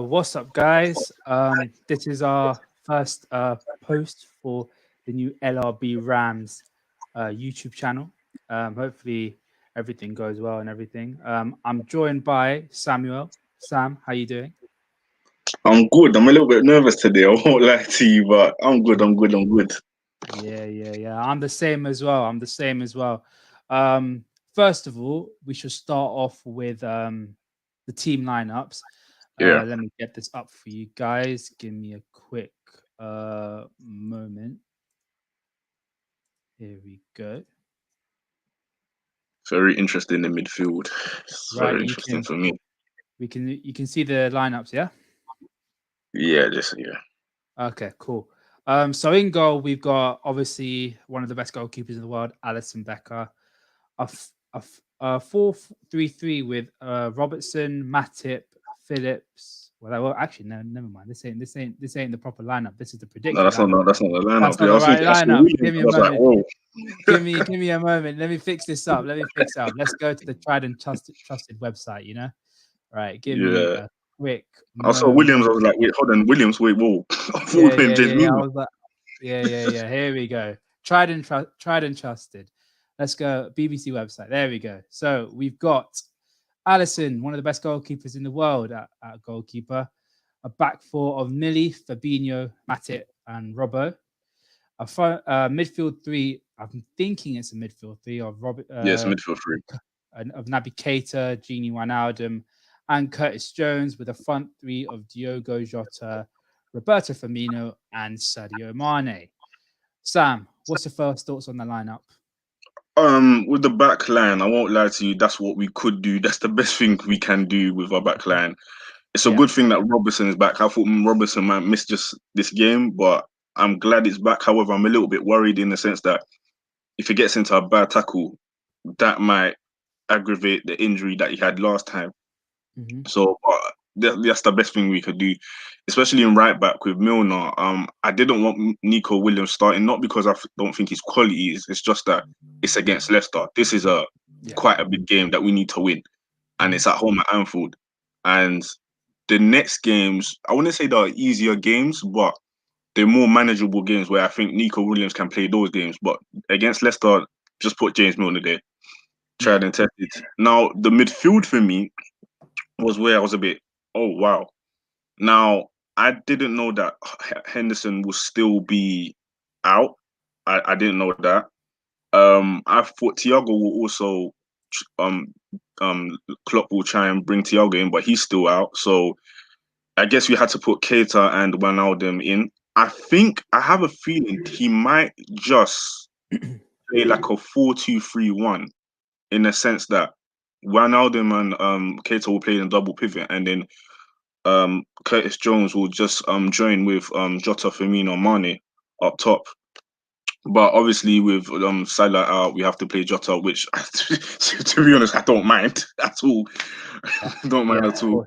What's up, guys? This is our first post for the new LRB Rams YouTube channel. Hopefully, everything goes well and everything. I'm joined by Samuel. Sam, how you doing? I'm good. I'm a little bit nervous today. I won't lie to you, but I'm good. I'm good. I'm good. Yeah. I'm the same as well. Um, First of all, we should start off with the team lineups. Yeah. Let me get this up for you guys. Give me a quick moment. Here we go. Very interesting in midfield. It's Right, very interesting for me. you can see the lineups, yeah? Yeah. Okay, cool. So in goal, we've got obviously one of the best goalkeepers in the world, Alisson Becker. A 4-3-3 with Robertson, Matip, Phillips. Well, actually, no, never mind. This ain't the proper lineup. This is the No, predicted that's not. lineup. No, that's not the That's lineup. not Yeah, I the was right thinking Ashley lineup. Williams. Give me I a was like, moment. whoa. Give me a moment. Let me fix this up. Let's go to the tried and trusted website. Right. Give me Yeah. a quick I saw Williams. I moment. was like, wait, hold on. Williams. Wait, whoa. I thought we Yeah, were playing yeah, James yeah, yeah. I Milner. was like, yeah. Here we go. Tried and trusted. Let's go. BBC website. There we go. So we've got Alisson, one of the best goalkeepers in the world at goalkeeper. A back four of Millie, Fabinho, Matip, and Robbo. Midfield three. I'm thinking it's a midfield three of Robert. Yeah, it's midfield three. Of Naby Keita, Gini Wijnaldum, and Curtis Jones, with a front three of Diogo Jota, Roberto Firmino, and Sadio Mane. Sam, what's your first thoughts on the lineup? With the back line, I won't lie to you. That's what we could do. That's the best thing we can do with our back line. It's a good thing that Robertson is back. I thought Robertson might miss just this game, but I'm glad it's back. However, I'm a little bit worried in the sense that if he gets into a bad tackle, that might aggravate the injury that he had last time. Mm-hmm. So that's the best thing we could do, especially in right back with Milner. I didn't want Nico Williams starting, not because I don't think his quality is. It's just that it's against Leicester. This is quite a big game that we need to win, and it's at home at Anfield. And the next games, I wouldn't say they're easier games, but they're more manageable games where I think Nico Williams can play those games. But against Leicester, just put James Milner there, tried and tested. Now the midfield for me was where I was a bit, oh wow. Now I didn't know that Henderson will still be out. I didn't know that. I thought Thiago will also um Klopp will try and bring Thiago in, but he's still out. So I guess we had to put Keita and Wijnaldum in. I have a feeling he might just play like a 4-2-3-1 in the sense that Wijnaldum and Keita will play in a double pivot, and then Curtis Jones will just join with Jota, Firmino, Mane up top. But obviously with Salah out, we have to play Jota, which to be honest, I don't mind at all. Don't mind at all.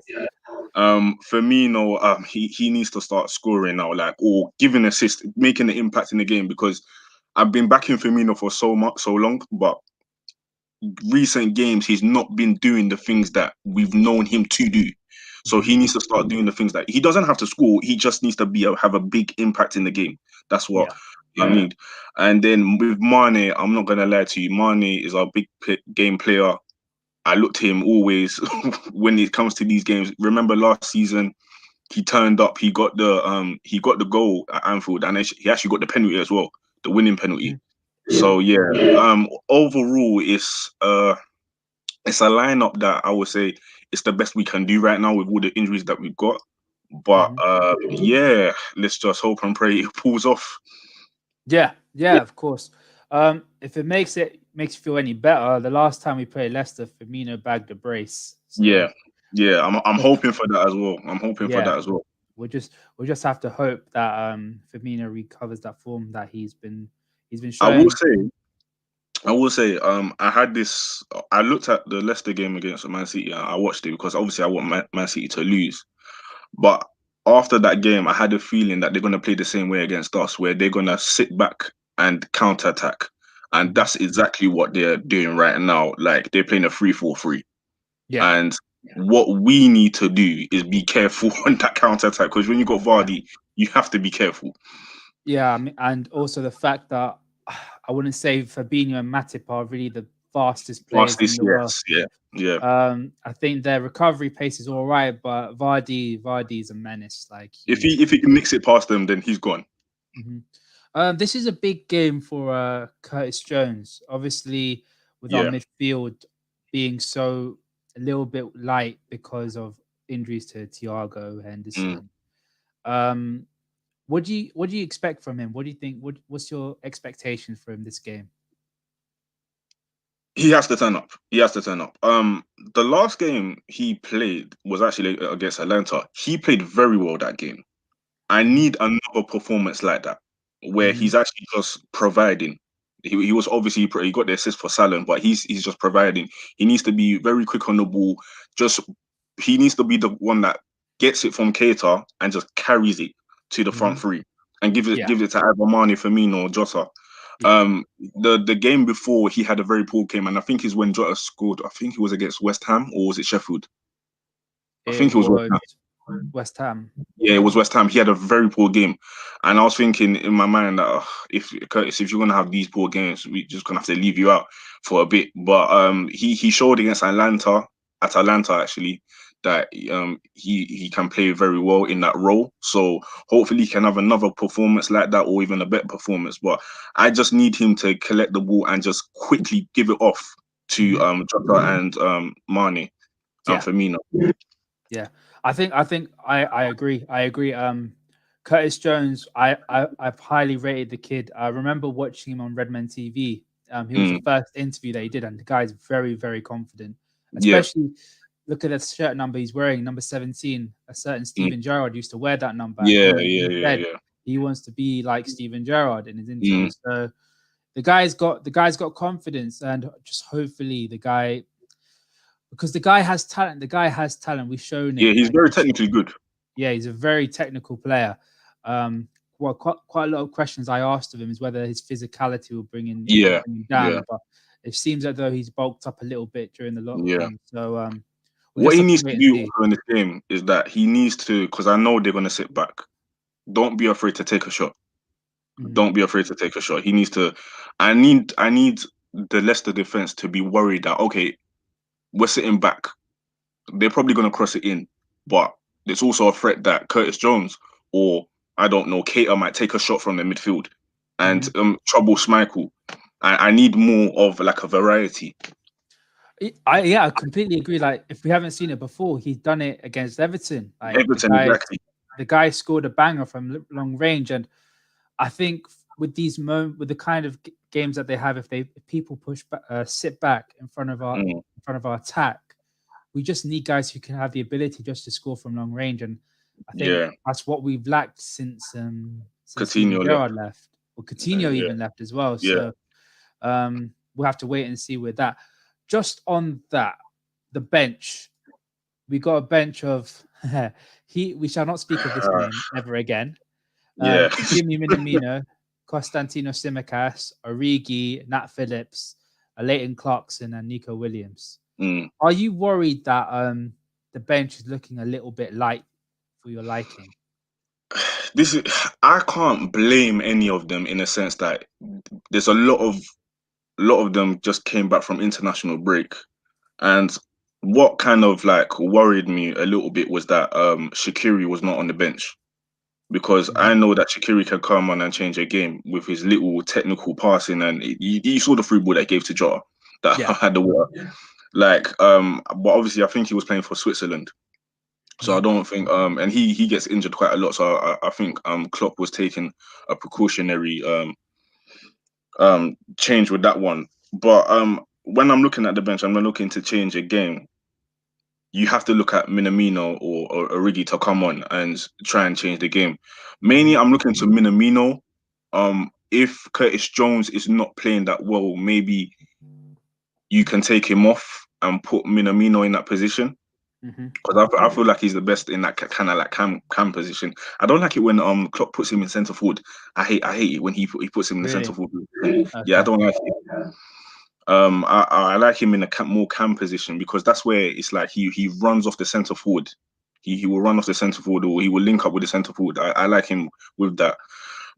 Firmino, he needs to start scoring now, like, or giving assist, making an impact in the game, because I've been backing Firmino for so long, but recent games he's not been doing the things that we've known him to do. So he needs to start doing the things that he doesn't have to score. He just needs to have a big impact in the game. That's what I need. And then with Mane, I'm not gonna lie to you. Mane is our big game player. I look to him always when it comes to these games. Remember last season, he turned up. He got the goal at Anfield, and he actually got the penalty as well, the winning penalty. So yeah, overall, it's a lineup that I would say it's the best we can do right now with all the injuries that we've got. But yeah, let's just hope and pray it pulls off. Yeah, of course. If it makes you feel any better, the last time we played Leicester, Firmino bagged a brace. So, yeah. I'm hoping for that as well. I'm hoping for that as well. We'll just have to hope that Firmino recovers that form that he's been showing. I will say, I had this. I looked at the Leicester game against Man City. I watched it because obviously I want Man City to lose. But after that game, I had a feeling that they're going to play the same way against us, where they're going to sit back and counter-attack. And that's exactly what they're doing right now. Like, they're playing a 3-4-3. Yeah. And What we need to do is be careful on that counter attack because when you got Yeah. Vardy, you have to be careful. Yeah, I mean, and also the fact that I wouldn't say Fabinho and Matip are really the fastest players in Fastest, the world. yes, yeah, yeah. I think their recovery pace is all right, but Vardy is a menace. Like If he can mix it past them, then he's gone. Mhm. This is a big game for Curtis Jones. Obviously, with our Yeah. midfield being so a little bit light because of injuries to Thiago Mm. Henderson. Um, what do you expect from him? What do you think? What's your expectations for him this game? He has to turn up. He has to turn up. The last game he played was actually against Atlanta. He played very well that game. I Hmm. need another performance like that, where Hmm. he's actually just providing. He was obviously he got the assist for Salah, but he's just providing. He needs to be very quick on the ball. Just he needs to be the one that gets it from Keita and just carries it to the front Hmm. three and give it Yeah, give it to either Mane, Firmino, or Jota. yeah. Um, the game before he had a very poor game, and I think is when Jota scored. I think it was against West Ham or was it Sheffield? I It think it was West was Ham. West Ham. Yeah, it was West Ham. He had a very poor game, and I was thinking in my mind that if Curtis, if you're gonna have these poor games, we're just gonna have to leave you out for a bit. But he showed against Atalanta actually, that he can play very well in that role. So hopefully he can have another performance like that, or even a better performance. But I just need him to collect the ball and just quickly give it off to Hmm. Jota and Mane and Yeah. Firmino. Yeah, I agree. I agree. Curtis Jones, I've highly rated the kid. I remember watching him on Redmen TV. He was the Mm, first interview that he did, and the guy's very, very confident. yeah, Especially look at the shirt number he's wearing, number 17. A certain mm, Steven Gerrard used to wear that number, and yeah, he yeah, yeah, said yeah. he wants to be like Steven Gerrard in his interview. Mm. So the guy's got confidence, and just hopefully the guy, because the guy has talent. The guy has talent. We've shown Yeah, it, he's and very technically good. yeah, he's a very technical player. Well, quite a lot of questions I asked of him is whether his physicality will Yeah, bring him yeah, down, but it seems as though he's bulked up a little bit during the yeah. lockdown. So we'll What just he have to needs wait to and do see. also in this game is that he needs to, because I know they're going to sit back. Don't be afraid to take a shot. Mhm. Don't be afraid to take a shot. He needs to. I need the Leicester defense to be worried that okay, we're sitting back. They're probably going to cross it in, but there's also a threat that Curtis Jones or I don't know, Keita might take a shot from the midfield and Mhm. trouble Schmeichel. I need more of like a variety. Yeah, I completely agree. Like, if we haven't seen it before, he's done it against Everton. Like Everton exactly. the guy scored a banger from long range, and I think with the kind of games that they have, if people sit back Mm, in front of our attack, we just need guys who can have the ability just to score from long range, and I think yeah, that's what we've lacked since Steven Coutinho left. Gerrard left, or Coutinho Yeah, even left as well. yeah. So we'll have to wait and see with that. Just on that, the bench, we got a bench of he. We shall not speak of this Uh, name ever again. yeah. Jimmy Minamino, Constantino Simicas, Origi, Nat Phillips, Leighton Clarkson, and Nico Williams. Mm. Are you worried that the bench is looking a little bit light for your liking? This is I can't blame any of them in a sense that there's a lot of them just came back from international break. And what kind of like worried me a little bit was that Shaqiri was not on the bench because I Mhm. know that Shaqiri can come on and change a game with his little technical passing, and you saw the free ball that he gave to Jota that Yeah. had the water. Like, but obviously I think he was playing for Switzerland. So I Mhm. don't think and he gets injured quite a lot. So I think Klopp was taking a precautionary change with that one. But when I'm looking at the bench, I'm looking to change a game. You have to look at Minamino or Origi to come on and try and change the game. Mainly, Mhm. I'm looking to Minamino. If Curtis Jones is not playing that well, maybe you can take him off and put Minamino in that position Mhm. because I feel like he's the best in that kind of like cam position. I don't like it when Klopp puts him in centre forward. I hate it when he puts him in the centre Really? forward. Yeah, I Okay. don't like it. I like him in a more cam position because that's where it's like he runs off the centre forward. He will run off the centre forward or he will link up with the centre forward. I like him with that.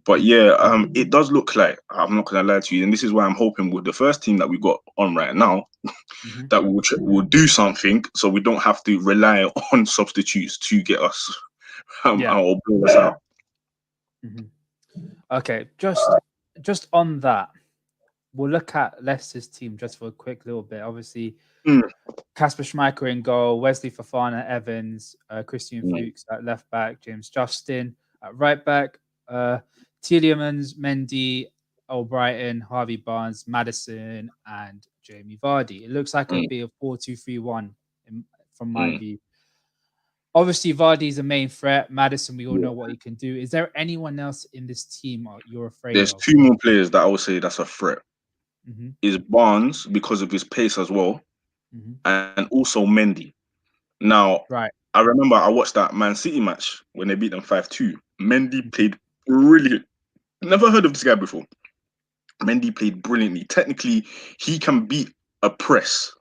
But yeah, it does look like, I'm not gonna lie to you, and this is why I'm hoping with the first team that we got on right now that we'll do something, so we don't have to rely on substitutes to get us or blow us out. Okay, just on that, we'll look at Leicester's team just for a quick little bit. Obviously, Kasper Schmeichel in goal, Wesley Fofana, Evans, Christian Fuchs at left back, James Justin at right back, Tielemans, Mendy, Albrighton, Harvey Barnes, Maddison, and Jamie Vardy. It looks like it'll be a 4-2-3-1 from my view. Obviously, Vardy is a main threat. Maddison, we all know what he can do. Is there anyone else in this team you're afraid There's of? two more players that I would say that's a threat. Is Barnes because of his pace as well, and also Mendy. Now, I remember I watched that Man City match when they beat them 5-2. Mendy played brilliant. Never heard of this guy before. Mendy played brilliantly. Technically, he can beat a press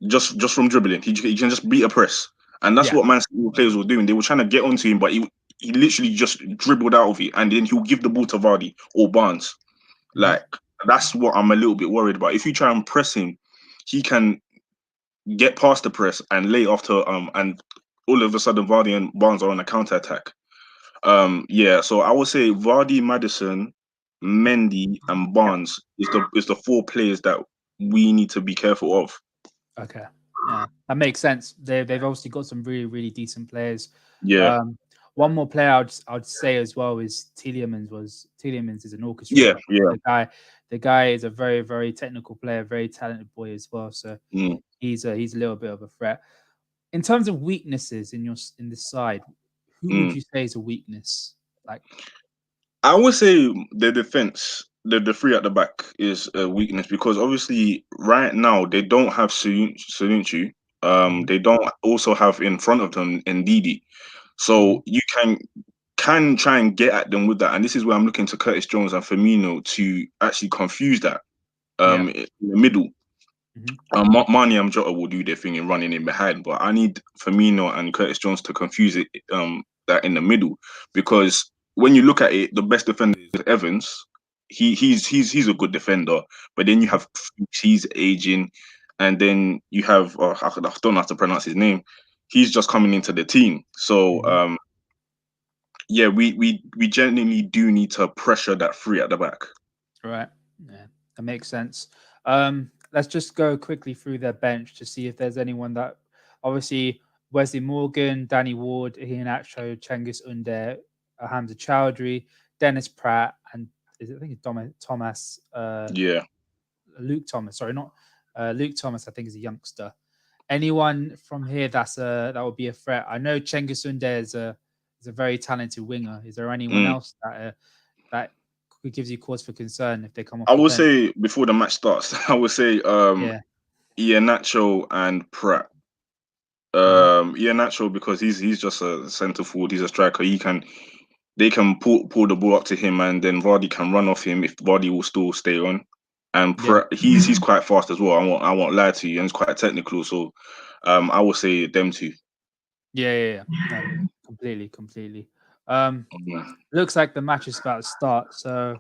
just from dribbling. He can just beat a press, and that's what Man City players were doing. They were trying to get onto him, but he literally just dribbled out of it, and then he'll give the ball to Vardy or Barnes. Like, that's what I'm a little bit worried about. If you try and press him, he can get past the press and lay after and all of a sudden Vardy and Barnes are on a counter attack. So I would say Vardy, Maddison, Mendy, and Barnes is the four players that we need to be careful of. Okay, yeah, that makes sense. They've obviously got some really, really decent players. Yeah. One more player I'd say as well is Tielemans. Tielemans is an Yeah, orchestrator. yeah. The guy is a very, very technical player, very talented boy as well. So he's a little bit of a threat. In terms of weaknesses in this side, who would you say is a weakness? Like, I would say the defense, the three at the back is a weakness because obviously right now they don't have Soyuncu. They don't also have in front of them Ndidi. So you can try and get at them with that. And this is where I'm looking to Curtis Jones and Firmino to actually confuse that in the middle. Marnie and Jota will do their thing in running in behind, but I need Firmino and Curtis Jones to confuse it that in the middle, because when you look at it, the best defender is Evans. He's a good defender, but then you have he's aging, and then you have I don't know how to pronounce his name. He's just coming into the team, so we genuinely do need to pressure that three at the back. Right, yeah, that makes sense. Let's just go quickly through their bench to see if there's anyone that obviously Wesley Morgan, Danny Ward, Iheanacho, Cengiz Under, Hamza Chowdhury, Dennis Pratt, and I think it's Thomas. Luke Thomas. Sorry, not Luke Thomas. I think is a youngster. Anyone from here that would be a threat? I know Cengiz Under is a very talented winger. Is there anyone else that gives you cause for concern if they come off? I would say before the match starts, I would say Iheanacho and Pratt. Iheanacho because he's just a centre forward. He's a striker. They can pull the ball up to him, and then Vardy can run off him if Vardy will still stay on. And Pratt, he's quite fast as well. I won't lie to you, and he's quite technical. So, I would say them two. Yeah. No, completely. Looks like the match is about to start. So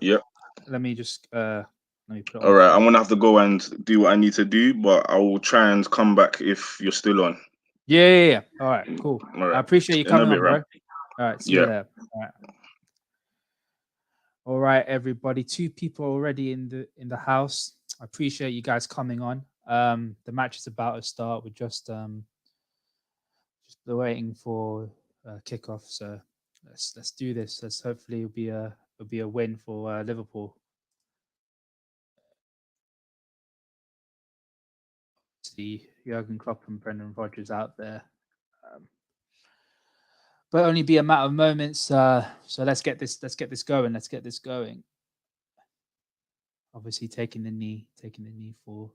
let me just let me put it on. All right, I'm gonna have to go and do what I need to do, but I will try and come back if you're still on. Yeah. All right, cool. All right. I appreciate you coming on, bro. All right, see you there. All right, everybody. 2 people already in the house. I appreciate you guys coming on. The match is about to start. We're just waiting for kickoff. So let's do this. Let's hopefully it'll be a win for Liverpool. See Jurgen Klopp and Brendan Rodgers out there. But only be a matter of moments. So let's get this going. Let's get this going. Obviously, taking the knee for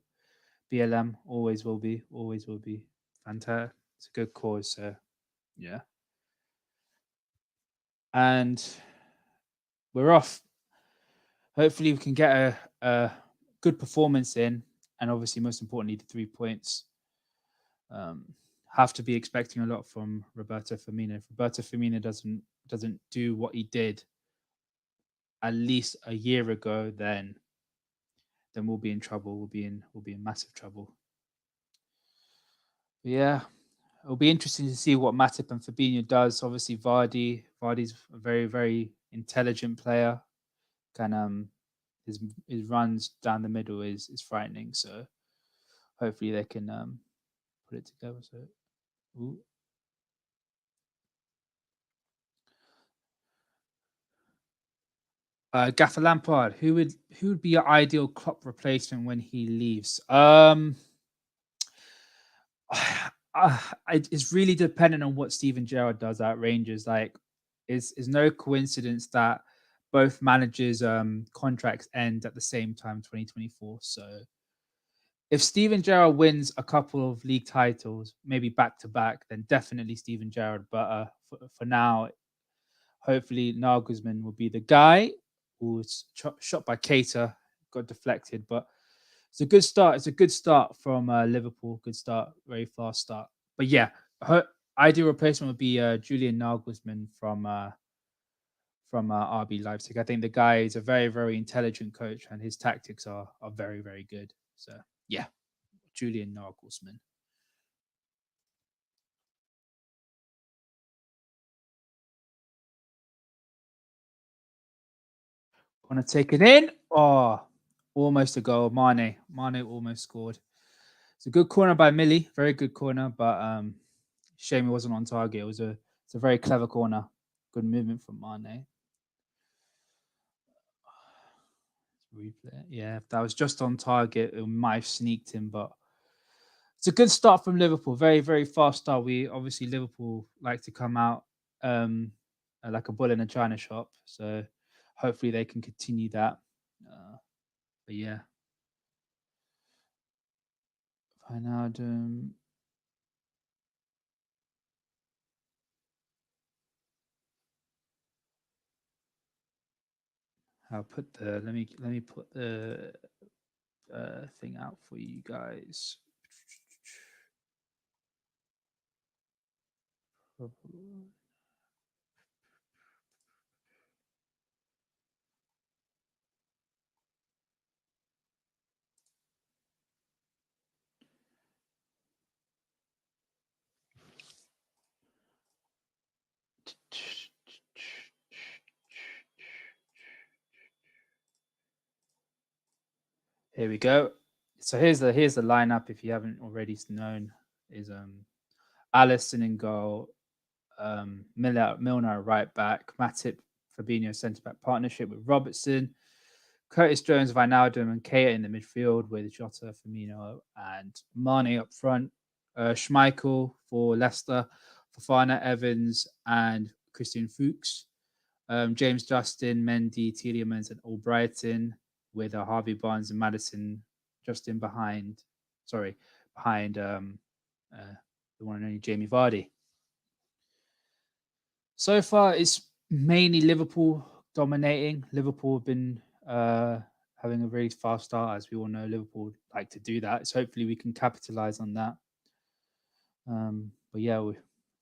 BLM always will be fantastic. It's a good cause. So yeah, and we're off. Hopefully, we can get a good performance in, and obviously most importantly the 3 points. Um, have to be expecting a lot from Roberto Firmino. If Roberto Firmino doesn't do what he did at least a year ago, then we'll be in trouble. We'll be in massive trouble. But yeah, it'll be interesting to see what Matip and Fabinho does. Obviously, Vardy's a very very intelligent player. Can his runs down the middle is frightening. So hopefully they can put it together. So, ooh. Gaffer Lampard, who would be your ideal Klopp replacement when he leaves? It's really dependent on what Steven Gerrard does at Rangers. Like, is no coincidence that both managers' contracts end at the same time, 2024. So if Steven Gerrard wins a couple of league titles, maybe back to back, then definitely Steven Gerrard. But for now, hopefully Nagelsmann will be the guy who was shot by Keita, got deflected, but it's a good start. It's a good start from Liverpool. Good start, very fast start. But yeah, her ideal replacement would be Julian Nagelsmann from RB Leipzig. I think the guy is a very very intelligent coach, and his tactics are very very good. So yeah, Julian Nagelsmann. Want to take it in? Oh, almost a goal. Mane almost scored. It's a good corner by Millie. Very good corner, but shame it wasn't on target. It's a very clever corner. Good movement from Mane. Replay. Yeah, if that was just on target, it might have sneaked him, but it's a good start from Liverpool. Very, very fast start. We obviously Liverpool like to come out like a bull in a china shop. So hopefully they can continue that. But yeah, Wijnaldum. I'll put the let me put the thing out for you guys. Here we go. So here's the lineup. If you haven't already known, is Allison in goal, Milner right back, Matip, Fabinho centre back partnership with Robertson, Curtis Jones, Wijnaldum, and Keita in the midfield with Jota, Firmino, and Mane up front. Schmeichel for Leicester, Fofana, Evans, and Christian Fuchs. James Justin, Mendy, Tielemans, and Albrighton with Harvey Barnes and Madison just in behind. Sorry, behind the one and only Jamie Vardy. So far, it's mainly Liverpool dominating. Liverpool have been having a very fast start, as we all know. Liverpool like to do that, so hopefully we can capitalize on that. But yeah,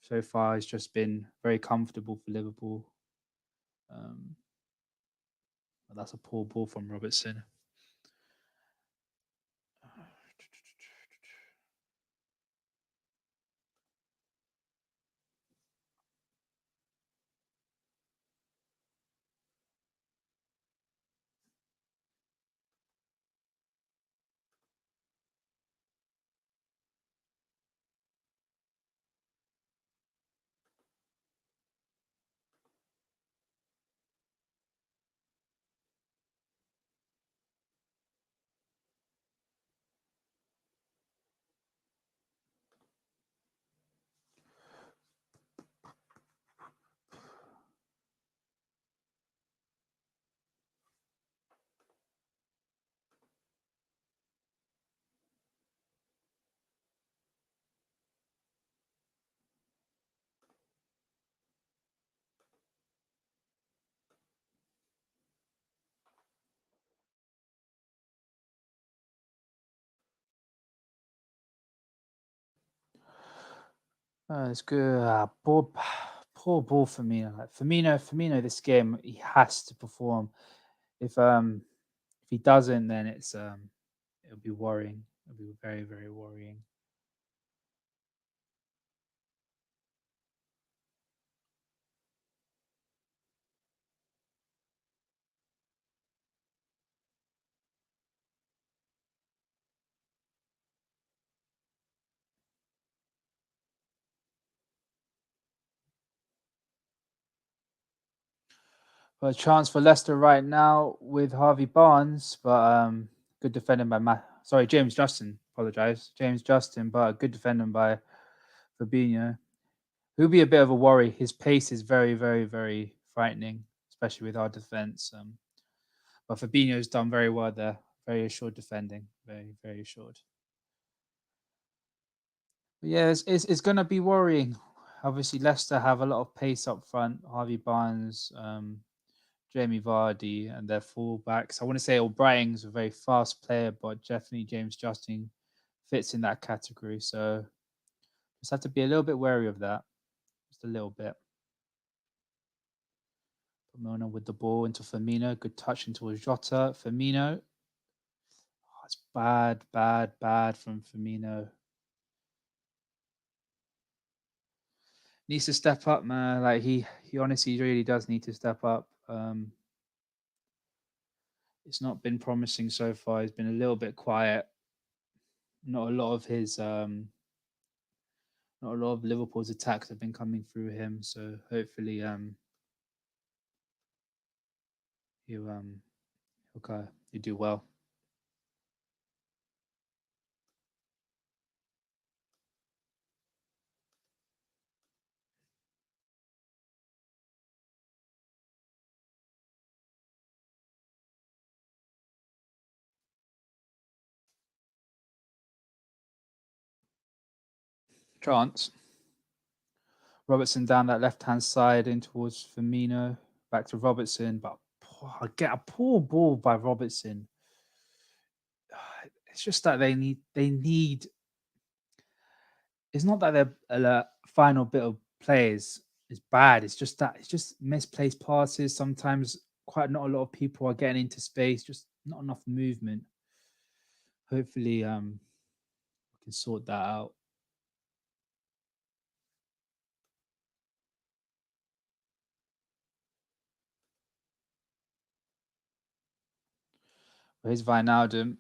so far it's just been very comfortable for Liverpool. But that's a poor ball from Robertson. It's good. Poor ball Firmino. Like Firmino, this game he has to perform. If he doesn't, then it'll be worrying. It'll be very very worrying. But a chance for Leicester right now with Harvey Barnes, but good defending by James Justin. Apologise, James Justin, but good defending by Fabinho. Who'll be a bit of a worry. His pace is very, very, very frightening, especially with our defence. But Fabinho's done very well there. Very assured defending. Very, very assured. But yeah, it's going to be worrying. Obviously, Leicester have a lot of pace up front. Harvey Barnes, Jamie Vardy, and their fullbacks. I want to say O'Brien's a very fast player, but definitely James Justin fits in that category. So just have to be a little bit wary of that. Just a little bit. Pomona with the ball into Firmino. Good touch into Jota. Firmino. Oh, it's bad, bad, bad from Firmino. Needs to step up, man. Like he honestly really does need to step up. It's not been promising so far. He's been a little bit quiet. Not a lot of his not a lot of Liverpool's attacks have been coming through him. So hopefully he'll do well. Chance. Robertson down that left hand side in towards Firmino. Back to Robertson, but get a poor ball by Robertson. It's just that they need. It's not that their final bit of plays is bad. It's just that it's just misplaced passes. Sometimes quite not a lot of people are getting into space. Just not enough movement. Hopefully, we can sort that out. Here's Wijnaldum.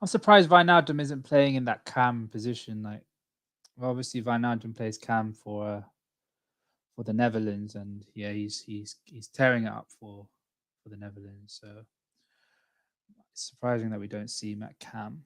I'm surprised Wijnaldum isn't playing in that cam position. Like, well, obviously Wijnaldum plays cam for the Netherlands, and yeah, he's tearing it up for the Netherlands. So it's surprising that we don't see him at cam.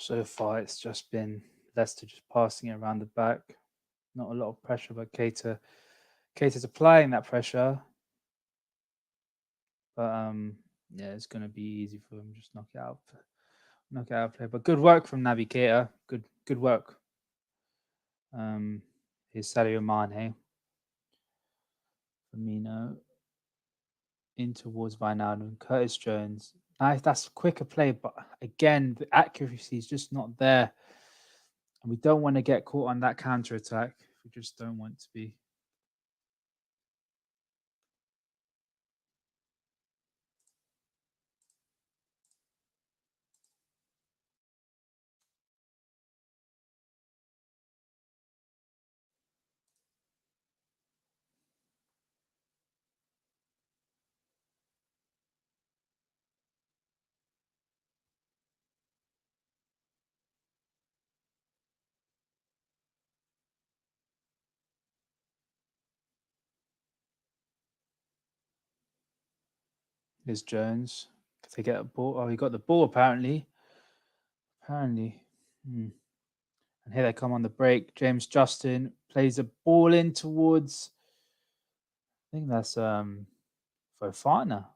So far, it's just been Leicester just passing it around the back. Not a lot of pressure, but Cater's applying that pressure. But yeah, it's gonna be easy for him. Just knock it out of play. But good work from Navigator. Good work. Here's Sadio Mane, Firmino in towards Wijnaldum, Curtis Jones. Nice, that's quicker play, but again, the accuracy is just not there. And we don't want to get caught on that counter attack. We just don't want to be. Here's Jones. If they get a ball, oh, he got the ball apparently. Apparently. And here they come on the break. James Justin plays a ball in towards. I think that's Fofana.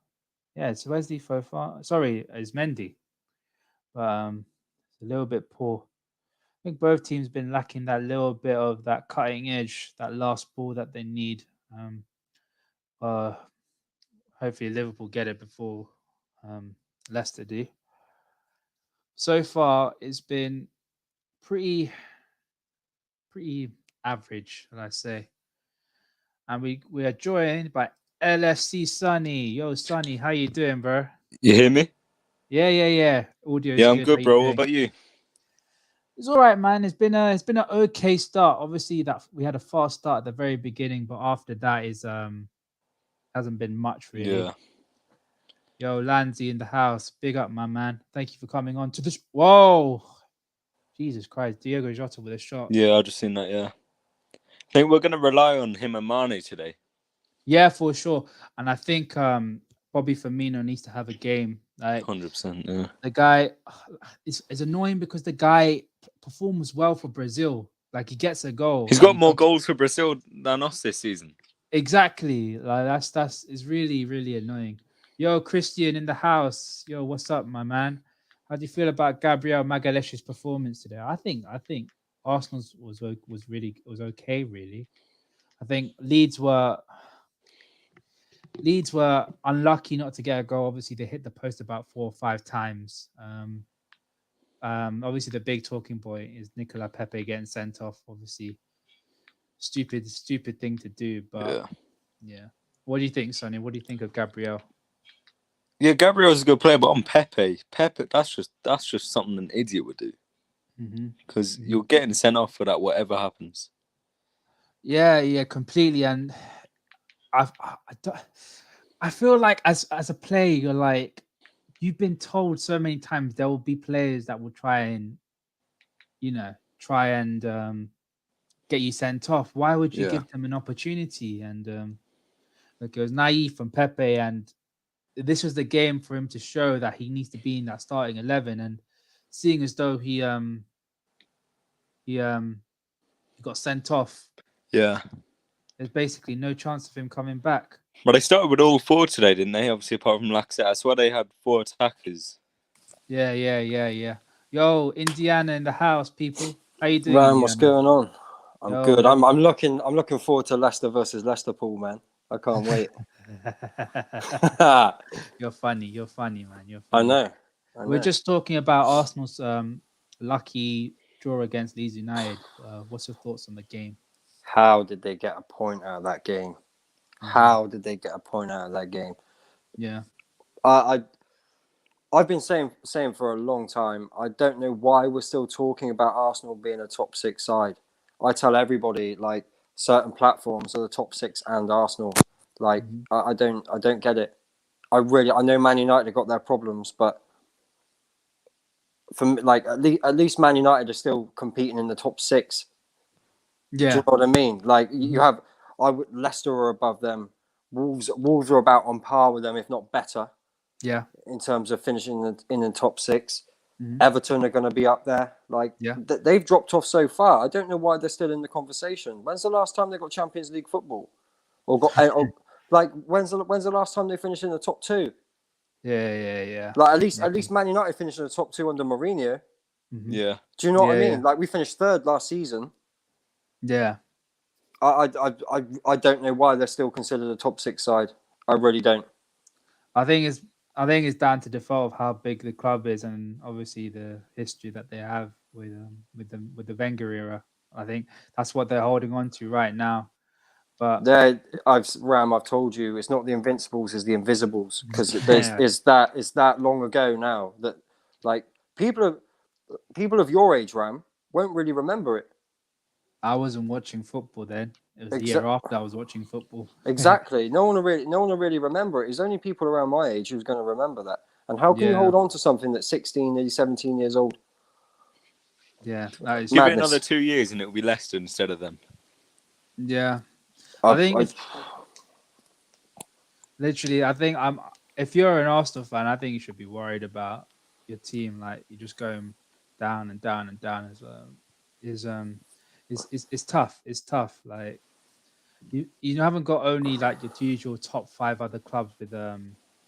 Yeah, it's Wesley Fofana. Sorry, it's Mendy. But it's a little bit poor. I think both teams been lacking that little bit of that cutting edge, that last ball that they need. Hopefully Liverpool get it before Leicester do. So far, it's been pretty average, shall I say. And we are joined by LFC Sunny. Yo, Sunny, how you doing, bro? You hear me? Yeah. Audio's Yeah, I'm good. good, How you bro. What doing? about you? It's all right, man. It's been an okay start. Obviously, that we had a fast start at the very beginning, but after that is hasn't been much really. Yeah. Yo, Lanzi in the house. Big up, my man. Thank you for coming on to this. Whoa, Jesus Christ, Diego Jota with a shot. Yeah, I just seen that. Yeah, I think we're gonna rely on him and Mane today. Yeah, for sure. And I think Bobby Firmino needs to have a game. Like 100%. Yeah. the guy is annoying because the guy performs well for Brazil. Like he gets a goal. He's And got more goals for Brazil than us this season. Exactly. Like that's is really annoying. Yo, Christian in the house. Yo, what's up, my man? How do you feel about Gabriel Magalhaes' performance today? I think Arsenal's was okay, really. I think Leeds were unlucky not to get a goal. Obviously, they hit the post about 4 or 5 times. Obviously, the big talking point is Nicola Pepe getting sent off. Obviously, stupid thing to do. But yeah. What do you think, Sonny? What do you think of Gabriel? Yeah, Gabriel's a good player, but on Pepe, that's just something an idiot would do. Because you're getting sent off for that, whatever happens. Yeah, completely. And I feel like as a player, you're like, you've been told so many times there will be players that will try and get you sent off. Why would you give them an opportunity? And like it was naive from Pepe, and this was the game for him to show that he needs to be in that starting 11. And seeing as though he got sent off. Yeah. There's basically no chance of him coming back. But they started with all 4 today, didn't they? Obviously, apart from Lacazette. I swear they had 4 attackers. Yeah. Yo, Indiana in the house, people. How you doing, Man, Indiana? what's going on? I'm good. I'm looking forward to Leicester versus Leicester, Paul, man. I can't wait. You're funny, man. You're funny. I know. We're just talking about Arsenal's lucky draw against Leeds United. What's your thoughts on the game? How did they get a point out of that game? How did they get a point out of that game? Yeah. I've been saying for a long time, I don't know why we're still talking about Arsenal being a top 6 side. I tell everybody, like, certain platforms are the top 6 and Arsenal. Like, I don't get it. I know Man United have got their problems, but for me, like, at least Man United are still competing in the top 6. Yeah. Do you know what I mean? Like, you have Leicester are above them. Wolves are about on par with them, if not better. Yeah. In terms of finishing in the top 6. Everton are going to be up there. Like, Yeah. they've dropped off so far. I don't know why they're still in the conversation. When's the last time they got Champions League football? When's the last time they finished in the top 2? Yeah. Like, at least Man United finished in the top 2 under Mourinho. Yeah. Do you know what I mean? Yeah. Like, we finished 3rd last season. Yeah. I don't know why they're still considered a top 6 side. I really don't. I think it's down to default of how big the club is, and obviously the history that they have with the Wenger era. I think that's what they're holding on to right now. But I've told you, it's not the Invincibles, it's the Invisibles, because Yeah. it's that long ago now that, like, people of your age, Ram, won't really remember it. I wasn't watching football then. It was the year after I was watching football. Exactly. No one will really remember it. It's only people around my age who's going to remember that. And how can you Yeah. hold on to something that's 16, nearly 17 years old? Yeah, that is Give it Madness. another 2 years and it'll be Leicester instead of them. Yeah. I think if you're an Arsenal fan, I think you should be worried about your team. Like, you're just going down and down and down it's tough. It's tough. Like, you haven't got only like your usual top 5 other clubs with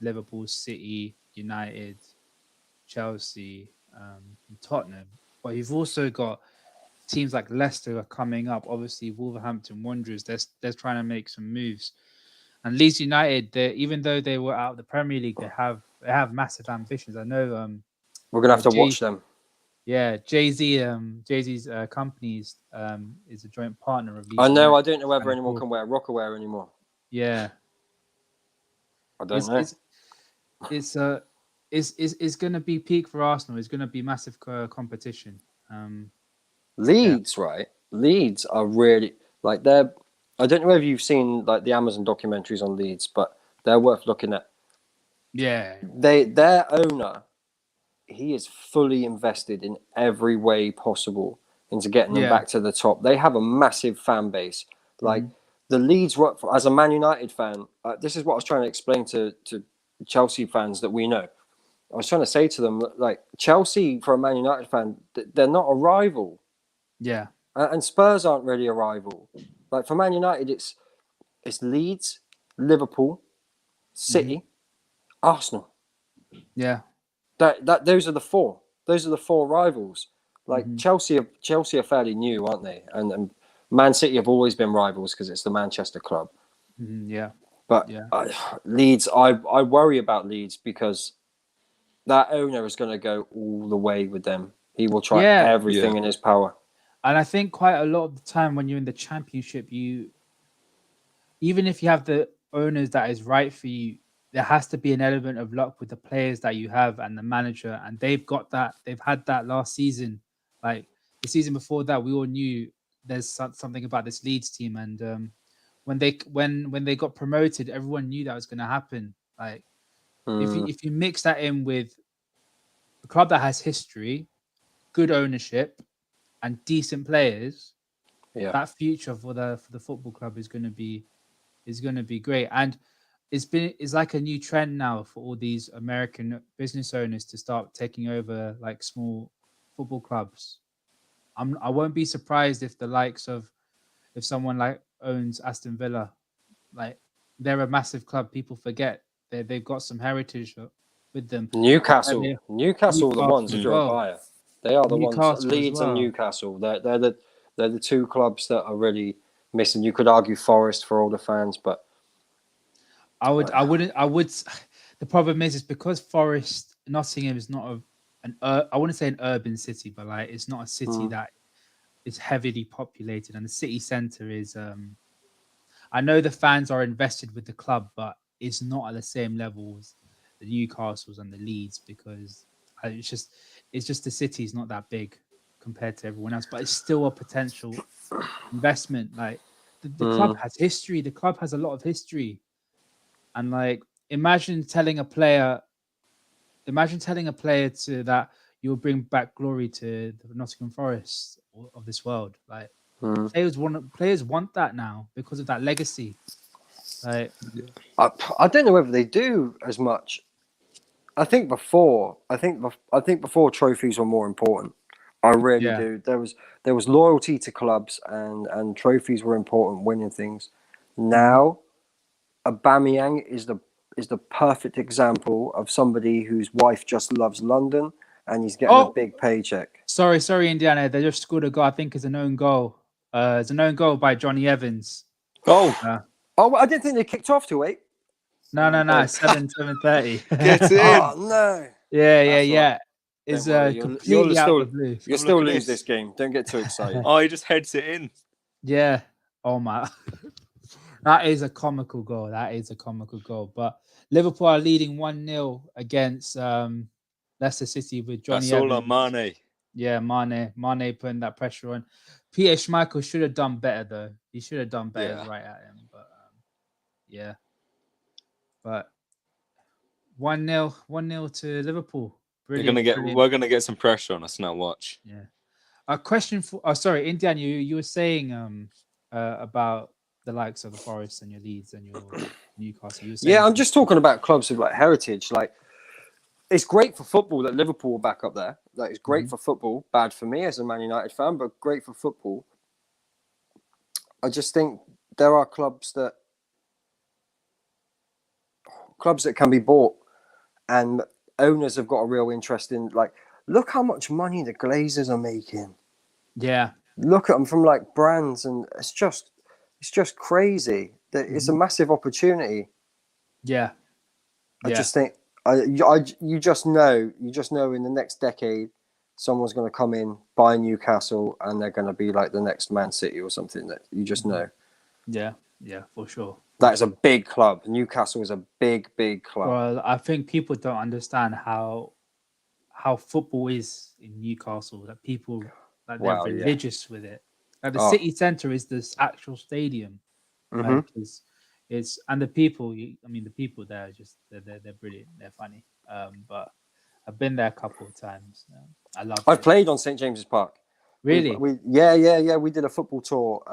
Liverpool, City, United, Chelsea, and Tottenham, but you've also got teams like Leicester are coming up. Obviously, Wolverhampton Wanderers, they're trying to make some moves, and Leeds United, even though they were out of the Premier League, they have massive ambitions. I know. We're going to have to watch them. Yeah, Jay-Z's company is a joint partner of Leeds. I know. United. I don't know whether anyone can wear Rockaware anymore. Yeah, I don't know. It's going to be peak for Arsenal. It's going to be massive competition. Leeds, right? Leeds are really like they're. I don't know whether you've seen like the Amazon documentaries on Leeds, but they're worth looking at. Yeah, Their owner, he is fully invested in every way possible into getting them back to the top. They have a massive fan base. Like the Leeds work for, as a Man United fan. This is what I was trying to explain to Chelsea fans that we know. I was trying to say to them, like, Chelsea, for a Man United fan, they're not a rival. Yeah. And Spurs aren't really a rival. Like, for Man United, it's Leeds, Liverpool, City, Arsenal. Yeah. Those are the 4. Those are the 4 rivals. Like, Chelsea are fairly new, aren't they? And Man City have always been rivals because it's the Manchester club. Yeah. But Leeds, I worry about Leeds because that owner is going to go all the way with them. He will try everything in his power. And I think quite a lot of the time when you're in the Championship, even if you have the owners that is right for you, there has to be an element of luck with the players that you have and the manager. And they've got that. They've had that last season. Like the season before that, we all knew there's something about this Leeds team. And when they got promoted, everyone knew that was going to happen. Like if you mix that in with a club that has history, good ownership, and decent players, that future for the football club is going to be great. And it's like a new trend now for all these American business owners to start taking over like small football clubs. I won't be surprised if if someone like owns Aston Villa, like they're a massive club. People forget they've got some heritage with them. Newcastle are the ones who drove higher. They are the ones. Leeds and Newcastle. They're the 2 clubs that are really missing. You could argue Forest for all the fans, but I would. The problem is because Forest, Nottingham is not I wouldn't say an urban city, but like it's not a city that is heavily populated, and the city centre is. I know the fans are invested with the club, but it's not at the same level as the Newcastles and the Leeds because it's just the city is not that big compared to everyone else, but it's still a potential investment. Like the club has history. The club has a lot of history. And like, imagine telling a player to that you'll bring back glory to the Nottingham Forest of this world. Like players want that now because of that legacy. Like, I don't know whether they do as much. I think before trophies were more important. I really Yeah. do. There was loyalty to clubs and trophies were important, winning things. Now, Aubameyang is the perfect example of somebody whose wife just loves London and he's getting a Oh, big paycheck. sorry, Indiana. They just scored a goal. I think it's an own goal. It's an own goal by Johnny Evans. Oh, Oh, I didn't think they kicked off till 8. No. Oh. 7:30. get in. Oh no! Yeah. That's all right. It's Don't worry, completely out of the blue. You'll Have a still look at lose this. this game. Don't get too excited. Oh, he just heads it in. Yeah. Oh my. That is a comical goal. But Liverpool are leading 1-0 against Leicester City with Johnny That's all Evans. on Mane. Yeah, Mane putting that pressure on. Peter Schmeichel should have done better though. He should have done better right at him. But yeah. But 1-0 to Liverpool. Brilliant. We're gonna get some pressure on us now. Watch. Yeah. A question for sorry, Indian, you were saying about the likes of the Forest and your Leeds and your Newcastle. You were saying I'm just talking about clubs with like heritage. Like, it's great for football that Liverpool are back up there. Like, it's great for football. Bad for me as a Man United fan, but great for football. I just think there are clubs that can be bought, and owners have got a real interest in. Like, look how much money the Glazers are making. Yeah. Look at them from like brands, and it's just crazy. It's a massive opportunity. Yeah. I just think you just know in the next decade someone's going to come in, buy Newcastle, and they're going to be like the next Man City or something. That you just know. Yeah, for sure. That is a big club. Newcastle is a big club. Well, I think people don't understand how football is in Newcastle. That people they're religious with it. Like the city centre is this actual stadium. Like it's and the people. The people there are just they're brilliant. They're funny. But I've been there a couple of times. I love. I've played on St James's Park. Really? We did a football tour.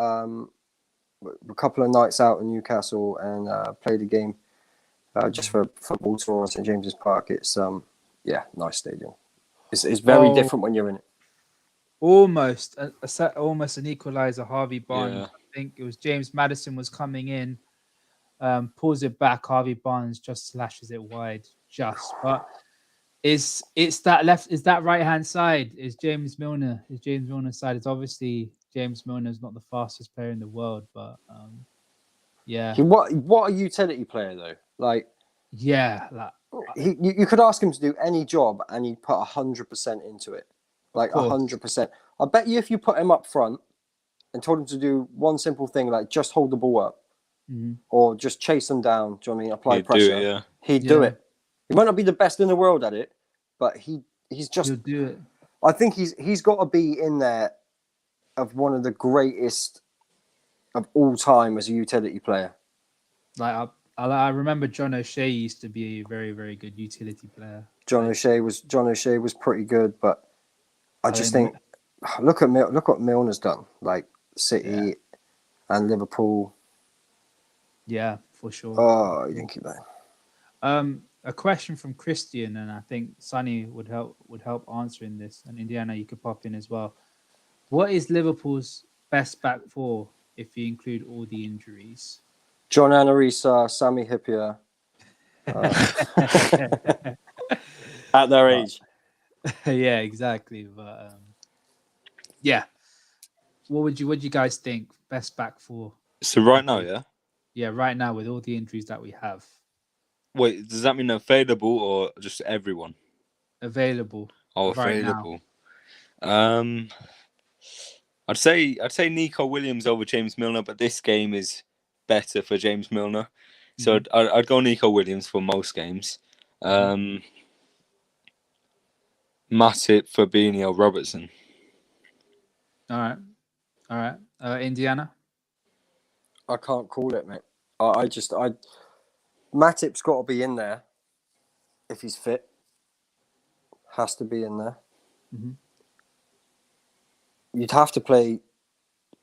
A couple of nights out in Newcastle and played a game just for a football tour on St James's Park. It's nice stadium. It's very different when you're in it. Almost almost an equalizer. Harvey Barnes. Yeah. I think it was James Maddison was coming in, pulls it back. Harvey Barnes just slashes it wide. But it's that left? Is that right hand side? Is James Milner's side? It's obviously James Milner is not the fastest player in the world, but What a utility player though. Like, you could ask him to do any job and he'd put 100% into it. Like 100%. I bet you if you put him up front and told him to do one simple thing, like just hold the ball up or just chase them down, do you know what I mean? Apply pressure. He'd do it. He might not be the best in the world at it, but he's just. He'll do it. I think he's got to be in there of one of the greatest of all time as a utility player. Like I remember John O'Shea used to be a very, very good utility player. John O'Shea was pretty good, but I just think look what Milner's done, like City and Liverpool. Yeah, for sure. Oh, you didn't keep that. A question from Christian, and I think Sonny would help answering this, and Indiana, you could pop in as well. What is Liverpool's best back four if you include all the injuries? John Anarisa, Sami Hyypiä. At their age. Yeah, exactly. But what would you guys think? Best back four. So right now, yeah. Yeah, right now with all the injuries that we have. Wait, does that mean available or just everyone? Available. Oh, right available. Now. I'd say Nico Williams over James Milner, but this game is better for James Milner. So I'd go Nico Williams for most games. Matip, Fabinho, Robertson. All right. Indiana? I can't call it, mate. Matip's got to be in there if he's fit. Has to be in there. You'd have to play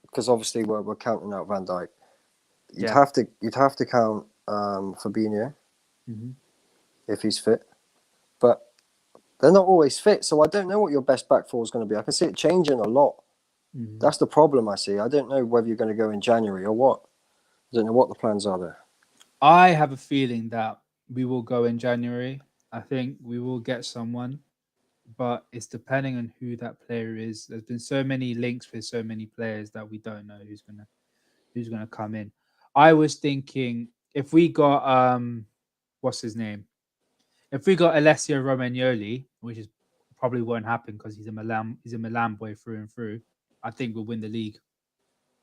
because obviously we're counting out Van Dijk. You'd have to count Fabinho if he's fit. They're not always fit, so I don't know what your best back four is going to be. I can see it changing a lot. Mhm. That's the problem I see. I don't know whether you're going to go in January or what. I don't know what the plans are there. I have a feeling that we will go in January. I think we will get someone, but it's depending on who that player is. There's been so many links with so many players that we don't know who's gonna come in. I was thinking if we got what's his name? If we got Alessio Romagnoli, which is probably won't happen because he's a Milan boy through and through, I think we'll win the league.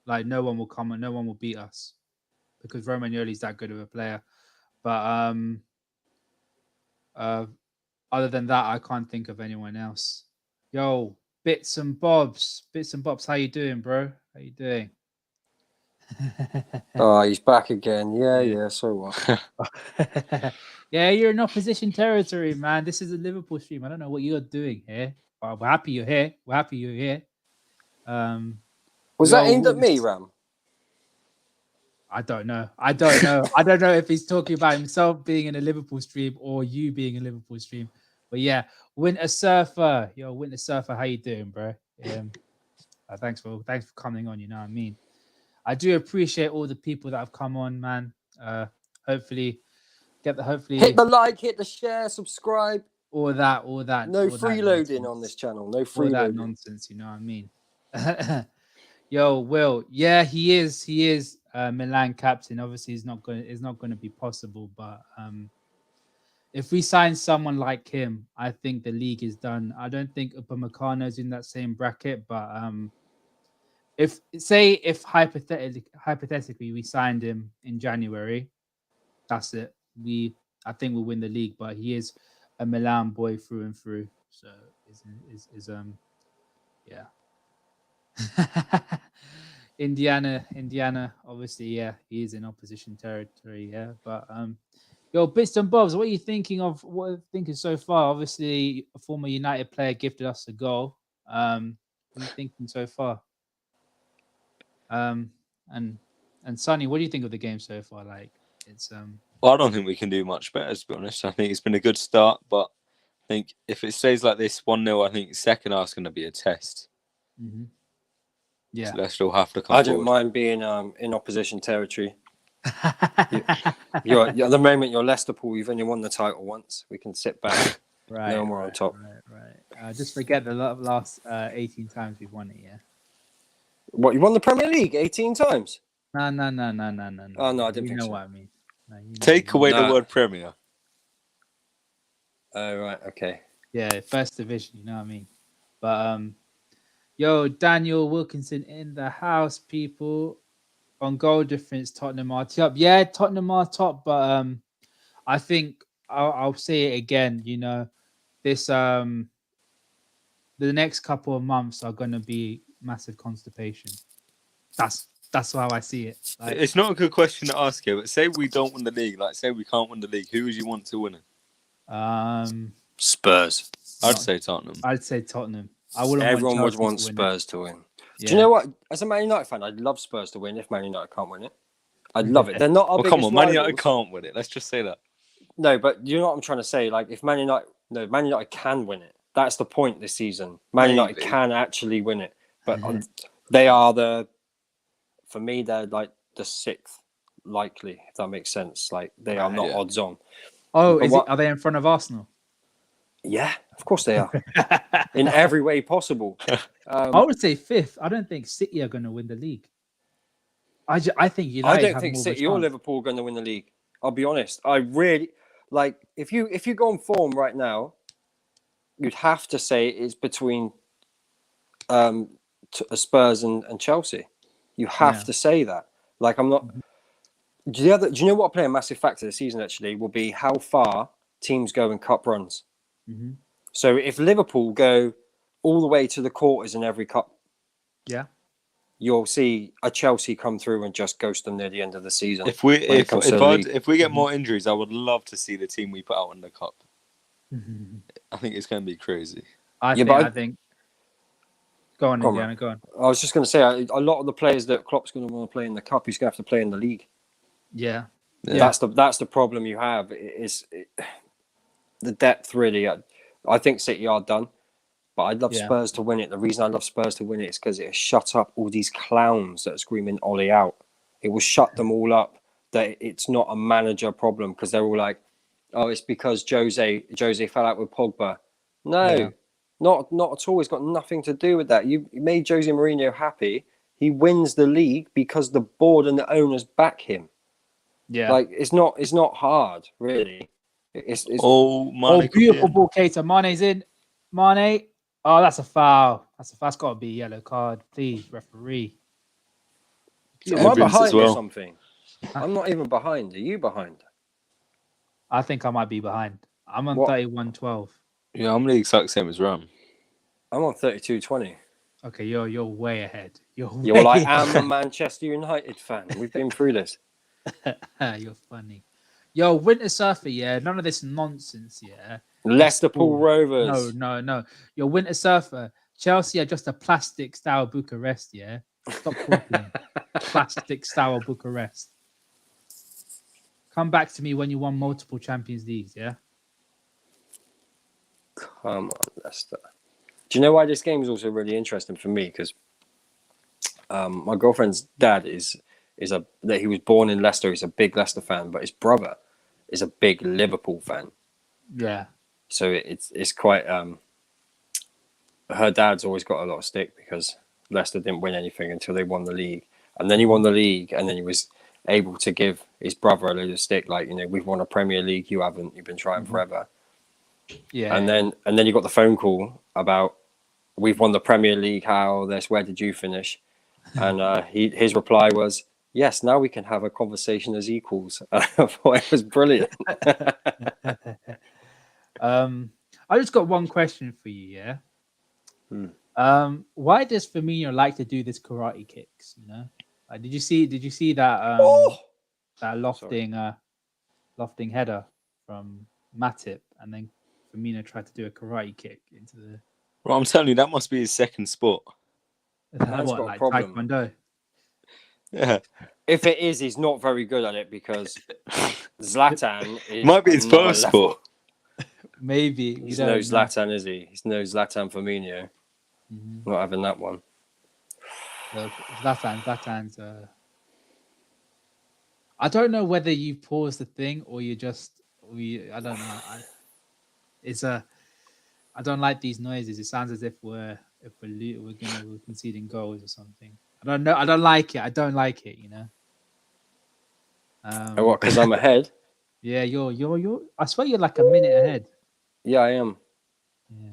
Like no one will come and no one will beat us because Romagnoli's that good of a player. But other than that, I can't think of anyone else. Yo, bits and bobs, how you doing, bro? How you doing? Oh, he's back again. Yeah. So what? Yeah, you're in opposition territory, man. This is a Liverpool stream. I don't know what you're doing here. We're happy you're here. We're happy you're here. Was we that all aimed at me, witnessed- Ram? I don't know. I don't know if he's talking about himself being in a Liverpool stream or you being in a Liverpool stream. But yeah, Winter Surfer. Yo, Winter Surfer, how you doing, bro? Thanks for coming on, you know what I mean? I do appreciate all the people that have come on, man. Hopefully Hit the like, hit the share, subscribe. all that. No all freeloading that on this channel. No all that freeloading. nonsense, you know what I mean? Yo, Will, yeah, he is Milan captain. Obviously, it's not going to be possible, but if we sign someone like him, I think the league is done. I don't think Upamecano's in that same bracket, but if hypothetically we signed him in January, that's it. I think we'll win the league, but he is a Milan boy through and through. So yeah. Indiana, obviously, yeah, he is in opposition territory, yeah. But yo, bits and bobs, what are you thinking of? What are you thinking so far? Obviously, a former United player gifted us a goal. What are you thinking so far? And Sonny, what do you think of the game so far? Like, it's Well, I don't think we can do much better, to be honest. I think it's been a good start, but I think if it stays like this 1-0, I think second half's going to be a test. Mm-hmm. Yeah, so Leicester will have to come I don't forward. mind being in opposition territory. You're at the moment you're Leicester, Paul. You've only won the title once. We can sit back. right. No more on top. Right. Just forget the last 18 times we've won it. Yeah. What, you won the Premier League 18 times? No. Oh no, I didn't You think know so. what I mean. No, you know Take away the No. word Premier. Oh right, okay. Yeah, first division. You know what I mean. But yo, Daniel Wilkinson in the house, people. On goal difference, Tottenham are top. Yeah, Tottenham are top, but I think I'll say it again. You know, this the next couple of months are going to be massive constipation. That's how I see it. Like, It's not a good question to ask here, but say we don't win the league, like say we can't win the league, who would you want to win it? Spurs. I'd say Tottenham. I'd say Tottenham. I wouldn't. Everyone would Chelsea want to win it. Spurs to win. Yeah. Do you know what? As a Man United fan, I'd love Spurs to win if Man United can't win it. I'd love it. They're not our Well, biggest come on, Man United rivals. can't win it. Let's just say that. No, but you know what I'm trying to say? Like, if Man United can win it. That's the point this season. Man United Maybe. can actually win it. But they are for me, they're like the sixth likely, if that makes sense. Like, they are not odds on. Oh, But are they in front of Arsenal? Yeah, of course they are. In every way possible. I would say fifth. I don't think City are going to win the league. I think United. I don't have think more of a City or chance. Liverpool are going to win the league. I'll be honest. I really like if you go on form right now, you'd have to say it's between Spurs and Chelsea. You have to say that. Like, I'm not. Do you know what will play a massive factor this season? Actually, will be how far teams go in cup runs. Mm-hmm. So if Liverpool go all the way to the quarters in every cup, you'll see a Chelsea come through and just ghost them near the end of the season. If we get more injuries, I would love to see the team we put out in the cup. I think it's going to be crazy. I think. Go on, Indiana. Go on. I was just going to say a lot of the players that Klopp's going to want to play in the cup, he's going to have to play in the league. Yeah. That's the problem you have. The depth really. I think City are done, but I'd love Yeah. Spurs to win it. The reason I love Spurs to win it is because it has shut up all these clowns that are screaming Ollie out. It will shut them all up. That it's not a manager problem because they're all like, oh, it's because Jose fell out with Pogba. No, Yeah. not at all. It's got nothing to do with that. You made Jose Mourinho happy. He wins the league because the board and the owners back him. Yeah. Like it's not hard, really. It's Oh, Mane could be beautiful in. ball, Keita. Mane's in. Mane. Oh, that's a foul. That's got to be a yellow card. Please, referee. Am I Evans as behind or well. something? I'm not even behind. Are you behind? I think I might be behind. I'm on What? 31-12. Yeah, I'm the exact same as Ram. I'm on 32-20. Okay, you're way ahead. You're Well, I way am a Manchester United fan. We've been through this. You're funny. Yo, Winter Surfer, yeah. None of this nonsense, yeah. Leicester Pool Rovers. No. Your Winter Surfer. Chelsea are just a plastic style Bucharest, yeah. Stop talking. Plastic style Bucharest. Come back to me when you won multiple Champions Leagues, yeah. Come on, Leicester. Do you know why this game is also really interesting for me? Because my girlfriend's dad that he was born in Leicester. He's a big Leicester fan, but his brother is a big Liverpool fan. Yeah. So it's quite. Her dad's always got a lot of stick because Leicester didn't win anything until they won the league, and then he won the league, and then he was able to give his brother a load of stick, like, you know, we've won a Premier League, you haven't, you've been trying forever. Yeah. And then you got the phone call about we've won the Premier League, how this, where did you finish? And his reply was, yes, now we can have a conversation as equals. I thought it was brilliant. I just got one question for you, yeah. Why does Firmino like to do this karate kicks? You know, like, did you see that that lofting header from Matip, and then Firmino tried to do a karate kick into the. Well, I'm telling you, that must be his second sport. Man's got a problem. Taekwondo? Yeah, If it is, he's not very good at it because Zlatan is might be his another first level. sport. Maybe He's no Zlatan, is he? He's no Zlatan Firmino. Not having that one. Zlatan's. I don't know whether you pause the thing or you just. I don't know. I don't like these noises. It sounds as if we're conceding goals or something. I don't know. I don't like it. You know. What? Because I'm ahead. Yeah, you're. I swear you're like a minute ahead. Yeah, I am. Yeah.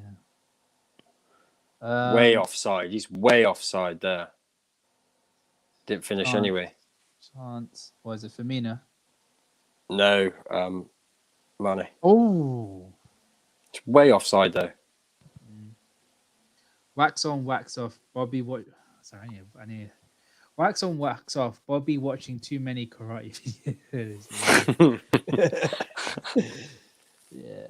Way offside. He's way offside there. Didn't finish anyway. Chance. What is it, Firmino? No, Mane. Oh. It's way offside though. Wax on, wax off. Bobby, what? Sorry, I need. Wax on, wax off. Bobby watching too many karate videos. Yeah.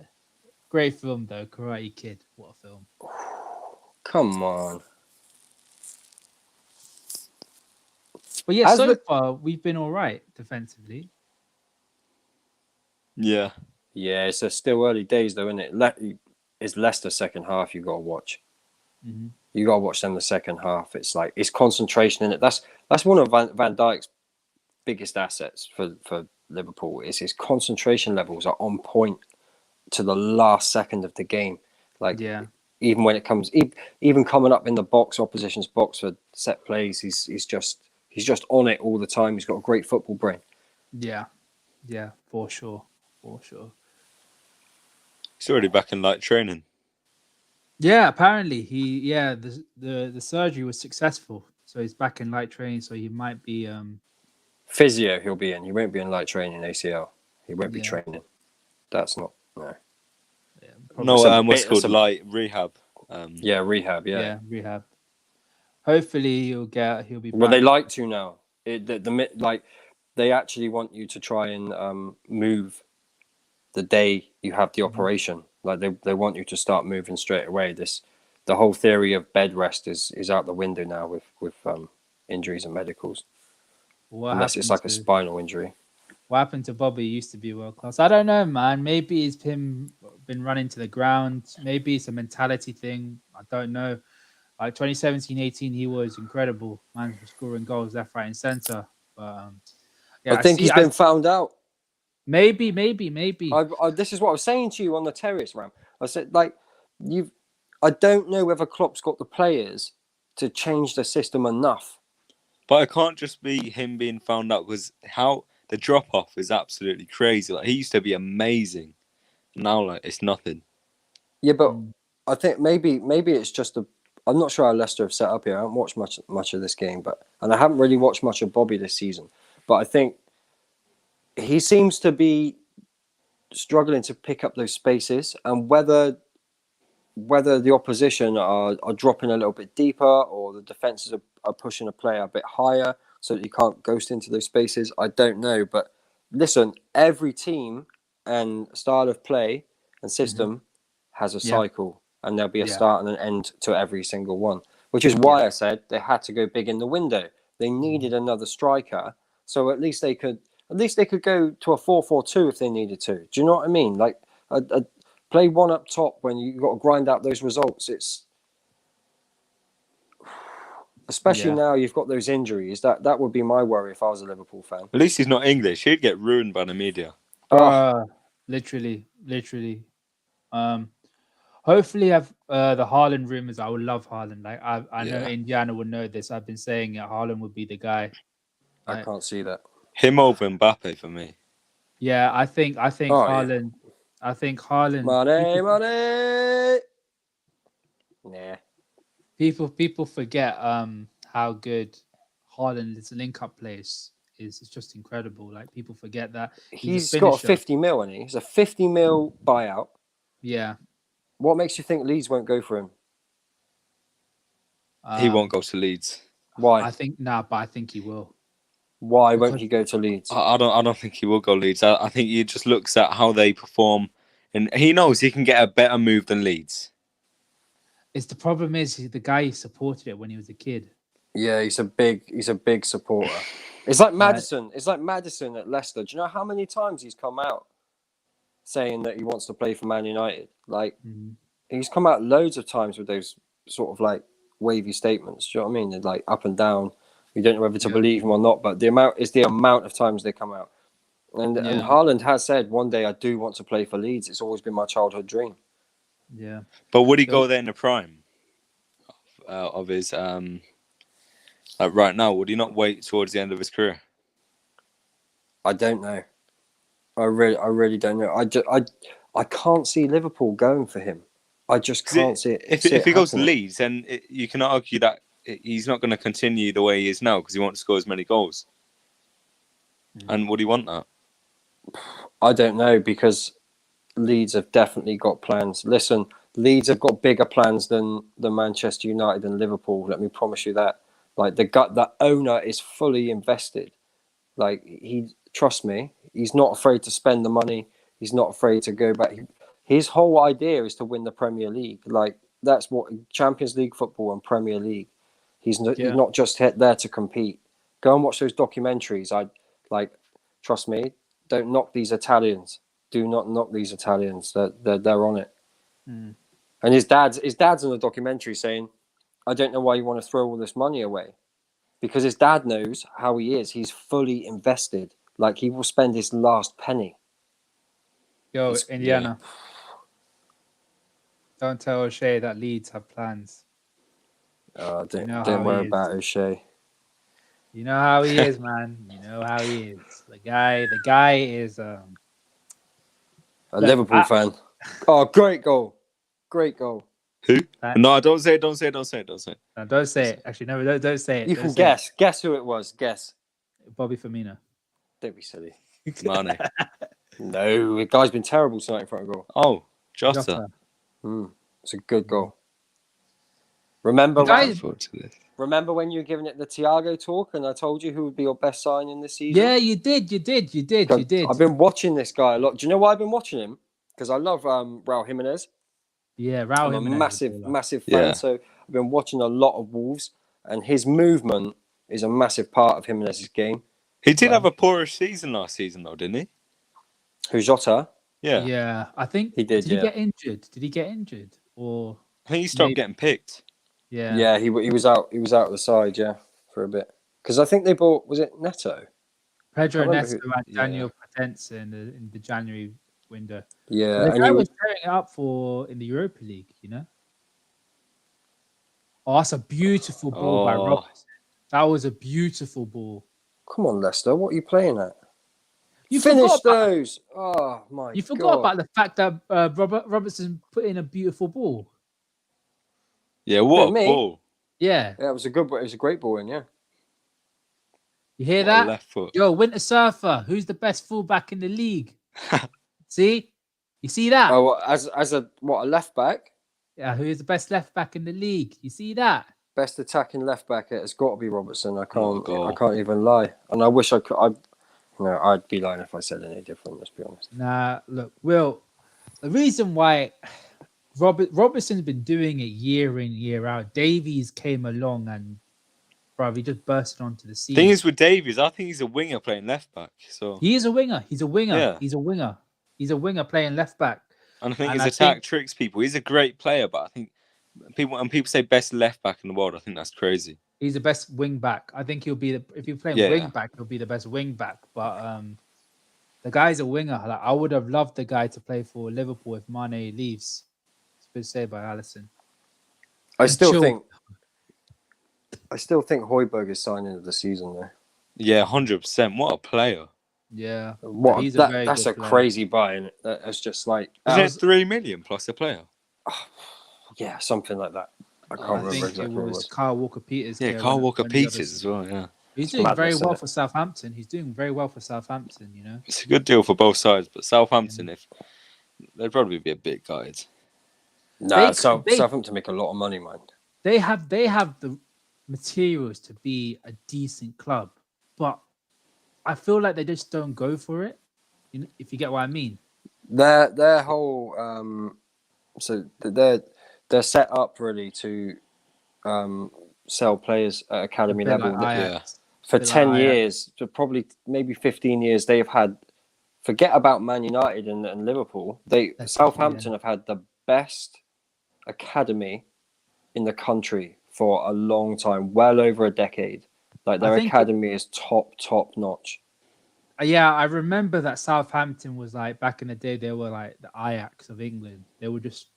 Great film though, Karate Kid. What a film. Come on. But yeah, As so the- far we've been all right defensively. Yeah. Yeah, it's still early days though, isn't it? It's Leicester second half you got to watch. Mm-hmm. You got to watch them the second half. It's like it's concentration in it. That's one of Van Dijk's biggest assets for Liverpool. Is his concentration levels are on point to the last second of the game. Like even when it comes, even coming up in the box, opposition's box for set plays, he's just on it all the time. He's got a great football brain. Yeah, for sure. He's already back in light training. Yeah, apparently the surgery was successful, so he's back in light training. So he might be physio. He'll be in. He won't be in light training. ACL. He won't be training. That's not no. No, what's called light rehab. Rehab. Yeah, rehab. Hopefully he'll be. Well, they like to now. They actually want you to try and move the day you have the operation. Like they want you to start moving straight away. The whole theory of bed rest is out the window now with injuries and medicals. Unless it's like a spinal injury. What happened to Bobby? He used to be world class. I don't know, man. Maybe it's him been running to the ground. Maybe it's a mentality thing. I don't know. Like 2017-18, he was incredible. Man was scoring goals left, right, and center. But I think he's been found out. Maybe. This is what I was saying to you on the terrace, Ram. I said, like, I don't know whether Klopp's got the players to change the system enough. But it can't just be him being found out, because how the drop off is absolutely crazy. Like, he used to be amazing. Now, like, it's nothing. Yeah, but I think maybe it's just I'm not sure how Leicester have set up here. I haven't watched much of this game, and I haven't really watched much of Bobby this season. But I think he seems to be struggling to pick up those spaces, and whether the opposition are dropping a little bit deeper, or the defenses are pushing a player a bit higher so that you can't ghost into those spaces, I don't know. But listen, every team and style of play and system has a cycle, and there'll be a start and an end to every single one, which is why I said they had to go big in the window. They needed another striker, so at least they could go to a 4-4-2 if they needed to. Do you know what I mean? Like, play one up top when you've got to grind out those results. It's especially now you've got those injuries. That would be my worry if I was a Liverpool fan. At least he's not English. He'd get ruined by the media. Literally. Hopefully, the Haaland rumors. I would love Haaland. Like, I know Indiana would know this. I've been saying it. Haaland would be the guy. I can't see that. Him over Mbappe for me. Yeah, I think Haaland. Yeah. I think Haaland. Money. Nah. People forget how good Haaland's link-up plays is. It's just incredible. Like, people forget that he's got a 50 mil, and he's a 50 mil buyout. Yeah. What makes you think Leeds won't go for him? He won't go to Leeds. Why? But I think he will. Why won't he go to Leeds? I don't think he will go Leeds. I think he just looks at how they perform, and he knows he can get a better move than Leeds. The problem is the guy he supported it when he was a kid. Yeah, he's a big supporter. It's like Maddison. It's like Maddison at Leicester. Do you know how many times he's come out saying that he wants to play for Man United? Like, he's come out loads of times with those sort of like wavy statements. Do you know what I mean? They're like up and down. You don't know whether to believe him or not, but the amount of times they come out. And Haaland has said, one day I do want to play for Leeds. It's always been my childhood dream. Yeah. But would he go there in the prime of his like right now? Would he not wait towards the end of his career? I don't know. I really don't know. I can't see Liverpool going for him. I just can't see it. If he goes to Leeds, then you can argue that he's not going to continue the way he is now because he won't score as many goals. And would he want that? I don't know, because Leeds have definitely got plans. Listen, Leeds have got bigger plans than Manchester United and Liverpool. Let me promise you that. Like, the owner is fully invested. Like, trust me, he's not afraid to spend the money. He's not afraid to go back. His whole idea is to win the Premier League. Like, that's what Champions League football and Premier League. He's not just there to compete. Go and watch those documentaries. Trust me, don't knock these Italians. Do not knock these Italians. They're on it. And his dad's in the documentary saying, I don't know why you want to throw all this money away. Because his dad knows how he is. He's fully invested. Like, he will spend his last penny. Yo, Indiana. Yeah. Don't tell O'Shea that Leeds have plans. Don't worry about O'Shea. You know how he is, man. You know how he is. The guy is a Liverpool fan. Oh, great goal. Who? No, don't say it. No, don't say it. Actually, no, don't say it. You can guess. Guess who it was. Guess. Bobby Firmino. Don't be silly. Mane. No, the guy's been terrible tonight in front of goal. Oh, Jota. It's a good goal. Remember when you were giving it the Thiago talk and I told you who would be your best signing this season? Yeah, you did. I've been watching this guy a lot. Do you know why I've been watching him? Because I love Raul Jimenez. Yeah, Raul Jimenez. I'm a massive fan. So I've been watching a lot of Wolves, and his movement is a massive part of Jimenez's game. He did Well, have a poorish season last season, though, didn't he? Who, Jota? Yeah. Yeah, I think He did, Did he yeah. get injured? Did he get injured? Or I think he stopped maybe, getting picked. yeah. Yeah, he was out. He was out of the side, yeah, for a bit. Because I think they bought, was it Neto? Pedro can't remember Neto who- and yeah. Daniel Potenza in the January window. But Yeah, the and guy he was was. tearing it up in the Europa League, you know. Oh, that's a beautiful ball by Oh, Robertson. That was a beautiful ball. Come on, Leicester, what are you playing at? You Finish forgot about those! Oh my you forgot god! about the fact that Robertson put in a beautiful ball. yeah, what a me? ball. Yeah, Yeah, it was a good. It was a great ball in. Yeah. you hear What a that? left foot. Yo, Winter Surfer, who's the best fullback in the league? See, you see that? Oh, well, as a left back, Yeah, who is the best left back in the league? You see that? best attacking left back. It's got to be Robertson. I What a can't. goal. I can't even lie. And I wish I could. I'd be lying if I said any different. Let's be honest. Nah, look, Will. The reason why Robertson's been doing it year in year out. Davies came along and, bro, he just bursted onto the scene. Thing is with Davies, I think he's a winger playing left back. So He is a winger. He's a winger. Yeah. He's a winger. He's a winger playing left back. and I think And his I attack think- tricks people. He's a great player, but I think people say best left back in the world, I think that's crazy. He's the best wing back. I think he'll be if you're playing Yeah, wing yeah. back, he'll be the best wing back. But the guy's a winger. Like, I would have loved the guy to play for Liverpool if Mane leaves. It's been said by Allison. I still Chill. think Højbjerg is signing of the season though. Yeah, 100%. What a player. Yeah. What? He's a That, very that's good a player. crazy buy, and that's just like Isn't was- it 3 million plus a player? yeah, something like that. I can't I remember think exactly it what it was was. Carl Walker-Peters. Yeah, here Carl when- Walker when the others- Peters as well, yeah. He's doing madness, very isn't well it? for Southampton. He's doing very well for Southampton, you know. It's a good deal for both sides, but Southampton, if they'd probably be a bit gutted. Nah, They- Southampton make a lot of money, man. They have the materials to be a decent club, but I feel like they just don't go for it. You know, if you get what I mean. Their whole so they're set up really to sell players at academy A bit level. like yeah. Ajax. For bit like 10 Ajax. years, to probably maybe 15 years, they have had. Forget about Man United and Liverpool. That's Southampton have had the best academy in the country for a long time, well over a decade. Like I their think academy is top notch. Yeah, I remember that Southampton was like back in the day. They were like the Ajax of England. They would just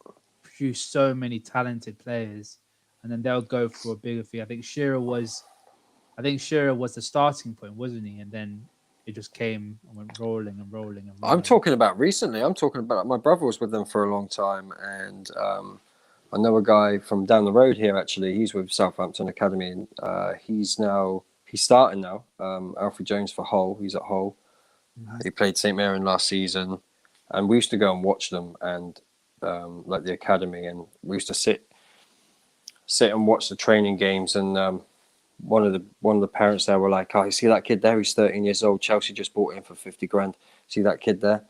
produce so many talented players, and then they'll go for a bigger fee. I think Shearer was the starting point, wasn't he? And then it just came and went rolling and rolling and rolling. I'm talking about recently. I'm talking about my brother was with them for a long time, and I know a guy from down the road here. Actually, he's with Southampton Academy, and he's starting now. Alfred Jones for Hull. He's at Hull. Nice. He played St Mirren last season, and we used to go and watch them and like the academy, and we used to sit and watch the training games. And one of the parents there were like, "Oh, you see that kid there? He's 13 years old. Chelsea just bought him for 50 grand. See that kid there?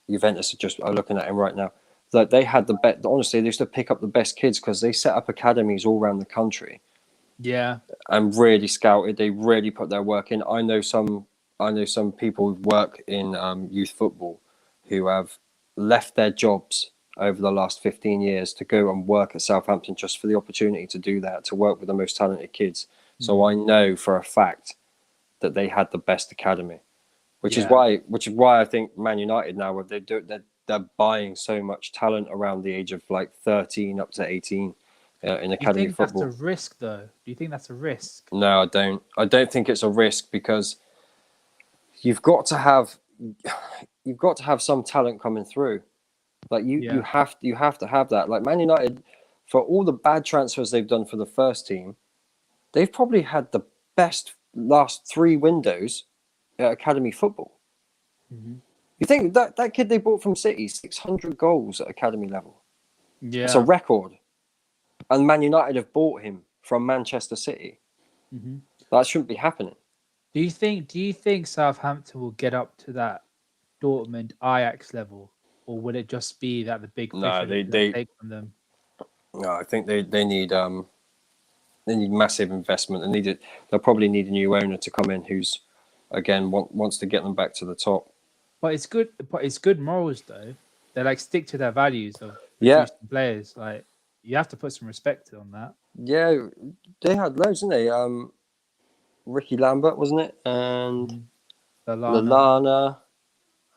Juventus are looking at him right now." Like they had the best. Honestly, they used to pick up the best kids because they set up academies all around the country Yeah, and really scouted. They really put their work in. I know some people who work in youth football who have left their jobs over the last 15 years to go and work at Southampton just for the opportunity to do that, to work with the most talented kids. So I know for a fact that they had the best academy, which is why I think Man United now, they're buying so much talent around the age of like 13 up to 18 in do you academy think football. that's a risk, though? Do you think that's a risk? No, I don't. I don't think it's a risk because you've got to have some talent coming through. Like you have to have that. Like Man United, for all the bad transfers they've done for the first team, they've probably had the best last 3 windows at academy football. Mm-hmm. You think that kid they bought from City, 600 goals at academy level. Yeah, It's a record. And Man United have bought him from Manchester City. Mhm. That shouldn't be happening. Do you think Southampton will get up to that Dortmund Ajax level, or will it just be that the big fish No, will they- take from them? No, I think they need massive investment. They'll probably need a new owner to come in who's again wants to get them back to the top. But it's good. But it's good morals though. They like stick to their values of Yeah. producing players. Like you have to put some respect on that. Yeah, they had loads, didn't they? Ricky Lambert, wasn't it? And Lallana.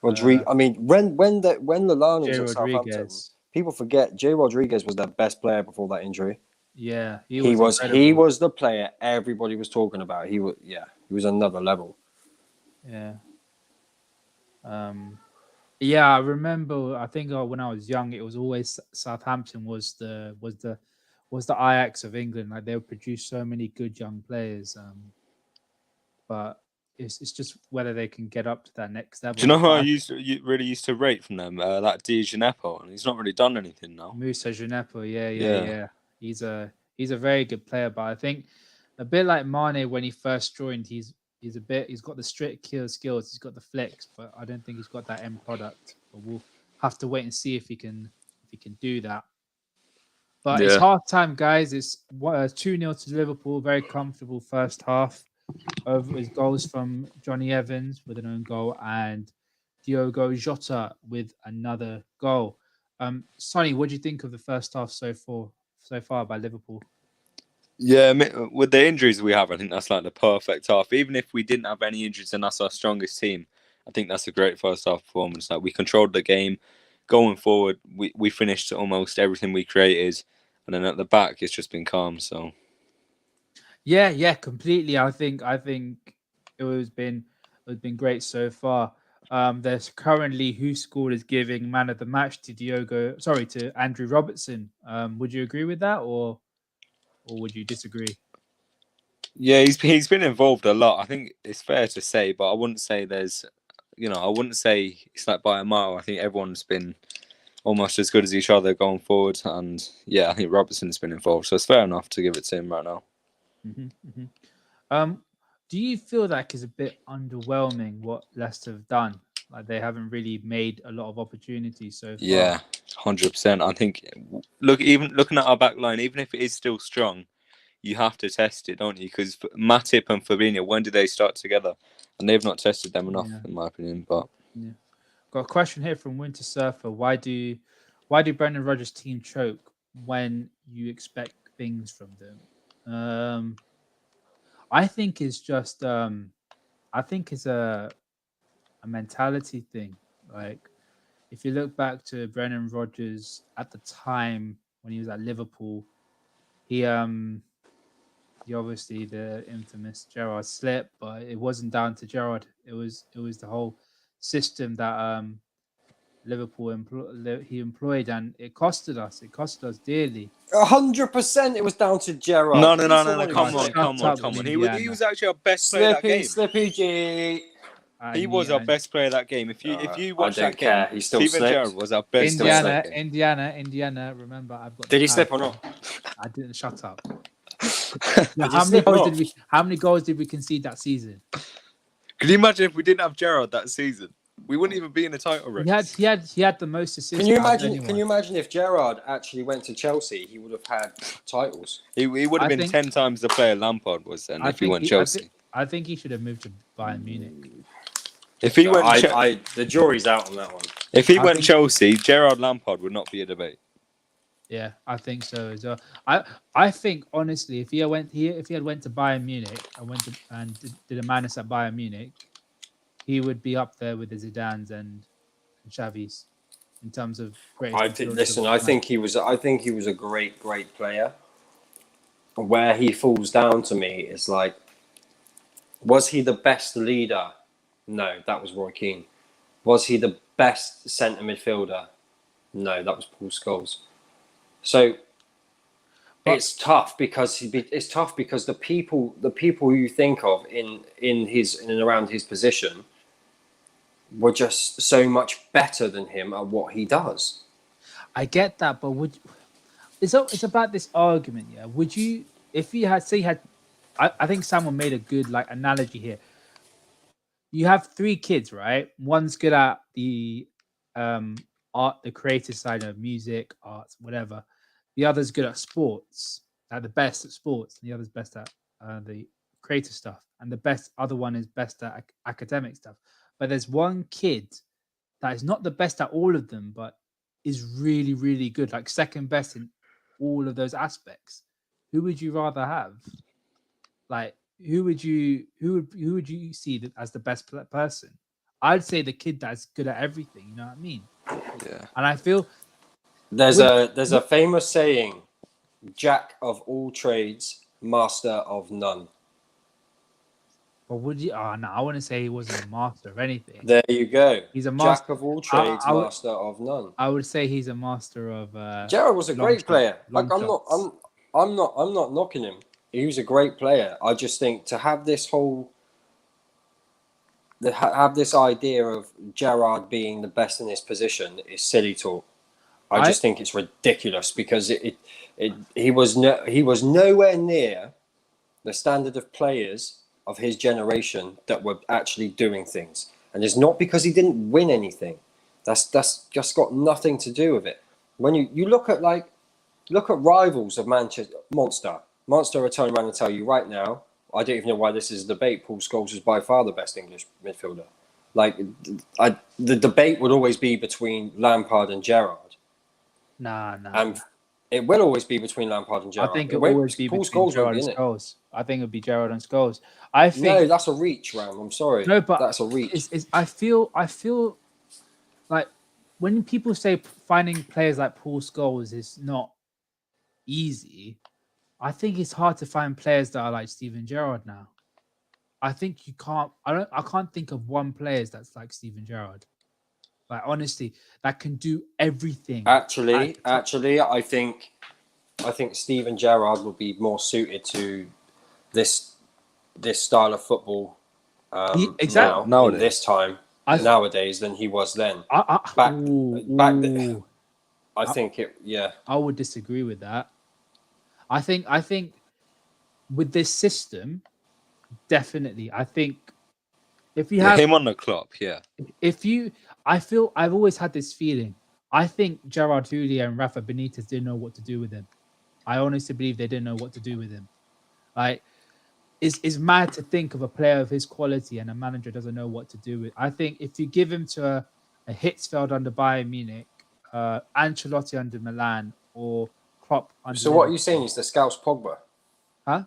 Rodriguez. I mean, when Lallana was Jay at Southampton, Rodriguez. people forget Jay Rodriguez was their best player before that injury. Yeah, He incredible. was the player everybody was talking about. He was another level. Yeah. Yeah, I remember. I think when I was young, it was always Southampton was the Ajax of England. Like they would produce so many good young players. But it's just whether they can get up to that next level. Do you know who really used to rate from them? That Di Ginepo, and he's not really done anything now. Musa Ginepo, yeah. He's a very good player, but I think a bit like Mane when he first joined, he's got the strict kill skills, he's got the flex, but I don't think he's got that end product. But we'll have to wait and see if he can do that. But it's half time, guys. It's 2-0 to Liverpool. Very comfortable first half. Over his goals from Johnny Evans with an own goal and Diogo Jota with another goal. Sonny, what do you think of the first half so far by Liverpool? Yeah, with the injuries we have, I think that's like the perfect half. Even if we didn't have any injuries and that's our strongest team, I think that's a great first half performance. Like we controlled the game. Going forward, we finished almost everything we created, and then at the back, it's just been calm. So. Yeah, completely. I think it was been great so far. There's currently WhoScored is giving man of the match to Andrew Robertson. Would you agree with that, or would you disagree? Yeah, he's been involved a lot. I think it's fair to say, but I wouldn't say I wouldn't say it's like by a mile. I think everyone's been almost as good as each other going forward, and yeah, I think Robertson's been involved, so it's fair enough to give it to him right now. Do you feel like it's a bit underwhelming what Leicester have done? Like they haven't really made a lot of opportunities so far. Yeah, 100%. I think even looking at our back line, even if it is still strong, you have to test it, don't you? Because Matip and Fabinho, when did they start together? And they've not tested them enough, in my opinion. But yeah, got a question here from Winter Surfer. Why do Brendan Rodgers' team choke when you expect things from them? I think it's just I think it's a mentality thing. Like if you look back to Brendan Rodgers at the time when he was at Liverpool, he obviously the infamous Gerrard slip, but it wasn't down to Gerrard. It was the whole system that Liverpool employed, and it costed us. It costed us dearly. 100%, it was down to Gerrard. No. Come on. He was actually our best player that game. Slippy G. He was our best player that game. If you watch that game, he's still Steven Gerrard was our best player. Indiana. Remember, I've got. Did he slip or not? I didn't. Shut up. How many goals did we concede that season? Can you imagine if we didn't have Gerrard that season? We wouldn't even be in the title race. He had the most assists. Can you imagine if Gerrard actually went to Chelsea? He would have had titles. He would have been 10 times the player Lampard was then if he went Chelsea. I think he should have moved to Bayern Munich. If he went, the jury's out on that one. If he went Chelsea, Gerrard Lampard would not be a debate. Yeah, I think so as well. I think honestly, if he had went to Bayern Munich and did a madness at Bayern Munich, he would be up there with the Zidanes and Xavi's in terms of great. I think he was a great player. Where he falls down to me is like, was he the best leader? No, that was Roy Keane. Was he the best centre midfielder? No, that was Paul Scholes. So it's tough because the people you think of in and around his position were just so much better than him at what he does. I get that, but it's about this argument, yeah? Would you, if you had I think someone made a good analogy here. You have 3 kids, right? One's good at the art, the creative side of music, arts, whatever. The other's good at sports, the best at sports, and the other's best at the creative stuff, and the best other one is best at academic stuff. But there's one kid that is not the best at all of them, but is really, really good, like second best in all of those aspects. Who would you rather have? Like, who would you see as the best person? I'd say the kid that's good at everything. You know what I mean? Yeah. And I feel There's a famous saying: "Jack of all trades, master of none." But would you? Oh no, I wouldn't say he wasn't a master of anything. There you go. He's a master. Jack of all trades, I would- master of none. I would say he's a master of. Gerrard was a long great shot- player. long Like shots. I'm not knocking him. He was a great player. I just think to have this have this idea of Gerrard being the best in his position is silly talk. I just think it's ridiculous because he was nowhere near the standard of players of his generation that were actually doing things, and it's not because he didn't win anything. That's just got nothing to do with it. When you look at rivals of Manchester, Monster are turning around and tell you right now, I don't even know why this is a debate. Paul Scholes is by far the best English midfielder. Like, the debate would always be between Lampard and Gerrard. Nah. And it will always be between Lampard and Gerrard. I think it will always be Paul between Scholes Gerrard won't and be in it. Scholes. I think it would be Gerrard and Scholes. I think No, that's a reach, Ram. I'm sorry. No, but that's a reach. I feel like when people say finding players like Paul Scholes is not easy, I think it's hard to find players that are like Steven Gerrard now. I think you can't. I can't think of one player that's like Steven Gerrard. Like, honestly, that can do everything. Actually, I think Steven Gerrard would be more suited to this style of football. Exactly. Now, in this time nowadays than he was then. Back then, I think it. Yeah, I would disagree with that. I think with this system, definitely. I think if you have him on the clock, yeah. I've always had this feeling. I think Gerard Houllier and Rafa Benitez didn't know what to do with him. I honestly believe they didn't know what to do with him. Like, it's mad to think of a player of his quality and a manager doesn't know what to do with. I think if you give him to a Hitzfeld under Bayern Munich, Ancelotti under Milan, or Klopp under. So what are you saying? He's the Scouse Pogba? Huh?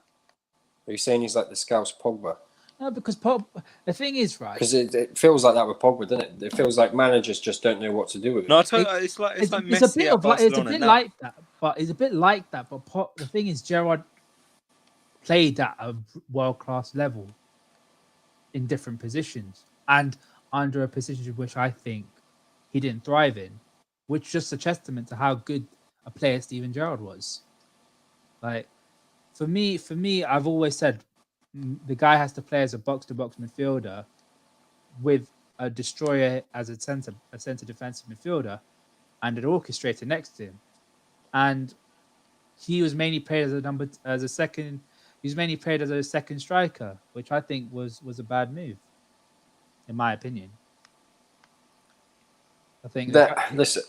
Are you saying he's like the Scouse Pogba? No, because the thing is, right? Because it feels like that with Pogba, doesn't it? It feels like managers just don't know what to do with it. No, I tell you, it's like Messi a bit at of like it's a Barcelona bit now. like that, but it's a bit like that. But the thing is, Gerrard played at a world-class level in different positions and under a position which I think he didn't thrive in, which is just a testament to how good a player Steven Gerrard was. Like, for me, I've always said the guy has to play as a box-to-box midfielder with a destroyer as a center defensive midfielder and an orchestrator next to him. And he was mainly played as a second striker, which I think was a bad move, in my opinion. I think listen,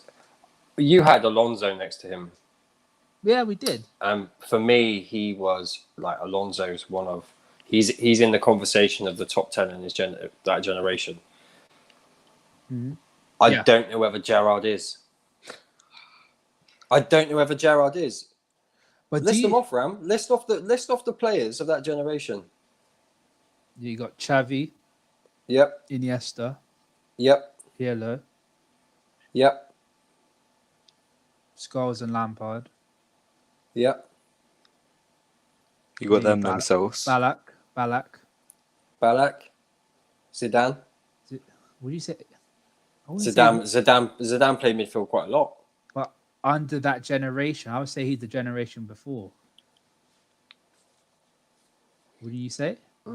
you had Alonso next to him. Yeah, we did. For me, he was like Alonso's one of. He's in the conversation of the top 10 in his that generation. Mm-hmm. I don't know whether Gerrard is. But list them off, Ram. List off the players of that generation. You got Xavi. Yep. Iniesta. Yep. Pirlo. Yep. Scholes and Lampard. Yep. You got them themselves. Ballack. Zidane. What do you say? Zidane played midfield quite a lot. But under that generation, I would say he's the generation before. What do you say? He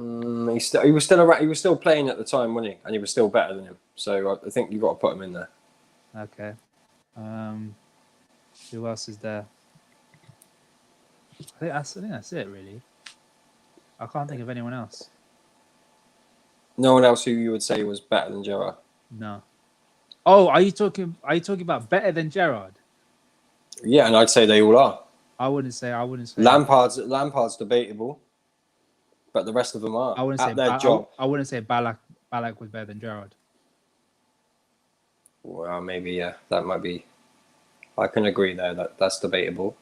was still around. He was still playing at the time, wasn't he? And he was still better than him. So I think you've got to put him in there. Okay. Who else is there? I think that's it, really. I can't think of anyone else. No one else who you would say was better than Gerrard? No. Oh, are you talking about better than Gerrard? Yeah, and I'd say they all are. I wouldn't say. Lampard's debatable. but the rest of them are I wouldn't say at their job. I wouldn't say Ballack was better than Gerrard. Well, maybe that might be. I can agree there. That's debatable.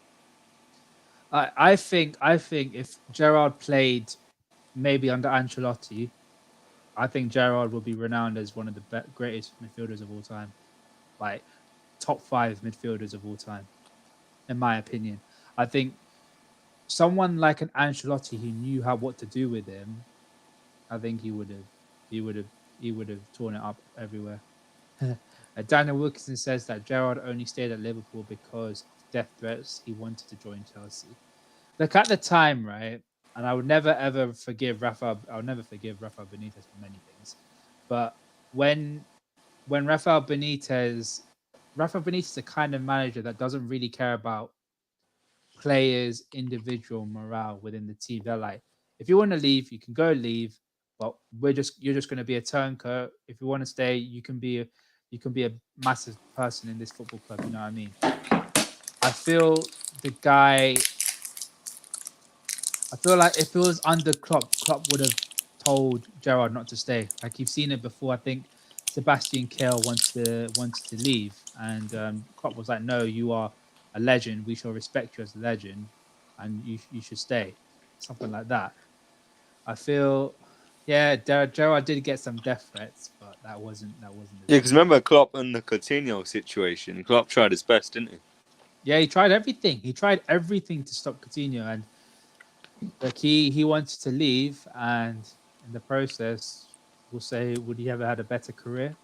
I think if Gerrard played maybe under Ancelotti, I think Gerrard will be renowned as one of the greatest midfielders of all time, like top 5 midfielders of all time, in my opinion. I think someone like an Ancelotti who knew what to do with him, I think he would have torn it up everywhere. Daniel Wilkinson says that Gerrard only stayed at Liverpool because of death threats. He wanted to join Chelsea. Look, at the time, right, and I would never ever forgive Rafa. I'll never forgive Rafa Benitez for many things, but when Rafa Benitez is the kind of manager that doesn't really care about players' individual morale within the team. They're like, if you want to leave, you can go leave, but you're just going to be a turncoat. If you want to stay, you can be a massive person in this football club. You know what I mean? I feel like if it was under Klopp would have told Gerrard not to stay. Like you've seen it before. I think Sebastian Kehl wants to leave, and Klopp was like, "No, you are a legend. We shall respect you as a legend, and you should stay." Something like that. I feel, yeah, Gerrard did get some death threats, but that wasn't. Yeah, because remember Klopp and the Coutinho situation. Klopp tried his best, didn't he? Yeah, he tried everything. He tried everything to stop Coutinho, and like he wanted to leave, and in the process, we'll say, would he ever had a better career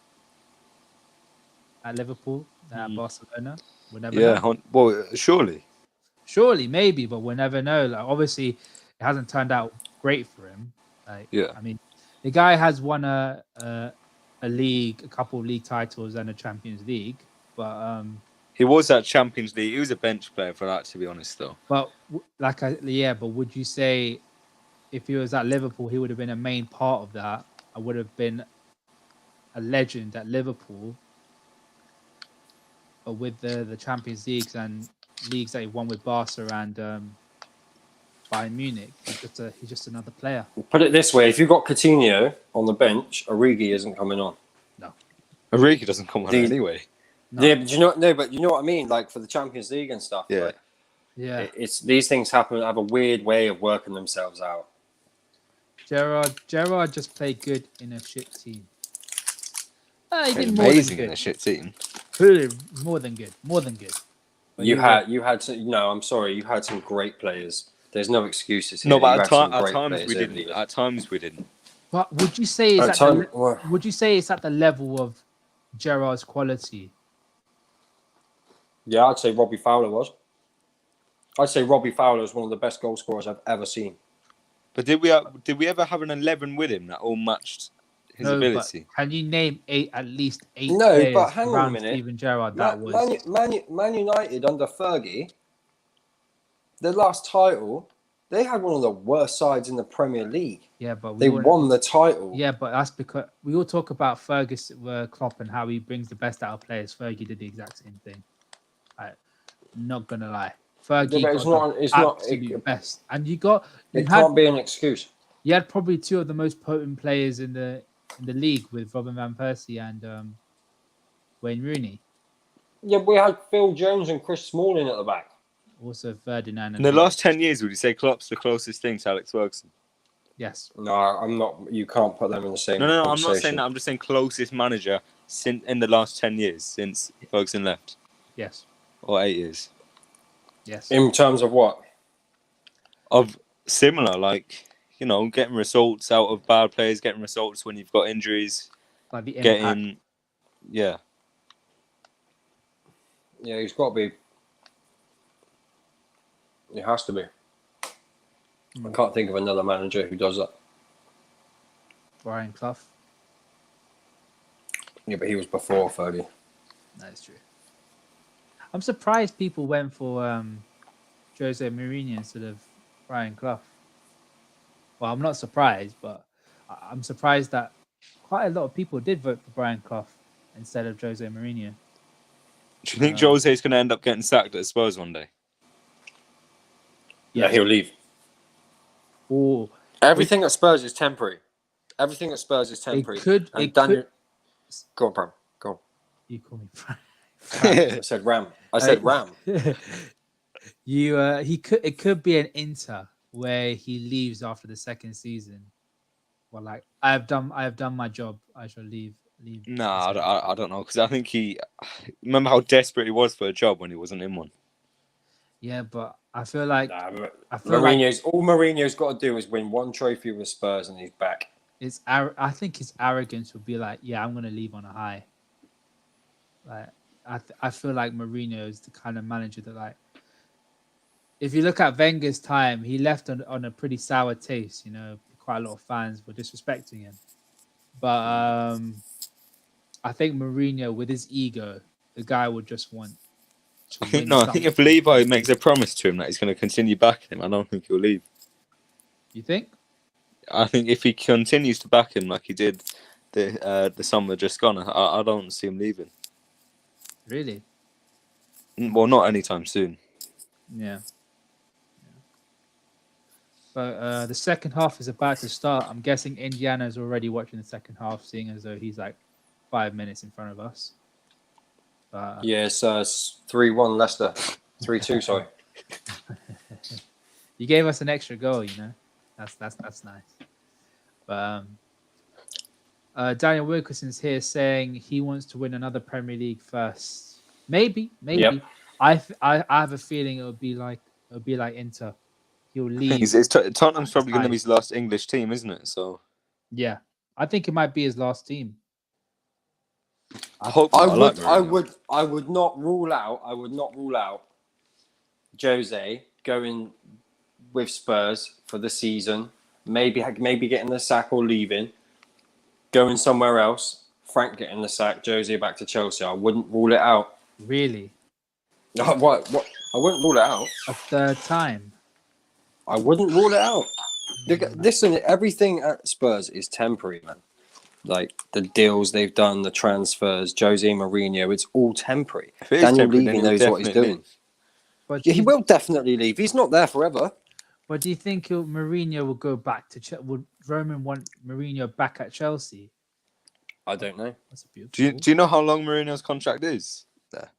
at Liverpool than at Barcelona? We'll never know. Well, surely, maybe, but we'll never know. Like, obviously, it hasn't turned out great for him. Like, I mean, the guy has won a league, a couple of league titles, and a Champions League, but he was at Champions League. He was a bench player for that, to be honest, though. But but would you say if he was at Liverpool, he would have been a main part of that? I would have been a legend at Liverpool, but with the Champions Leagues and leagues that he won with Barca and Bayern Munich, he's just another player. Put it this way: if you've got Coutinho on the bench, Origi isn't coming on. No, Origi doesn't come on anyway. No. Yeah, but you know what I mean. Like for the Champions League and stuff. Yeah, like, yeah. It's these things have a weird way of working themselves out. Gerrard just played good in a shit team. He did amazing in a shit team. Clearly, more than good. But you had some, no, I'm sorry, you had some great players. There's no excuses here. No, but at times we didn't. At times we didn't. But would you say it's at the level of Gerrard's quality? Yeah, I'd say Robbie Fowler was. I'd say Robbie Fowler is one of the best goal scorers I've ever seen. But did we ever have an 11 with him that all matched his ability? Can you name at least 8 No, players but hang on a around minute. Steven Gerrard Man United under Fergie, their last title, they had one of the worst sides in the Premier League. Yeah, but they won the title. Yeah, but that's because we all talk about Ferguson, Klopp, and how he brings the best out of players. Fergie did the exact same thing. Not gonna lie, Fergie the best, and it can't be an excuse. You had probably 2 of the most potent players in the league with Robin van Persie and Wayne Rooney. Yeah, we had Phil Jones and Chris Smalling at the back. Also Ferdinand. In the last 10 years, would you say Klopp's the closest thing to Alex Ferguson? Yes. No, I'm not. You can't put them in the same. No, I'm not saying that. I'm just saying closest manager in the last 10 years since Ferguson left. Yes. Or 8 years. Yes. In terms of what? Of similar, like, getting results out of bad players, getting results when you've got injuries. Like the impact. Yeah. Yeah, he's got to be. It has to be. I can't think of another manager who does that. Brian Clough. Yeah, but he was before Fergie. That's true. I'm surprised people went for Jose Mourinho instead of Brian Clough. Well, I'm not surprised, but I'm surprised that quite a lot of people did vote for Brian Clough instead of Jose Mourinho. Do you think Jose's going to end up getting sacked at Spurs one day? Yeah, he'll leave. Or Everything at Spurs is temporary. Everything at Spurs is temporary. It Daniel, could. go on, Bram. Go on. You call me Frank. I said Ram. I said Ram. It could be an Inter where he leaves after the second season. Well, like I have done my job. I shall leave. No, I don't know, because I think remember how desperate he was for a job when he wasn't in one. Yeah, but I feel like All Mourinho's got to do is win one trophy with Spurs, and he's back. I think his arrogance would be like, yeah, I'm gonna leave on a high. Like I feel like Mourinho is the kind of manager that, like, if you look at Wenger's time, he left on a pretty sour taste. You know, quite a lot of fans were disrespecting him. But I think Mourinho, with his ego, the guy would just want to win. I think if Levi makes a promise to him that he's going to continue backing him, I don't think he'll leave. You think? I think if he continues to back him like he did the summer just gone, I don't see him leaving. Really? Well, not anytime soon. Yeah. But the second half is about to start. I'm guessing Indiana's already watching the second half, seeing as though he's like 5 minutes in front of us. Yes, it's 3-1 Leicester. 3-2, sorry. You gave us an extra goal, you know. That's nice. But Daniel Wilkinson's here saying he wants to win another Premier League first. Maybe. Yep. I have a feeling it'll be like Inter. He'll leave. Tottenham's probably going to be his last English team, isn't it? So yeah, I think it might be his last team. I would not rule out Jose going with Spurs for the season. Maybe getting the sack or leaving, going somewhere else. Frank getting the sack, Jose back to Chelsea. I wouldn't rule it out. Really? What? I wouldn't rule it out. A third time? I wouldn't rule it out. Listen, everything at Spurs is temporary, man. Like the deals they've done, the transfers, Jose Mourinho, it's all temporary. Daniel Levy knows what he's doing. But he will definitely leave. He's not there forever. But do you think Mourinho will go back to Chelsea? Would Roman want Mourinho back at Chelsea? I don't know. That's a beautiful. Do you know how long Mourinho's contract is there?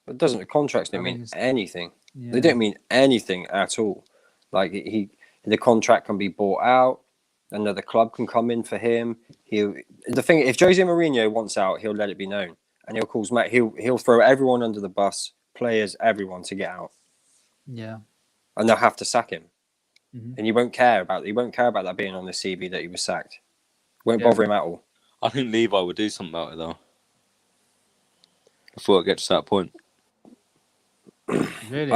It doesn't. The contracts don't mean anything. Yeah. They don't mean anything at all. Like the contract can be bought out. Another club can come in for him. The thing, if Jose Mourinho wants out, he'll let it be known, and he'll throw everyone under the bus, players, everyone, to get out. Yeah, and they'll have to sack him, and he won't care about that being on the CV that he was sacked. Won't bother him at all. I think Levi would do something about it though. Before it gets to that point. Really?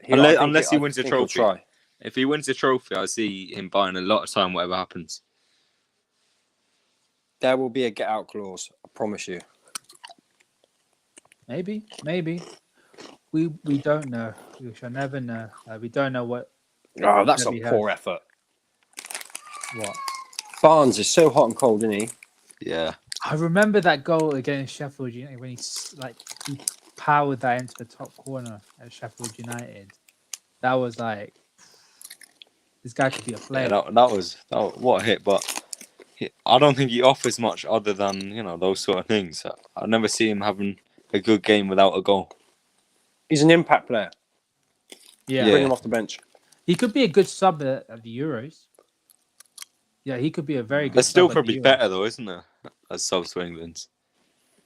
Unless he wins a trophy. If he wins a trophy, I see him buying a lot of time, whatever happens. There will be a get out clause, I promise you. Maybe. We don't know. We shall never know. We don't know what. Oh, that's a poor effort. What? Barnes is so hot and cold, isn't he? Yeah. I remember that goal against Sheffield United when he powered that into the top corner at Sheffield United. That was like, this guy could be a player. Yeah, that was what a hit, but I don't think he offers much other than, those sort of things. I never see him having a good game without a goal. He's an impact player. Yeah. Bring him off the bench. He could be a good sub at the Euros. Yeah, he could be a very good. There's still probably better though, isn't there? As subs for England.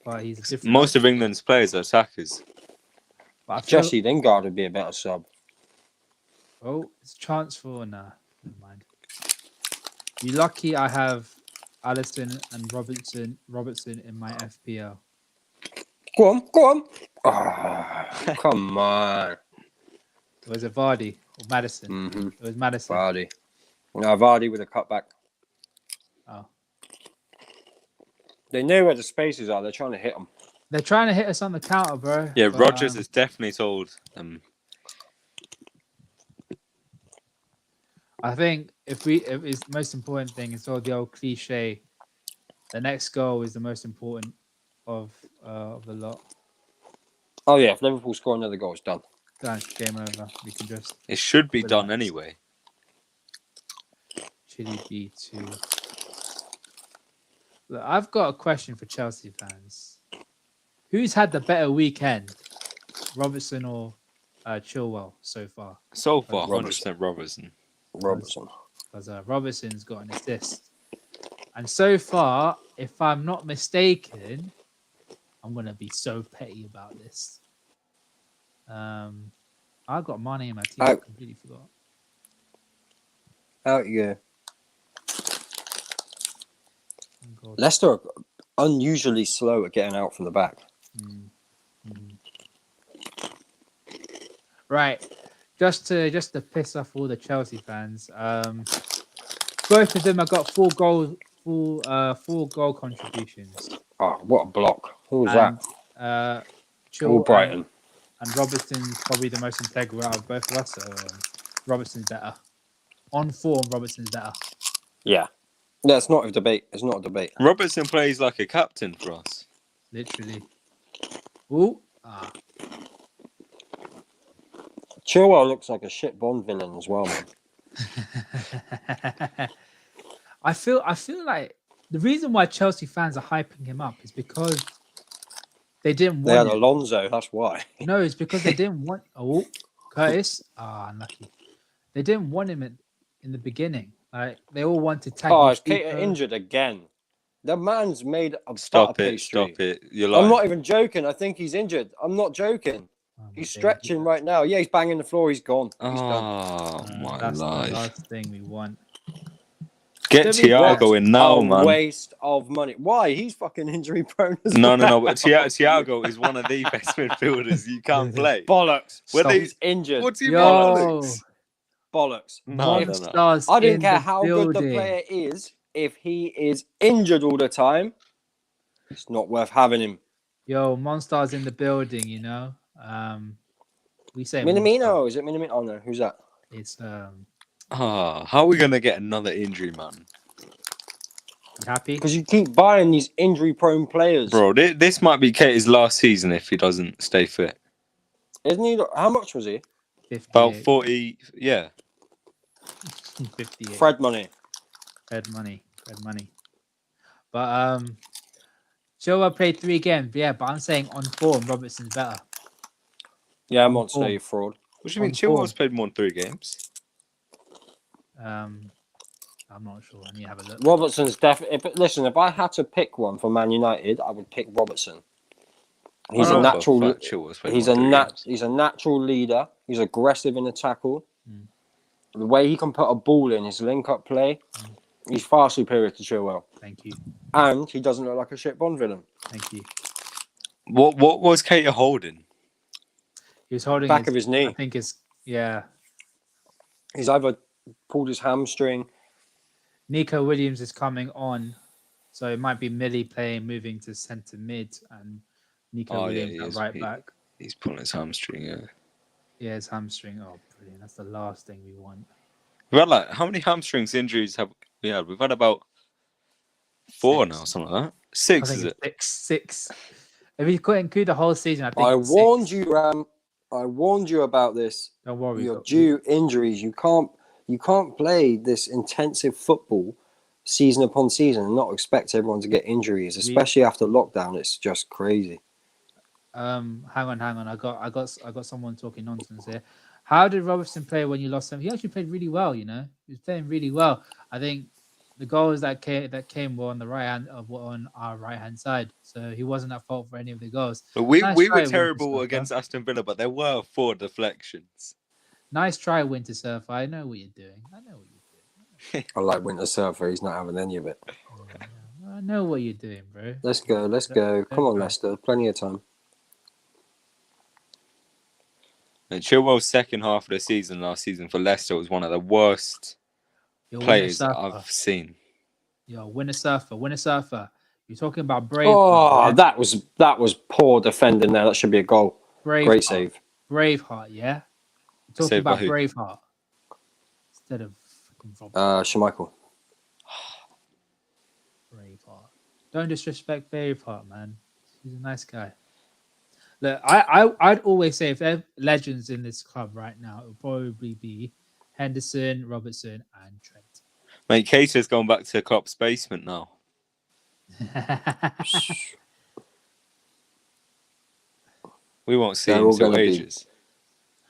But he's different. Most of England's players are attackers. Jesse Lingard would be a better sub. Oh, it's transfer. Nah, never mind. You're lucky I have Alisson and Robertson in my FPL. Go on. Oh, come on. Was it Vardy or Madison? Mm-hmm. It was Madison. Vardy. No, Vardy with a cutback. Oh. They know where the spaces are. They're trying to hit them. They're trying to hit us on the counter, bro. Yeah, but, Rodgers has definitely told them. I think if it's the most important thing, it's all the old cliche. The next goal is the most important of the lot. Oh yeah, if Liverpool score another goal, it's done. Done. Game over. We can just. It should be done anyway. actually be to... Look, I've got a question for Chelsea fans. Who's had the better weekend, Robertson or Chilwell so far? So far, Robertson. 100% Robertson. Because Robertson's got an assist. And so far, if I'm not mistaken, I'm going to be so petty about this. I got Mane in my team. I completely forgot. Out you go. Oh, God. Leicester are unusually slow at getting out from the back. Right. Just to piss off all the Chelsea fans. Both of them have got 4 goal contributions. Oh, what a block. Who was that? Chil Brighton. and Robertson's probably the most integral out of both of us. So Robertson's better. On form, Robertson's better. Yeah. No, it's not a debate. It's not a debate. Robertson plays like a captain for us. Literally. Ooh. Chilwell looks like a shit Bond villain as well, man. I feel like the reason why Chelsea fans are hyping him up is because they didn't They had want him. Alonso, that's why. No, it's because they didn't want... Oh, Curtis. Unlucky. They didn't want him in the beginning. Like, they all wanted tag. Oh, is Keita injured again? The man's made a Stop butter it, pastry. stop it. You're lying. I'm not even joking. I think he's injured. I'm not joking. He's stretching right now. Yeah, he's banging the floor. He's gone. He's done. Oh, my That's the life. last thing we want. Get Don't be Thiago in now, a man. waste of money. Why? He's fucking injury prone as No, well. but Thiago is one of the best midfielders you can play. Bollocks. When He's injured. What's he Yo, Bollocks. No. Monsters I don't in care the how building. good the player is. If he is injured all the time, it's not worth having him. Yo, Monsters in the building, you know. We say Minamino? Monster. Is it Minamino? Oh no, who's that? It's How are we going to get another injury, man? you happy? Because you keep buying these injury-prone players. Bro, this might be Katie's last season if he doesn't stay fit. Isn't he? How much was he? 58. About 40, yeah. 58. Fred money. Fred money. But Chilwell played 3 games, yeah, but I'm saying on form, Robertson's better. Yeah, Monster, you fraud. What do you mean? On Chilwell's played more than 3 games. I'm not sure. I need to have a look. Robertson's definitely. Listen, if I had to pick one for Man United, I would pick Robertson. He's a natural. He's a natural leader. He's aggressive in the tackle. The way he can put a ball in his link-up play, he's far superior to Chilwell. Thank you. And he doesn't look like a shit Bond villain. Thank you. What was Katie holding? He was holding Back of his knee. I think it's He's either pulled his hamstring. Nico Williams is coming on, so it might be Millie moving to centre mid, and Nico Williams at right back. He's pulling his hamstring. Yeah, his hamstring. Oh, brilliant! That's the last thing we want. We've had how many hamstrings injuries have we had? We've had about 4 now, something like that. 6 is it? 6. If you could include the whole season, I think. I it's warned 6. you, I warned you about this. Don't worry. You're due injuries. You can't play this intensive football season upon season and not expect everyone to get injuries, especially after lockdown. It's just crazy. Hang on. I got someone talking nonsense here. How did Robertson play when you lost him? He actually played really well. You know, he was playing really well. I think the goals that came were on the on our right hand side, so he wasn't at fault for any of the goals. But we were terrible against Aston Villa, but there were 4 deflections. Nice try, Winter Surfer. I know what you're doing. I like Winter Surfer. He's not having any of it. I know what you're doing, bro. Let's go. Come on, Leicester. Plenty of time. And Chilwell's second half of the season last season for Leicester was one of the worst players I've seen. Yo, Winter Surfer. You're talking about Brave. Oh, that was poor defending there. That should be a goal. Great save. Braveheart, yeah. You're talking about Braveheart instead of Schmeichel. Braveheart. Don't disrespect Braveheart, man. He's a nice guy. Look, I'd always say if there are legends in this club right now, it would probably be Henderson, Robertson, and Trent. Mate, Keita's going back to Klopp's basement now. We won't see They're him all till gonna be- ages.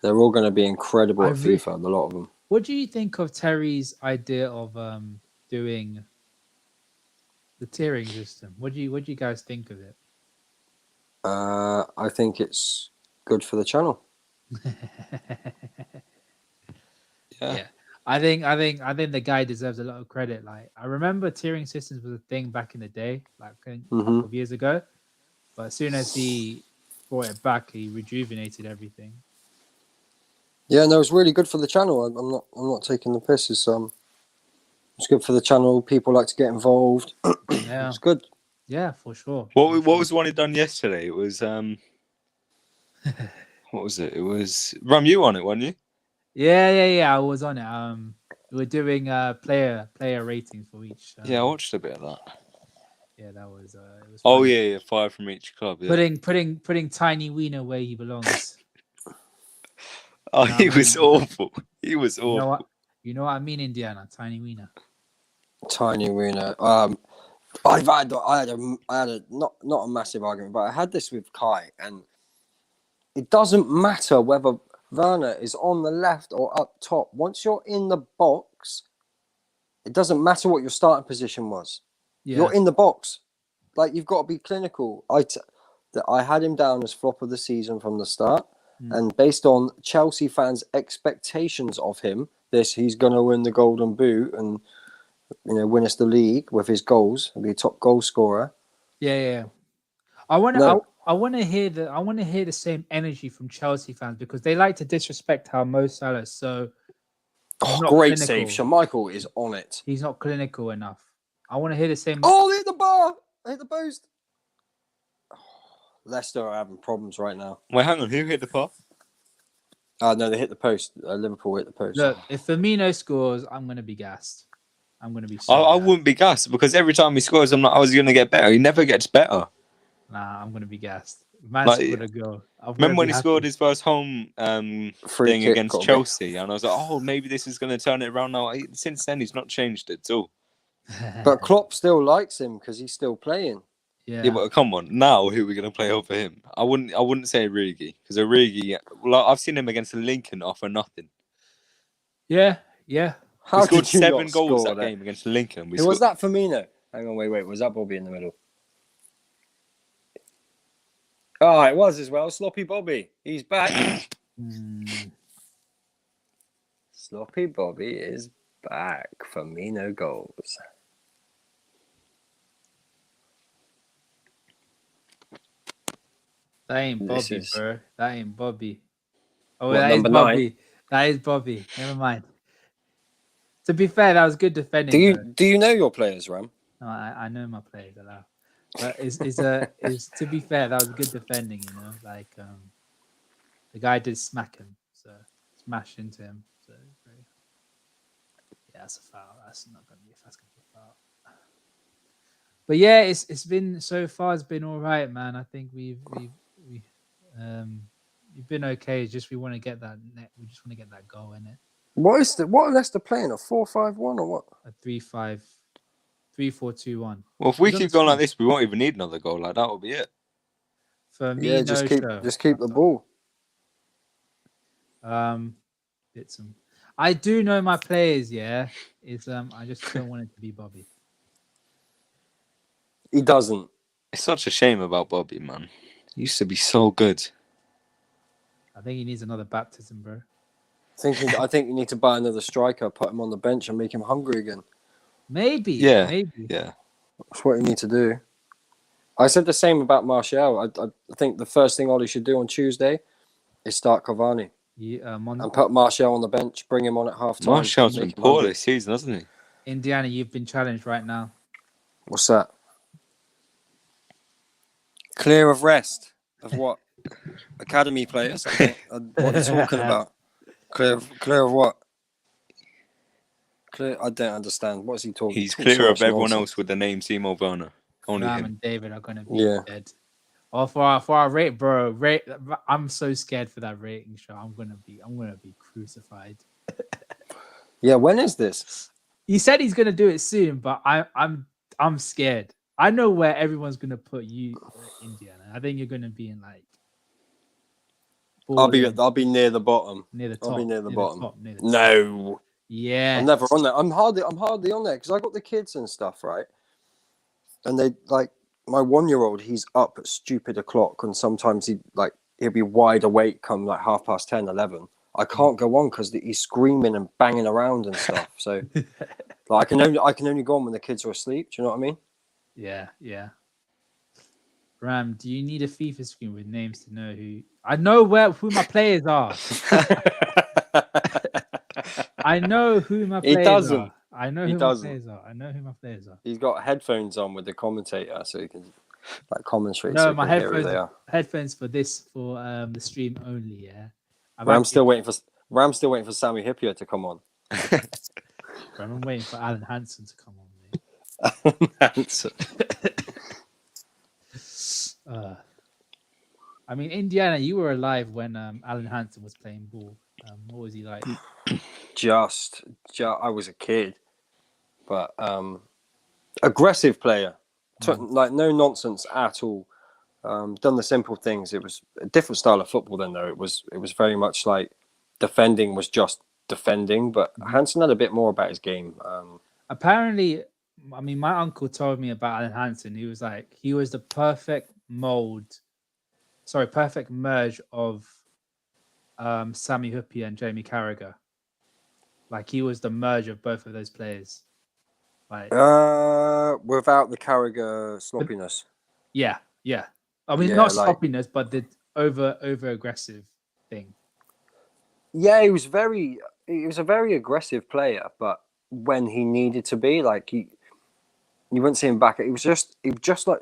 They're all going to be incredible I at re- FIFA, a lot of them. What do you think of Terry's idea of doing the tiering system? What do you guys think of it? I think it's good for the channel. Yeah. I think the guy deserves a lot of credit. Like, I remember tiering systems was a thing back in the day, like a couple of years ago. But as soon as he brought it back, he rejuvenated everything. Yeah, no, it's really good for the channel. I'm not taking the piss. It's good for the channel. People like to get involved. Yeah, It's good. yeah, for sure. What was the one he done yesterday? It was what was it? It was Ram. You on it, weren't you? Yeah. I was on it. We were doing player ratings for each. Yeah, I watched a bit of that. Yeah, that was. It was. Oh funny. yeah, 5 from each club. Yeah. Putting Tiny Wiener where he belongs. Oh, No, he I was mean- awful. He was You awful. know what? You know what I mean, Indiana. Tiny Wiener. Tiny Wiener. I had a not a massive argument, but I had this with Kai, and it doesn't matter whether Werner is on the left or up top. Once you're in the box, it doesn't matter what your starting position was. Yeah. You're in the box. Like, you've got to be clinical. I had him down as flop of the season from the start, and based on Chelsea fans' expectations of him, he's going to win the Golden Boot and win us the league with his goals and be a top goal scorer. Yeah. I want to hear the same energy from Chelsea fans, because they like to disrespect how Mo Salah is so. Oh, not great clinical. save. Schmeichel is on it. He's not clinical enough. I want to hear the same. Oh, they hit the bar. They hit the post. Oh, Leicester are having problems right now. Wait, hang on. Who hit the pass? No, they hit the post. Liverpool hit the post. Look, if Firmino scores, I'm going to be gassed. I'm going to be. I gassed. wouldn't be gassed because every time he scores, I'm like, "Oh, is he going to get better?" He never gets better. Nah, I'm going to be gassed. Man Like, scored a goal. Remember when he scored his first home Free thing kick, against got a bit. Chelsea, and I was like, "Oh, maybe this is going to turn it around now." Since then, he's not changed it at all. But Klopp still likes him because he's still playing. Yeah, but come on, now who are we going to play over him? I wouldn't say Origi, because Origi, well, I've seen him against Lincoln offer nothing. Yeah. How He scored did you 7 not goals score that game against Lincoln. Who was that? Firmino. Hang on, wait. Was that Bobby in the middle? Oh, it was as well. Sloppy Bobby. He's back. Sloppy Bobby is back. Firmino goals. That ain't This Bobby, is- bro. That ain't Bobby. Oh, What, that is number Bobby. That is Bobby. Never mind. To be fair, that was good defending. Do you know your players, Ram? No, I know my players allow. But is to be fair, that was good defending, Like the guy did smack him, so smash into him. So yeah, that's a foul. That's not gonna be a foul. But yeah, it's been so far. It's been all right, man. I think we've been okay. It's just we want to get that net. We just want to get that goal in it. What are Leicester playing? A 4-5-1 or what? A 3-5, 3-4-2-1. Well, if we He's on keep the going like screen. this, we won't even need another goal. Like that will be it. For me, Yeah, no just keep show. the ball. Bit some. I do know my players. Yeah, I just don't want it to be Bobby. He doesn't. It's such a shame about Bobby, man. He used to be so good. I think he needs another baptism, bro. I think you need to buy another striker, put him on the bench, and make him hungry again. Maybe. Yeah. Maybe. Yeah. That's what you need to do. I said the same about Martial. I think the first thing Ollie should do on Tuesday is start Cavani Yeah, and put Martial on the bench, bring him on at half time. Martial's been poor this season, hasn't he? Indiana, you've been challenged right now. What's that? Clear of rest. Of what? Academy players? What are you talking about? Clear of what? Clear. I don't understand. What's he talking? He's Talks clear so of much everyone nonsense. else with the name Timo Werner. Only Ram him. and David are gonna be Yeah. dead. Oh, for our rate, bro. I'm so scared for that rating show. I'm gonna be crucified. Yeah. When is this? He said he's gonna do it soon, but I'm scared. I know where everyone's gonna put you, Indiana. I think you're gonna be in like. I'll be near the bottom. Near the top. I'll be near the bottom. Near the top. No. Yeah. I'm never on there. I'm hardly on there because I got the kids and stuff, right? And they like my 1-year-old. He's up at stupid o'clock, and sometimes he'll be wide awake come like 10:30, 11. I can't go on because he's screaming and banging around and stuff. So like, I can only go on when the kids are asleep. Do you know what I mean? Yeah, yeah. Ram, do you need a FIFA screen with names to know who? I know who my players are. I know who my players are. I know who my players are. He's got headphones on with the commentator, so he can like commentate. No, so my hear who they are. headphones for the stream only. Yeah. Ram's still waiting for Sammy Hippier to come on. I'm waiting for Alan Hansen to come on, mate. Hansen. I mean, Indiana, you were alive when Alan Hansen was playing ball. What was he like? Just I was a kid, but aggressive player, like no nonsense at all. Done the simple things. It was a different style of football then, though. It was very much like defending was just defending, but Hansen had a bit more about his game. Apparently, I mean, my uncle told me about Alan Hansen. He was the perfect merge of Sammy Huppi and Jamie Carragher. Like he was the merge of both of those players. Like without the Carragher sloppiness. Yeah. I mean, not sloppiness, but the over aggressive thing. Yeah, he was a very aggressive player, but when he needed to be, like you wouldn't see him back. He was just like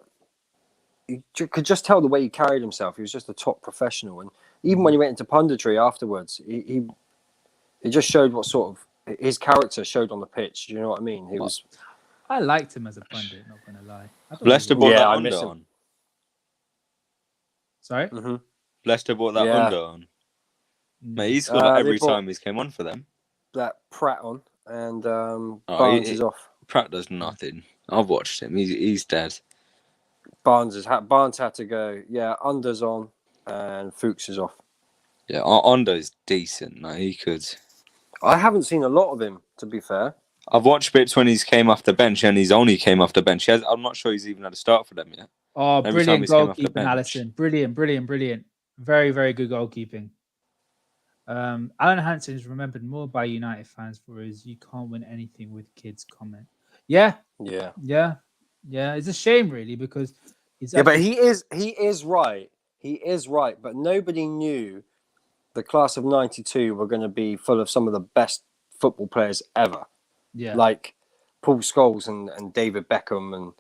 you could just tell the way he carried himself. He was just a top professional, and even when he went into punditry afterwards, he just showed what sort of his character showed on the pitch. Do you know what I mean? I liked him as a pundit. Not gonna lie. Leicester brought that under on. Sorry. Mm-hmm. Leicester brought that under on. Mate, he scored every time he's came on for them. That Pratt on and Barnes is off. Pratt does nothing. I've watched him. He's dead. Barnes had to go. Yeah, under's on and Fuchs is off. Yeah, Under's decent. Like, he could. I haven't seen a lot of him, to be fair. I've watched bits when he's came off the bench, and he's only came off the bench. I'm not sure he's even had a start for them yet. Oh, brilliant goalkeeping, Allison. Brilliant. Very, very good goalkeeping. Alan Hansen is remembered more by United fans for his "you can't win anything with kids" comment. Yeah. It's a shame, really, because but he is right. He is right, but nobody knew the class of '92 were going to be full of some of the best football players ever. Yeah, like Paul Scholes and David Beckham, and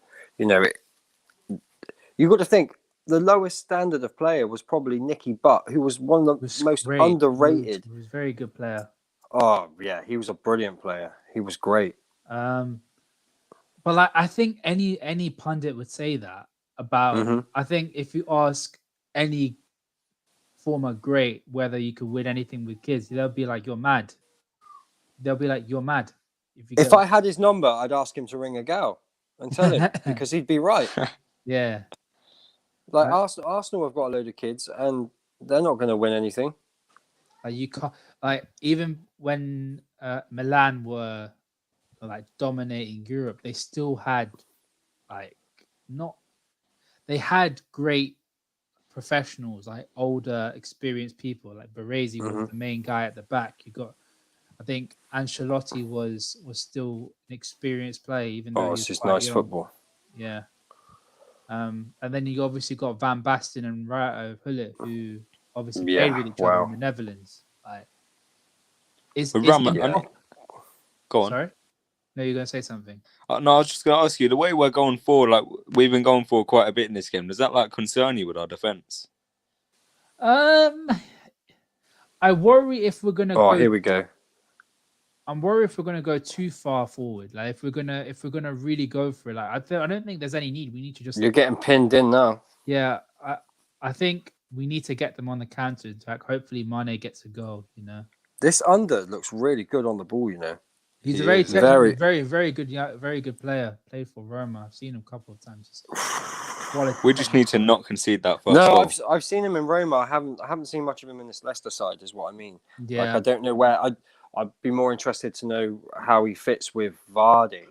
you got to think the lowest standard of player was probably Nicky Butt, who was one of the most underrated. He was a very good player. Oh yeah, he was a brilliant player. He was great. But like, I think any pundit would say that about. Mm-hmm. I think if you ask any former great whether you could win anything with kids, they'll be like, "You're mad." They'll be like, "You're mad." If I had his number, I'd ask him to ring a gal and tell him because he'd be right. Yeah. Like Arsenal have got a load of kids and they're not going to win anything. You can't, like, even when Milan were like dominating Europe, they still had they had great professionals, like older, experienced people. Like Baresi was the main guy at the back. You got, I think Ancelotti was still an experienced player, even though it's just nice young. Football. Yeah. And then you obviously got Van Basten and Rato Hullet, who obviously played with each other in the Netherlands. Like, Go on. Sorry? No, you're going to say something. No, I was just going to ask you, the way we're going forward, like we've been going forward quite a bit in this game, does that like concern you with our defence? I worry if we're going to here we go. I'm worried if we're going to go too far forward. Like if we're gonna really go for it, like I don't think there's any need. We need to just. You're getting pinned in now. Yeah, I think we need to get them on the counter attack. Hopefully, Mane gets a goal. This under looks really good on the ball. He's He a very is. technical, very good, very good player. Played for Roma. I've seen him a couple of times. Just quality We just need to technical. not concede that first No, goal. I've seen him in Roma. I haven't seen much of him in this Leicester side. Is what I mean. Yeah, Like I don't know where. I'd be more interested to know how he fits with Vardy.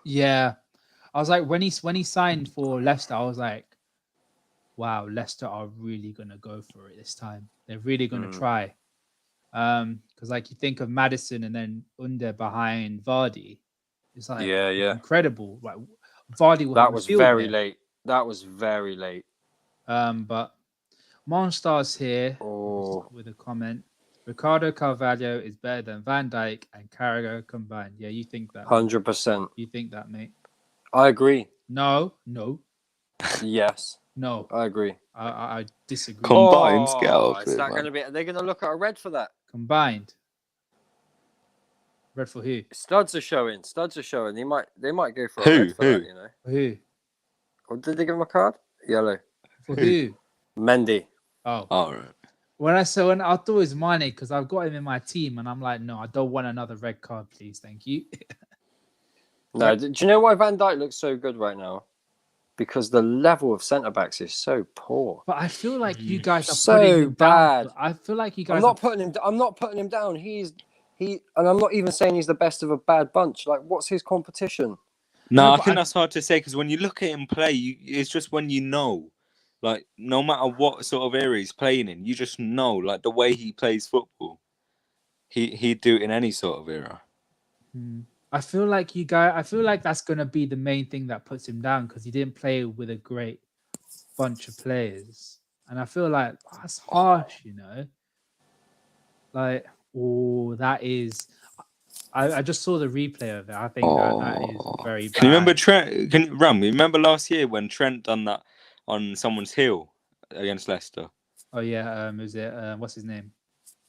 yeah. I was like, when he signed for Leicester, I was like, wow, Leicester are really gonna go for it this time. They're really gonna try. Because like you think of Madison and then Under behind Vardy, it's like Yeah. incredible. Like Vardy will That have a was field very day. late. That was very late. But Monstars here Oh, with a comment. Ricardo Carvalho is better than Van Dijk and Carragher combined. Yeah, you think that? 100%. You think that, mate? I agree. No, Yes, no. I agree. I disagree. Combined, get out of is it, that man. going to be? Are they going to look at a red for that? Combined. Red for who? Studs are showing. They might go for a Who? red for that. You know. For who? Or did they give him a card? Yellow. For who? Mendy. Oh. All right. When I thought it was Mane because I've got him in my team and I'm like, no, I don't want another red card, please, thank you. No, do you know why Van Dijk looks so good right now? Because the level of centre backs is so poor. But I feel like you guys are So putting him bad. down. I feel like you guys. I'm not putting him down. And I'm not even saying he's the best of a bad bunch. Like, what's his competition? No, I but think that's hard to say because when you look at him play, it's just when you know, like, no matter what sort of area he's playing in, you just know, like, the way he plays football, he'd do it in any sort of era. I feel like you guys. I feel like that's gonna be the main thing that puts him down because he didn't play with a great bunch of players, and I feel like that's harsh, you know. Like, that is. I just saw the replay of it. I think that is very bad. Can you remember Trent? You remember last year when Trent done that on someone's heel against Leicester? Oh yeah, was it what's his name?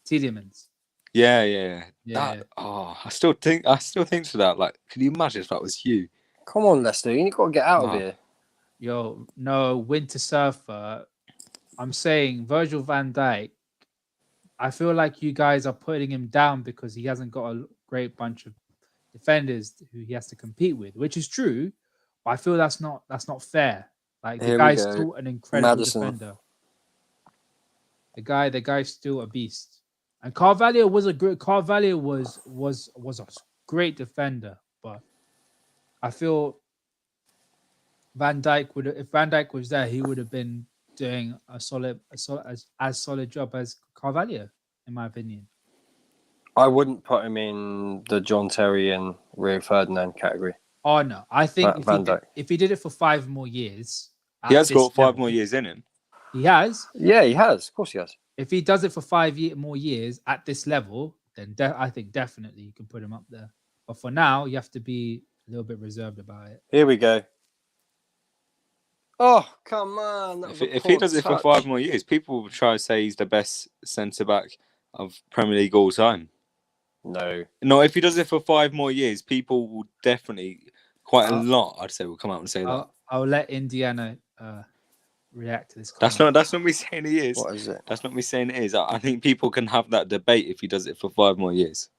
Tielemans. Yeah. Yeah. I still think to that. Like, can you imagine if that was you? Come on, Leicester. You got to get out of here. Yo, no, Winter Surfer. I'm saying Virgil van Dijk. I feel like you guys are putting him down because he hasn't got a great bunch of defenders who he has to compete with, which is true. But I feel that's not fair. Like the guy's still an incredible defender. The guy's still a beast. And Carvalho was a great defender, but I feel Van Dijk if Van Dijk was there, he would have been doing as solid job as Carvalho, in my opinion. I wouldn't put him in the John Terry and Rio Ferdinand category. Oh no, I think if he did it for 5 more years, he has got 5 more years in him. He has. Yeah, he has. Of course, he has. If he does it for 5 more years at this level, then I think definitely you can put him up there. But for now, you have to be a little bit reserved about it. Here we go. Oh, come on. If he does it for 5 more years, people will try to say he's the best centre-back of Premier League all time. No, if he does it for 5 more years, people will definitely, quite a lot, I'd say, will come out and say that. I'll let Indiana react to this comment. That's not me saying he is. What is it? That's not me saying it is. I think people can have that debate if he does it for 5 more years.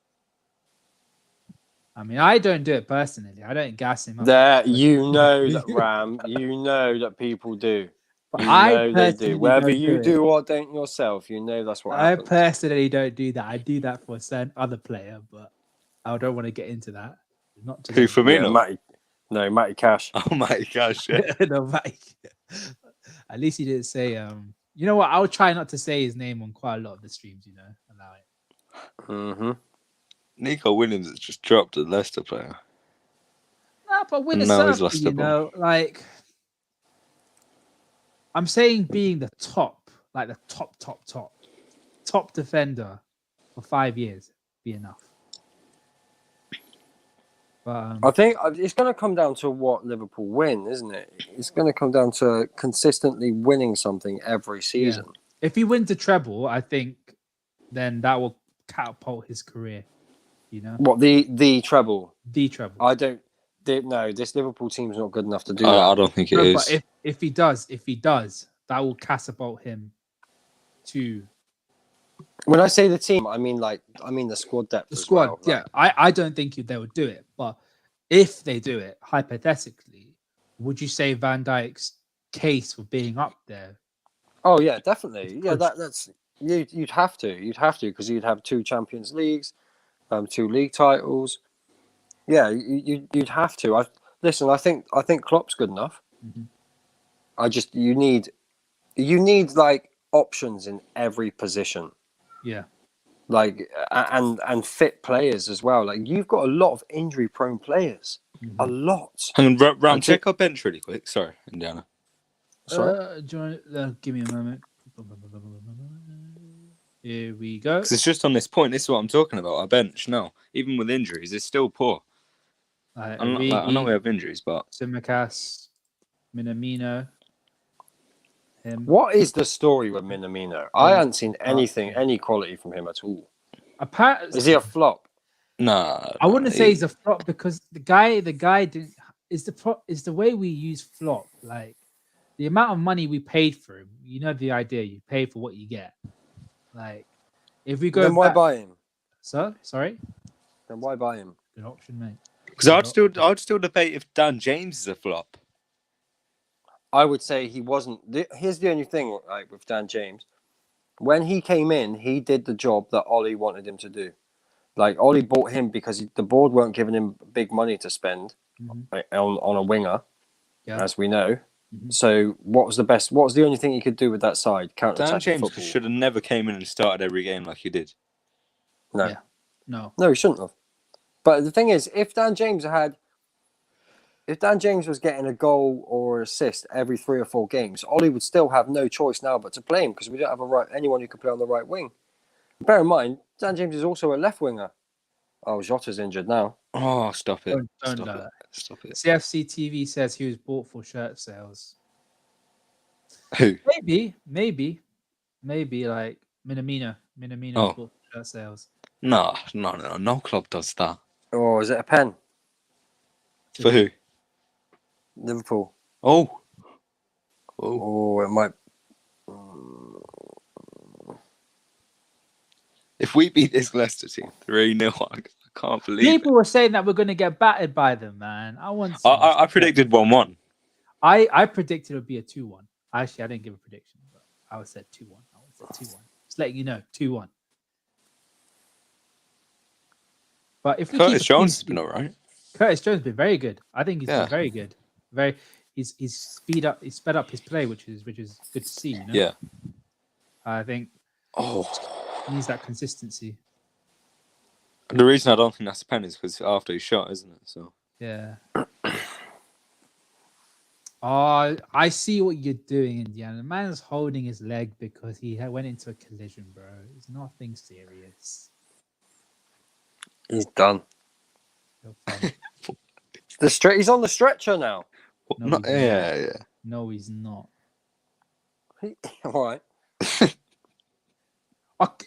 I mean, I don't do it personally. I don't gas him up. You know that, Ram. You know that people do. But they do. Whether you do or don't yourself, you know that's what happens. I personally don't do that. I do that for a certain other player, but I don't want to get into that. Not Who, for me? No, Matty Cash. Oh, Matty Cash. Yeah. No, Matty. At least he didn't say. You know what? I'll try not to say his name on quite a lot of the streams. You know, allow it. Mm-hmm. Nico Williams has just dropped a Leicester player. Nah, but win he's lost you know, like I'm saying, being the top, like the top defender for 5 years, be enough. But I think it's going to come down to what Liverpool win, isn't it? It's going to come down to consistently winning something every season. Yeah. If he wins the treble, I think then that will catapult his career. You know what, the treble? The treble. I don't. No, this Liverpool team's not good enough to do that. I don't think it is. But if he does, that will catapult him to When I say the team, I mean the squad depth The as squad, well. yeah. I don't think they would do it, but if they do it, hypothetically, would you say Van Dijk's case for being up there? Oh yeah, definitely. Yeah, Push. that's you'd have to because you'd have 2 Champions Leagues, 2 league titles. Yeah, you'd have to. Listen. I think Klopp's good enough. Mhm. I just you need like options in every position, Yeah. like and fit players as well. Like you've got a lot of injury prone players, a Mhm. lot. Hang on, Ram, I check think- our bench really quick. Sorry, Indiana. Sorry. Do you want to, give me a moment? Here we go. Because it's just on this point. This is what I'm talking about. Our bench now, even with injuries, it's still poor. I know we have injuries, but Simicast, Minamino, him. What is the story with Minamino? I haven't seen anything, any quality from him at all. Apparently, Is he a flop? nah. I wouldn't say he's a flop because the guy didn't is the way we use flop, like the amount of money we paid for him. You know the idea, you pay for what you get. Like if we go Then why back, buy him? sorry, Then why buy him? good option, mate. Because I'd still debate if Dan James is a flop. I would say he wasn't. Here's the only thing, like with Dan James, when he came in, he did the job that Ollie wanted him to do. Like Ollie bought him because the board weren't giving him big money to spend on a winger, Yeah. as we know. Mhm. So what was the best? What was the only thing he could do with that side? Counter Dan attack James football. should have never came in and started every game like he did. No, Yeah. No. no, he shouldn't have. But the thing is, if Dan James was getting a goal or assist every 3 or 4 games, Ollie would still have no choice now but to play him because we don't have anyone who can play on the right wing. Bear in mind, Dan James is also a left winger. Oh, Jota's injured now. Oh, stop it! Don't Stop do it! that. Stop it! CFC TV says he was bought for shirt sales. Who? Maybe like Minamino Oh. was bought for shirt sales. No club does that. Oh, is it a pen? For who? Liverpool. Oh. Oh, it might. If we beat this Leicester team 3-0, I can't believe People were saying that we're going to get battered by them, man. I predicted 1-1. I predicted it would be a 2-1. Actually, I didn't give a prediction, but I would say 2-1. Just letting you know, 2-1. But if we Curtis keep Jones has been alright. Curtis Jones has been very good. I think he's been very good. He's sped up his play, which is good to see. You know? Yeah. I think. Oh. Needs that consistency. The reason I don't think that's a pen is because after he shot, isn't it? So yeah. Oh, I see what you're doing, Indiana. The man's holding his leg because he went into a collision, bro. It's nothing serious. He's done. He's on the stretcher now. No, yeah. No, he's not. All right.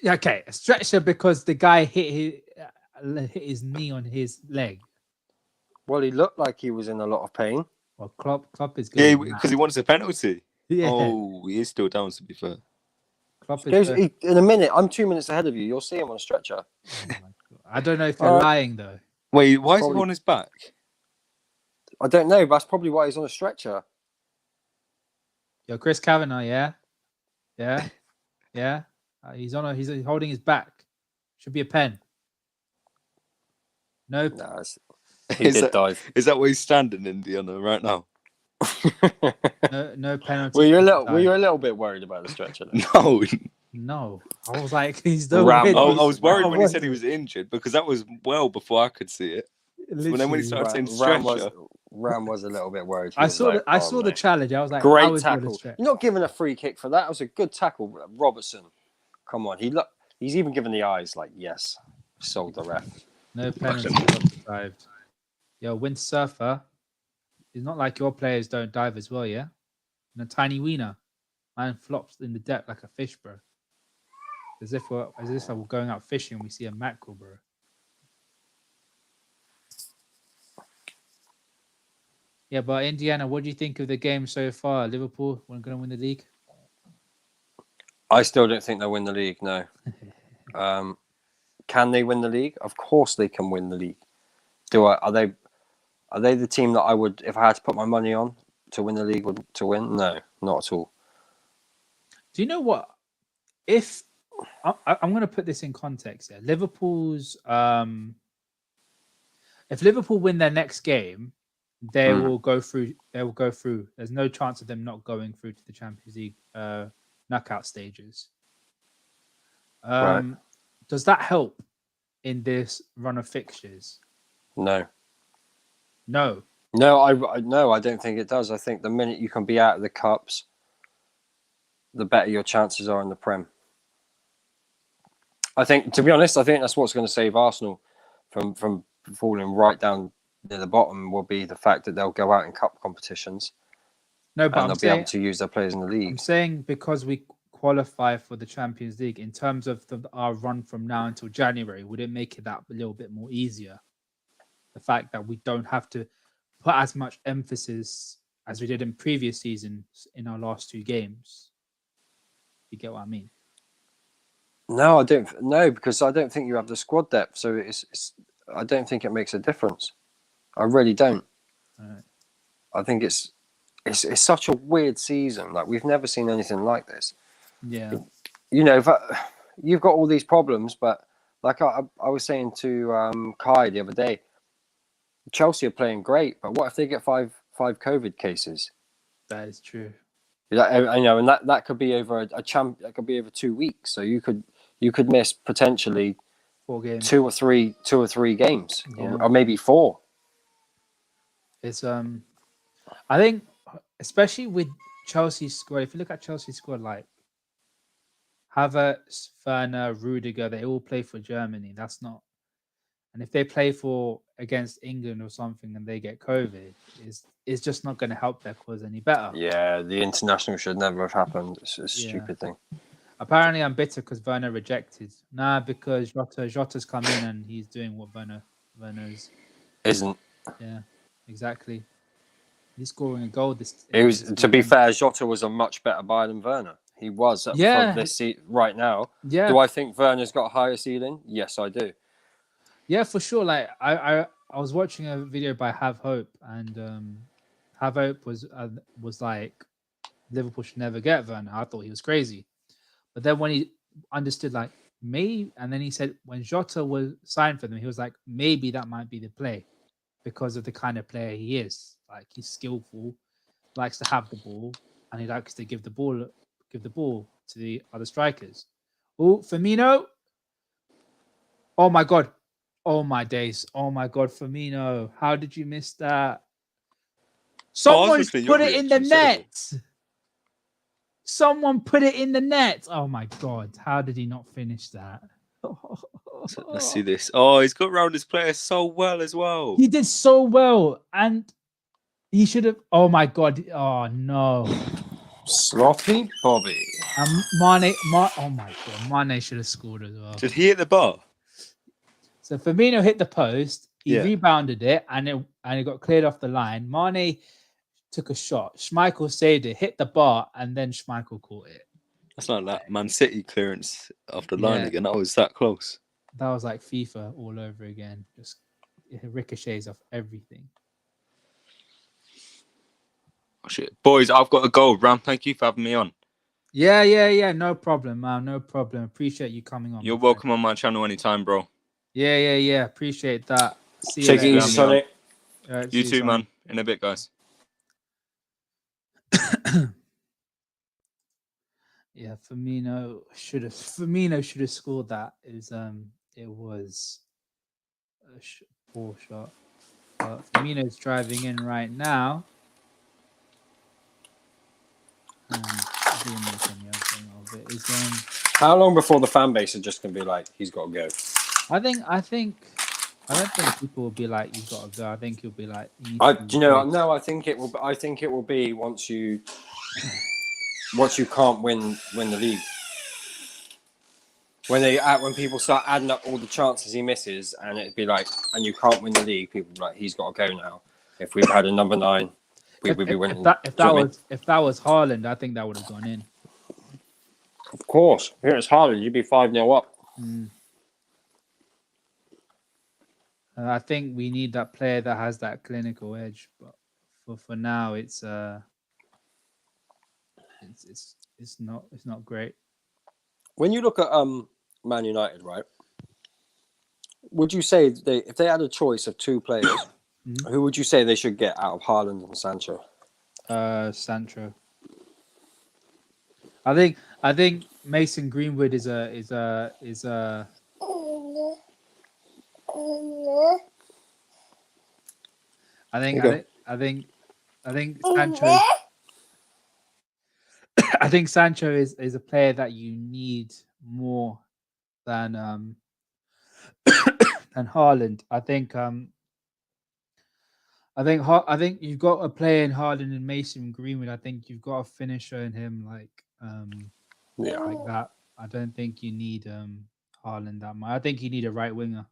Okay, a stretcher because the guy hit his knee on his leg. Well, he looked like he was in a lot of pain. Well, Klopp is good. Yeah, because he wants a penalty. Yeah. Oh, he is still down, to be fair. Klopp is in a minute, I'm 2 minutes ahead of you. You'll see him on a stretcher. Oh my God. I don't know if they're lying though. Wait, why is he on his back? I don't know, but that's probably why he's on a stretcher. Yo, Chris Kavanagh, yeah. He's holding his back. Should be a pen. No. No, he did dive. Is that where he's standing, Indiana, right now? No penalty. Were you a little bit worried about the stretcher? No. I was like, he's the I was worried when he said he was injured because that was well before I could see it. Literally. But then when he started saying stretcher, Ram was a little bit worried. I saw the challenge. I was like, great tackle. You're not giving a free kick for that. It was a good tackle, Robertson. Come on, he's even given the eyes like, yes, sold the ref. No penalty. Dived. Yo, windsurfer. It's not like your players don't dive as well, yeah. And a tiny wiener, man flops in the depth like a fish, bro. As if we're going out fishing and we see a mackerel, bro. Yeah, but Indiana, what do you think of the game so far? Liverpool, we're going to win the league. I still don't think they'll win the league. No. Can they win the league? Of course they can win the league. Are they the team that I would, if I had to put my money on to win the league, to win? No, not at all. Do you know what? If I'm going to put this in context here, Liverpool's if Liverpool win their next game, they will go through. They will go through. There's no chance of them not going through to the Champions League knockout stages. Right. Does that help in this run of fixtures? No. No. I don't think it does. I think the minute you can be out of the cups, the better your chances are in the Prem. I think, to be honest, I think that's what's going to save Arsenal from falling right down near the bottom. Will be the fact that they'll go out in cup competitions. No, but and they'll be able to use their players in the league. I'm saying because we qualify for the Champions League, in terms of our run from now until January, would it make it that a little bit more easier? The fact that we don't have to put as much emphasis as we did in previous seasons in our last 2 games. You get what I mean? No, I don't. No, because I don't think you have the squad depth. So it's I don't think it makes a difference. I really don't. Right. I think it's such a weird season. Like, we've never seen anything like this. Yeah. You know, you've got all these problems, but like I was saying to Kai the other day, Chelsea are playing great, but what if they get five COVID cases? That is true. I know, and that could be over that could be over 2 weeks. So you could miss potentially 4 games, 2 or 3 games, yeah. or maybe 4. It's I think especially with Chelsea's squad, if you look at Chelsea's squad, like Havertz, Werner, Rudiger, they all play for Germany. That's not, and if they play against England or something and they get COVID, it's just not going to help their cause any better. Yeah, the international should never have happened. It's a stupid thing. Apparently, I'm bitter because Werner rejected. Because Jota's come in and he's doing what Werner's isn't. Yeah, exactly. He's scoring a goal. To be fair, Jota was a much better buy than Werner. He was at this right now. Yeah. Do I think Werner's got a higher ceiling? Yes, I do. Yeah, for sure. Like I was watching a video by Have Hope, and Have Hope was like, Liverpool should never get Werner. I thought he was crazy, but then when he understood, like, maybe, and then he said when Jota was signed for them, he was like, maybe that might be the play because of the kind of player he is. Like, he's skillful, likes to have the ball, and he likes to give the ball to the other strikers. Oh, Firmino! Oh my God! Oh my days! Oh my God, Firmino! How did you miss that? Someone put it in the net. Someone put it in the net. Oh my God! How did he not finish that? So let's see this. Oh, he's got round his player so well as well. He did so well, and he should have. Oh my God! Oh no! Sloppy Bobby. Mane. Oh my God! Mane should have scored as well. Did he hit the bar? So Firmino hit the post. He rebounded it, and it got cleared off the line. Mane took a shot. Schmeichel saved it, hit the bar, and then Schmeichel caught it. That's like that Man City clearance off the line again. That was that close. That was like FIFA all over again. Just it ricochets off everything. Oh, shit. Boys, I've got to go. Ram, thank you for having me on. Yeah. No problem, man. No problem. Appreciate you coming on. You're welcome on my channel anytime, bro. Yeah. Appreciate that. See you Take it later. easy, Sonny. Right, you too, man. In a bit, guys. Yeah, Firmino should have scored that. It was a poor shot. But Firmino's driving in right now. And didn't make any other thing of it. How long before the fan base are just gonna be like, he's got to go? I don't think people will be like, you've got to go. I think you'll be like, I think it will. I think it will be once you can't win the league. When people start adding up all the chances he misses, and it'd be like, and you can't win the league, people will be like, he's got to go now. If we've had a number 9, we'd be winning. If that was Haaland, I think that would have gone in. Of course. Here it's Haaland. You'd be 5-0 up. I think we need that player that has that clinical edge, but for now, it's not great. When you look at Man United, right? Would you say if they had a choice of two players, who would you say they should get out of Haaland and Sancho? Sancho. I think Mason Greenwood is a. I think Sancho. I think Sancho is a player that you need more than than Haaland. I think you've got a player in Haaland and Mason Greenwood. I think you've got a finisher in him like that. I don't think you need Haaland that much. I think you need a right winger.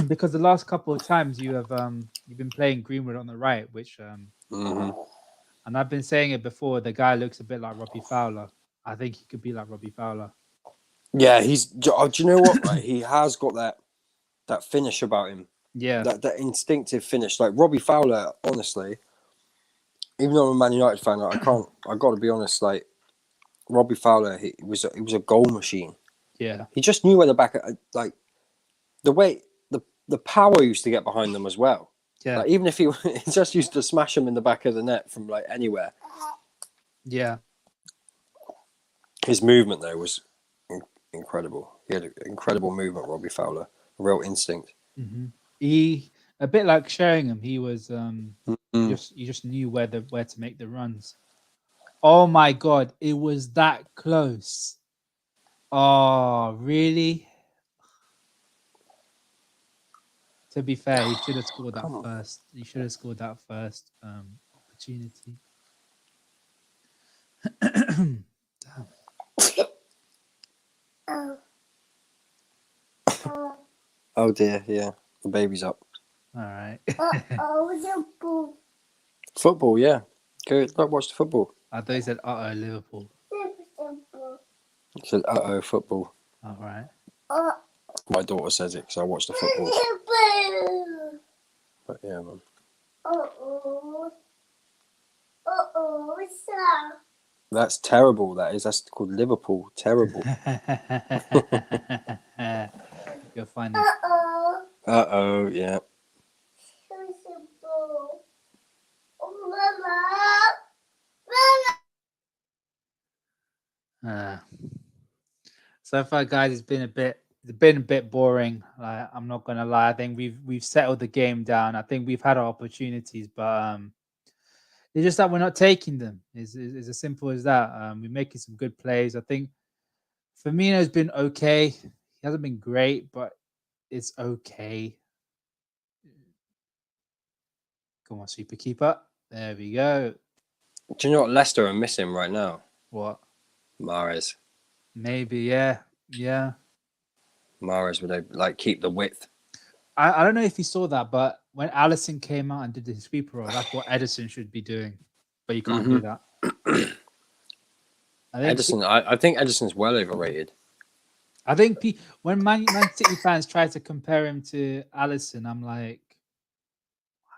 Because the last couple of times you've been playing Greenwood on the right, which and I've been saying it before, the guy looks a bit like Robbie Fowler. I think he could be like Robbie Fowler. Yeah, do you know what? Right, he has got that finish about him. Yeah, that instinctive finish. Like Robbie Fowler, honestly, even though I'm a Man United fan, I got to be honest. Like Robbie Fowler, he was a goal machine. Yeah, he just knew where the back, like the way the power used to get behind them as well. Yeah, like, even if he just used to smash them in the back of the net from like anywhere. Yeah, his movement there was incredible. He had an incredible movement, Robbie Fowler, a real instinct. He a bit like Sheringham. He was you just knew where to make the runs. Oh my god, it was that close. Oh, really? To be fair, he should have scored that first. He should have scored that first opportunity. Damn. Oh dear, yeah. The baby's up. All right. Football, yeah. Go watch the football. I thought you said, Liverpool. It said, football. All right. My daughter says it because I watch the football. But yeah, man. That's terrible. That's called Liverpool. Terrible. You're funny. Yeah. So far, guys, it's been a bit boring. Like, I'm not gonna lie. I think we've settled the game down. I think we've had our opportunities, but it's just that we're not taking them. It's as simple as that. We're making some good plays. I think Firmino's been okay. He hasn't been great, but it's okay. Come on, super keeper. There we go. Do you know what Leicester are missing right now? What? Mahrez. Maybe, yeah. Mahrez would keep the width. I don't know if you saw that, but when Alisson came out and did the sweeper roll, that's what Edison should be doing. But you can't do that. I think Edison's well overrated. I think when Man City fans try to compare him to Alisson, I'm like,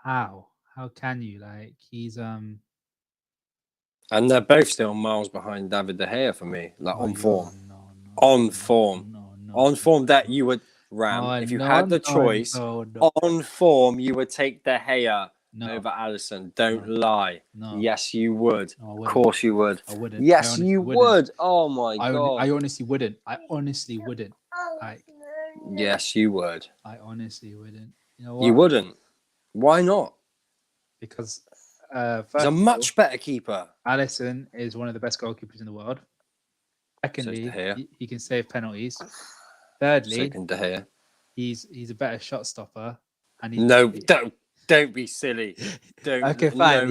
how? How can you? Like, he's And they're both still miles behind David De Gea for me. On form. On form that you would if you had the choice. On form, you would take De Gea over Alisson. Don't lie. No. Yes, you would. No, of course you would. I wouldn't. Yes, you would. Oh my god. I honestly wouldn't. Yes, you would. I honestly wouldn't. You know what? You wouldn't. Why not? Because he's a much better keeper. Alisson is one of the best goalkeepers in the world. Secondly, he can save penalties. Thirdly, he's a better shot stopper. And don't be silly. Okay, fine.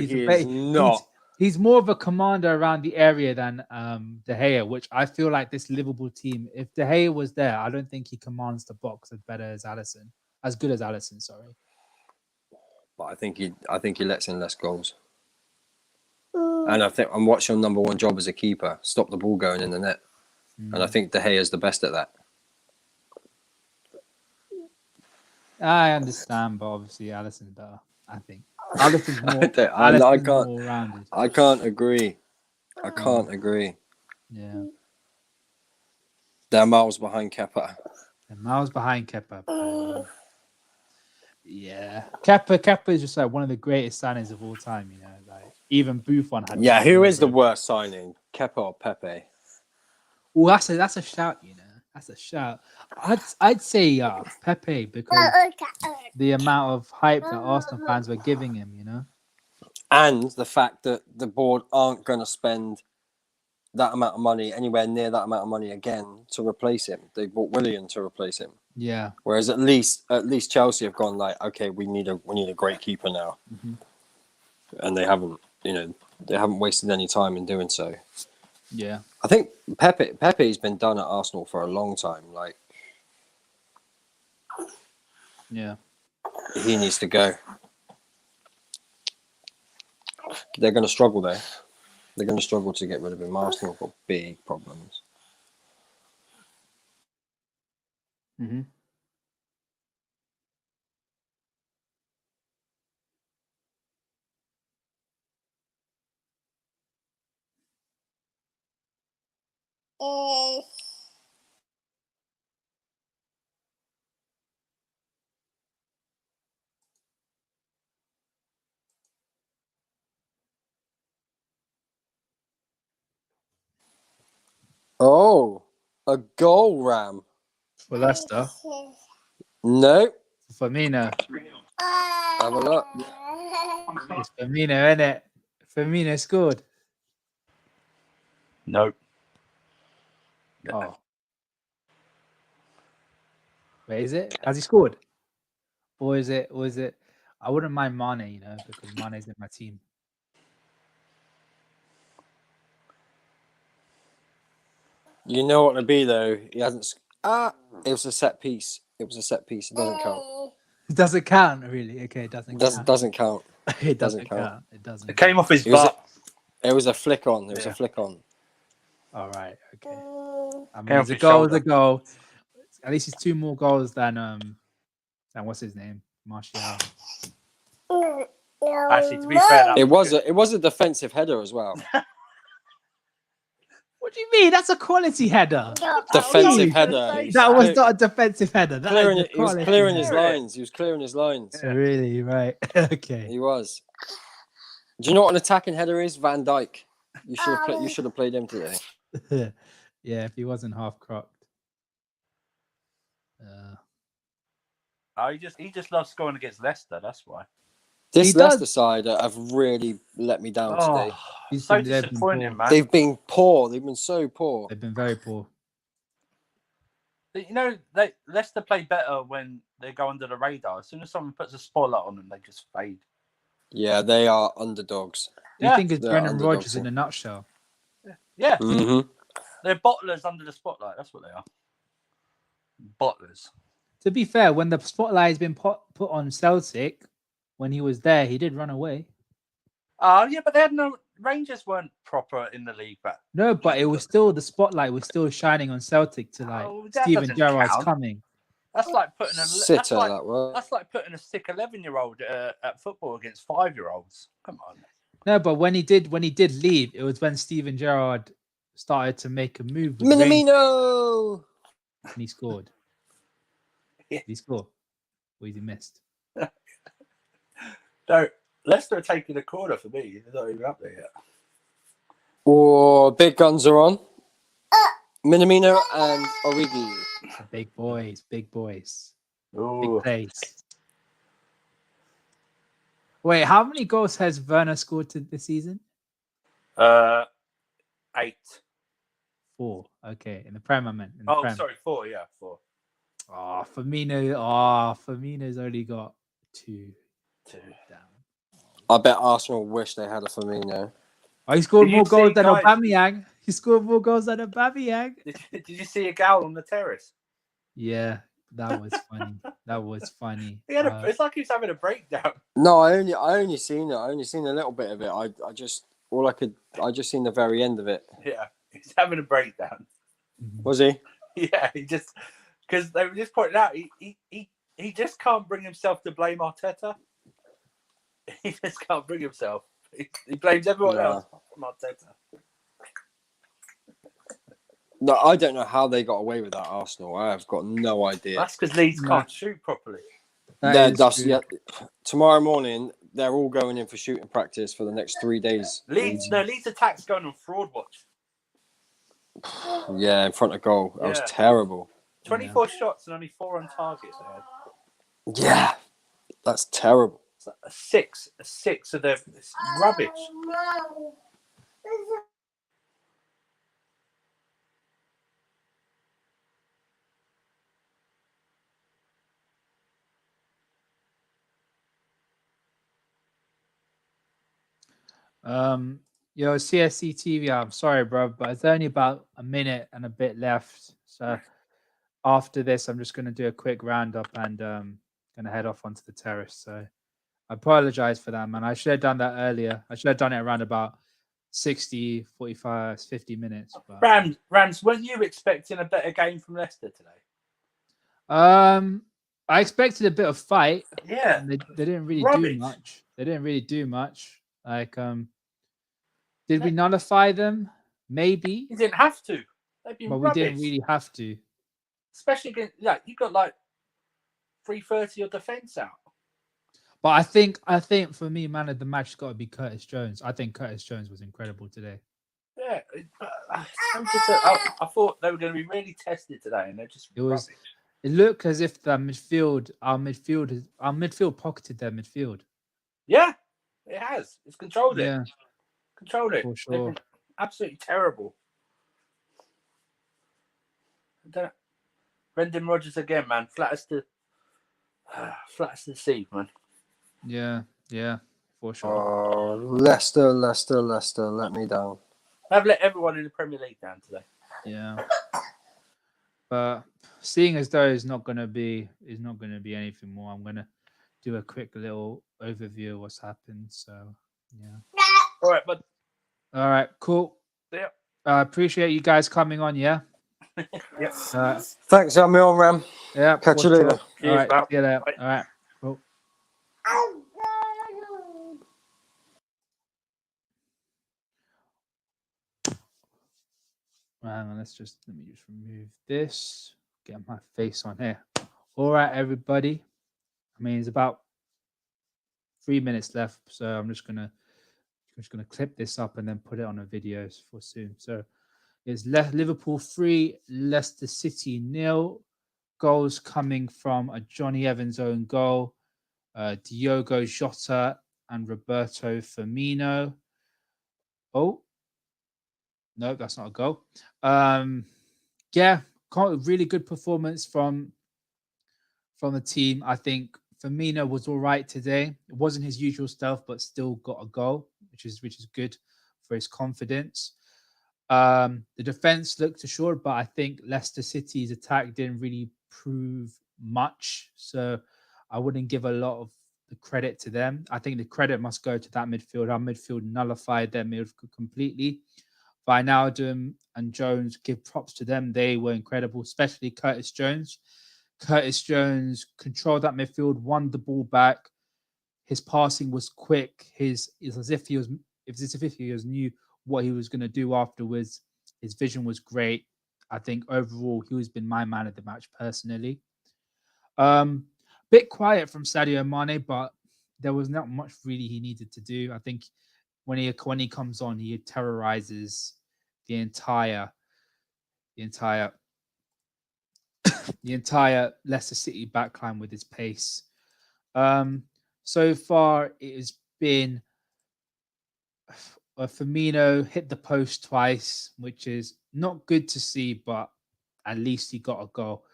He's more of a commander around the area than De Gea, which I feel like this Liverpool team, if De Gea was there, I don't think he commands the box as good as Alisson. Sorry. But I think he lets in less goals. And what's your number one job as a keeper? Stop the ball going in the net. And I think De Gea is the best at that. I understand, but obviously Alisson's better. I think Alisson's more. I Alisson's can't. more rounded. I can't agree. I can't agree. Yeah, They're miles behind Kepa. and miles behind Kepa. Yeah, Kepa is just like one of the greatest signings of all time. You know, like even Buffon had. Yeah, who is the worst signing? Kepa or Pepe? Well, that's a shout. You know, that's a shout. I'd say Pepe because the amount of hype that Arsenal fans were giving him. You know, And the fact that the board aren't going to spend that amount of money, anywhere near that amount of money again, to replace him. They bought Willian to replace him. yeah. Whereas at least Chelsea have gone like, okay, we need a great keeper now, and they haven't wasted any time in doing so. Yeah. I think Pepe's been done at Arsenal for a long time. Like, Yeah. he needs to go. They're going to struggle though. They're going to struggle to get rid of him. Arsenal have got big problems. Mm-hmm. Oh, a goal ram. For Leicester, No. Firmino. Have a look. It's Firmino, isn't it? Firmino scored. No. Oh. Wait, is it? Has he scored? Or is it? I wouldn't mind Mane, you know, because Mane's in my team. You know what to be though. He hasn't. It was a set piece. It doesn't count. It doesn't count, really. Okay, it doesn't count. Doesn't count. It doesn't count. count. It doesn't. It came off his It was butt. It was a flick on. It was Yeah. a flick on. All right. Okay. I Came mean, off it's a his goal. shoulder. It's a goal. At least it's 2 more goals than what's his name, Martial. Actually, to be fair, that It was a defensive header as well. What do you mean? That's a quality header. Defensive you? header. That was not a defensive header. That Clearing is a it. He was quality clearing his header. lines. He was clearing his lines. Yeah. Really, right? Okay. He was. Do you know what an attacking header is? Van Dijk. You should have played him today. Yeah, if he wasn't half cropped. Oh, he just loves scoring against Leicester. That's why. This He does. Leicester side have really let me down today. He's So been- they've been disappointing, poor. man. They've been poor. They've been so poor. They've been very poor. You know, Leicester play better when they go under the radar. As soon as someone puts a spotlight on them, they just fade. Yeah, they are underdogs. Do you Yeah, think it's they're Brendan underdogs, Rodgers in yeah. a nutshell? Yeah, Mm-hmm. they're bottlers under the spotlight. That's what they are. Bottlers. To be fair, when the spotlight has been put on Celtic, when he was there, he did run away. Yeah, but they had no. Rangers weren't proper in the league back. No, but it was still the spotlight was still shining on Celtic to like that Steven doesn't Gerrard's count. coming. That's like putting Sitter, that was. That's like putting a sick 11-year-old at football against 5-year-olds. Come on. No, but when he did leave, it was when Steven Gerrard started to make a move with Rangers Minamino. and he scored. Yeah. Did he score? Or he missed? No, Leicester are taking a corner for me. They're not even up there yet. Oh, big guns are on. Minamino and Origi. Big boys, big boys. Ooh. Big plays. Wait, how many goals has Werner scored this season? 8. 4. Okay, in the Prem, I meant. In the Oh, Prem. sorry, 4. Yeah, 4. Oh, Firmino. Oh, Firmino's only got 2. 2. Damn. I bet Arsenal wish they had a Firmino. Oh, he scored Did more you goals see, than guys? Aubameyang. He scored more goals than Aubameyang. Did you see a goal on the terrace? Yeah, that was funny. That was funny. He had it's like he was having a breakdown. No, I only seen it. I only seen a little bit of it. I just I just seen the very end of it. Yeah, he's having a breakdown. Was he? Yeah, he just because they were just pointing out he just can't bring himself to blame Arteta. He just can't bring himself. He blames everyone else from Arteta. No, I don't know how they got away with that, Arsenal. I have got no idea. That's because Leeds can't shoot properly. Tomorrow morning, they're all going in for shooting practice for the next 3 days. Leeds attack's going on fraud watch. Yeah, in front of goal. That was terrible. 24 shots and only 4 on target. Yeah, that's terrible. A six of them. It's rubbish. Yo, CSC TV, I'm sorry, bro, but it's only about a minute and a bit left. So after this, I'm just going to do a quick roundup and going to head off onto the terrace. So I apologize for that, man. I should have done that earlier. I should have done it around about 60, 45, 50 minutes. But... Rams, weren't you expecting a better game from Leicester today? I expected a bit of fight. Yeah. They didn't really do much. They didn't really do much. Like, did we nullify them? Maybe. You didn't have to. But we didn't really have to. Especially against, you got like 330 your defense out. But I think for me, man of the match has got to be Curtis Jones. I think Curtis Jones was incredible today. Yeah, I thought they were going to be really tested today, and they're just. It looked as if our midfield pocketed their midfield. Yeah, it has. It's controlled it. Yeah, controlled it. For sure. Absolutely terrible. Brendan Rodgers again, man. Flat as the sea, man. Yeah, for sure. Oh, Leicester, let me down. I've let everyone in the Premier League down today. Yeah. But seeing as though it's not gonna be anything more, I'm gonna do a quick little overview of what's happened. So yeah. All right, bud. All right, cool. Yeah. Appreciate you guys coming on, yeah? Yep. Thanks, Emil, Ram. Yeah. Catch you later. All right, see you later. All right. Cool. Hang on, let me just remove this. Get my face on here. All right, everybody. I mean, it's about 3 minutes left, so I'm just gonna clip this up and then put it on a video for soon. So it's Liverpool 3, Leicester City 0. Goals coming from a Johnny Evans own goal, Diogo Jota and Roberto Firmino. Oh, no, that's not a goal. Yeah, really good performance from the team. I think Firmino was all right today. It wasn't his usual stuff, but still got a goal, which is good for his confidence. The defense looked assured, but I think Leicester City's attack didn't really prove much. So I wouldn't give a lot of the credit to them. I think the credit must go to that midfield. Our midfield nullified their midfield completely. Wijnaldum and Jones, give props to them. They were incredible, especially Curtis Jones. Curtis Jones controlled that midfield, won the ball back. His passing was quick. It's as if he knew what he was going to do afterwards. His vision was great. I think overall he's been my man of the match personally. Bit quiet from Sadio Mane, but there was not much really he needed to do. I think when he comes on, he terrorizes the entire Leicester City backline with his pace. So far, it has been Firmino hit the post twice, which is not good to see, but at least he got a goal.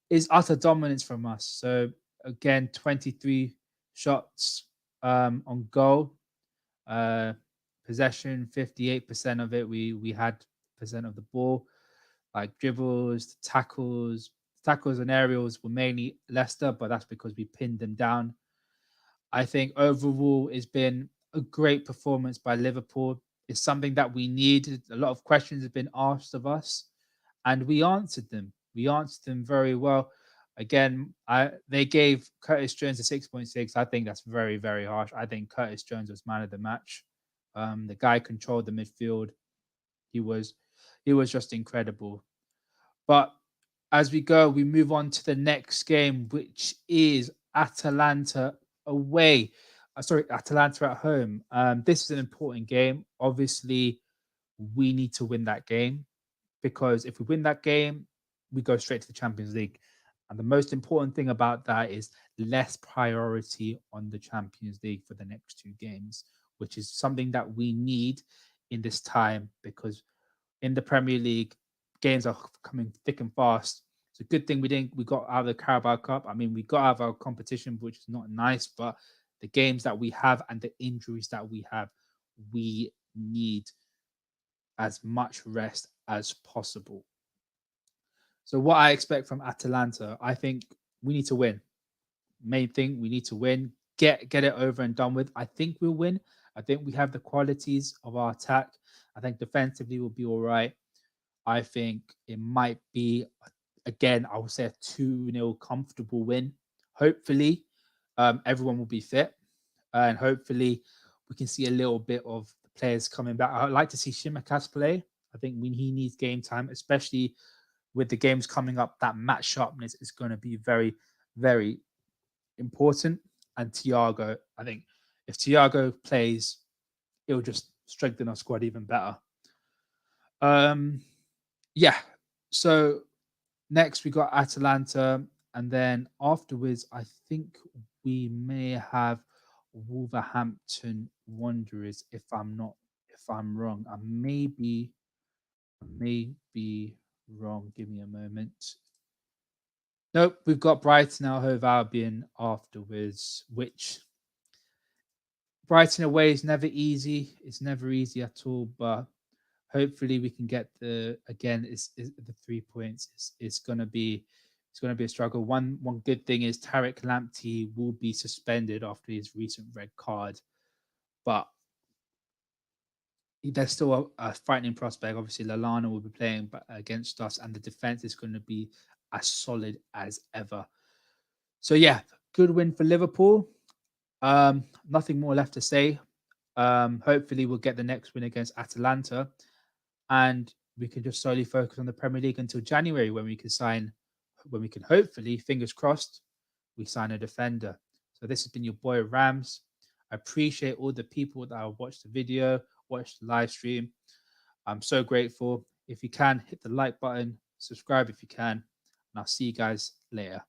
Is utter dominance from us. So again, 23 shots on goal. Possession, 58% of it. We had percent of the ball. Like dribbles, tackles and aerials were mainly Leicester, but that's because we pinned them down. I think overall it's been a great performance by Liverpool. It's something that we need. A lot of questions have been asked of us, and we answered them. We answered them very well. Again, they gave Curtis Jones a 6.6. I think that's very, very harsh. I think Curtis Jones was man of the match. The guy controlled the midfield. He was just incredible. But as we go, we move on to the next game, which is Atalanta away. Atalanta at home. This is an important game. Obviously, we need to win that game, because if we win that game, we go straight to the Champions League. And the most important thing about that is less priority on the Champions League for the next 2 games, which is something that we need in this time, because in the Premier League, games are coming thick and fast. It's a good thing we got out of the Carabao Cup. I mean, we got out of our competition, which is not nice, but the games that we have and the injuries that we have, we need as much rest as possible. So what I expect from Atalanta, I think we need to win. Main thing, we need to win. Get it over and done with. I think we'll win. I think we have the qualities of our attack. I think defensively we'll be all right. I think it might be, again, I would say a 2-0 comfortable win. Hopefully, everyone will be fit. And hopefully we can see a little bit of the players coming back. I'd like to see Tsimikas play. I think he needs game time, especially with the games coming up. That match sharpness is going to be very, very important. And Thiago, I think if Thiago plays, it'll just strengthen our squad even better. Yeah. So next we got Atalanta, and then afterwards, I think we may have Wolverhampton Wanderers. If I'm wrong, I may be wrong. Give me a moment. Nope, we've got Brighton and Hove Albion afterwards, which Brighton away is never easy. It's never easy at all, but hopefully we can get the 3 points. It's gonna be a struggle. One good thing is Tariq Lamptey will be suspended after his recent red card, but there's still a frightening prospect. Obviously, Lallana will be playing against us, and the defense is going to be as solid as ever. So yeah, good win for Liverpool. Nothing more left to say. Hopefully, we'll get the next win against Atalanta, and we can just solely focus on the Premier League until January, when we can hopefully, fingers crossed, we sign a defender. So this has been your boy Rams. I appreciate all the people that have watched the video, watched the live stream. I'm so grateful. If you can, hit the like button, subscribe if you can, and I'll see you guys later.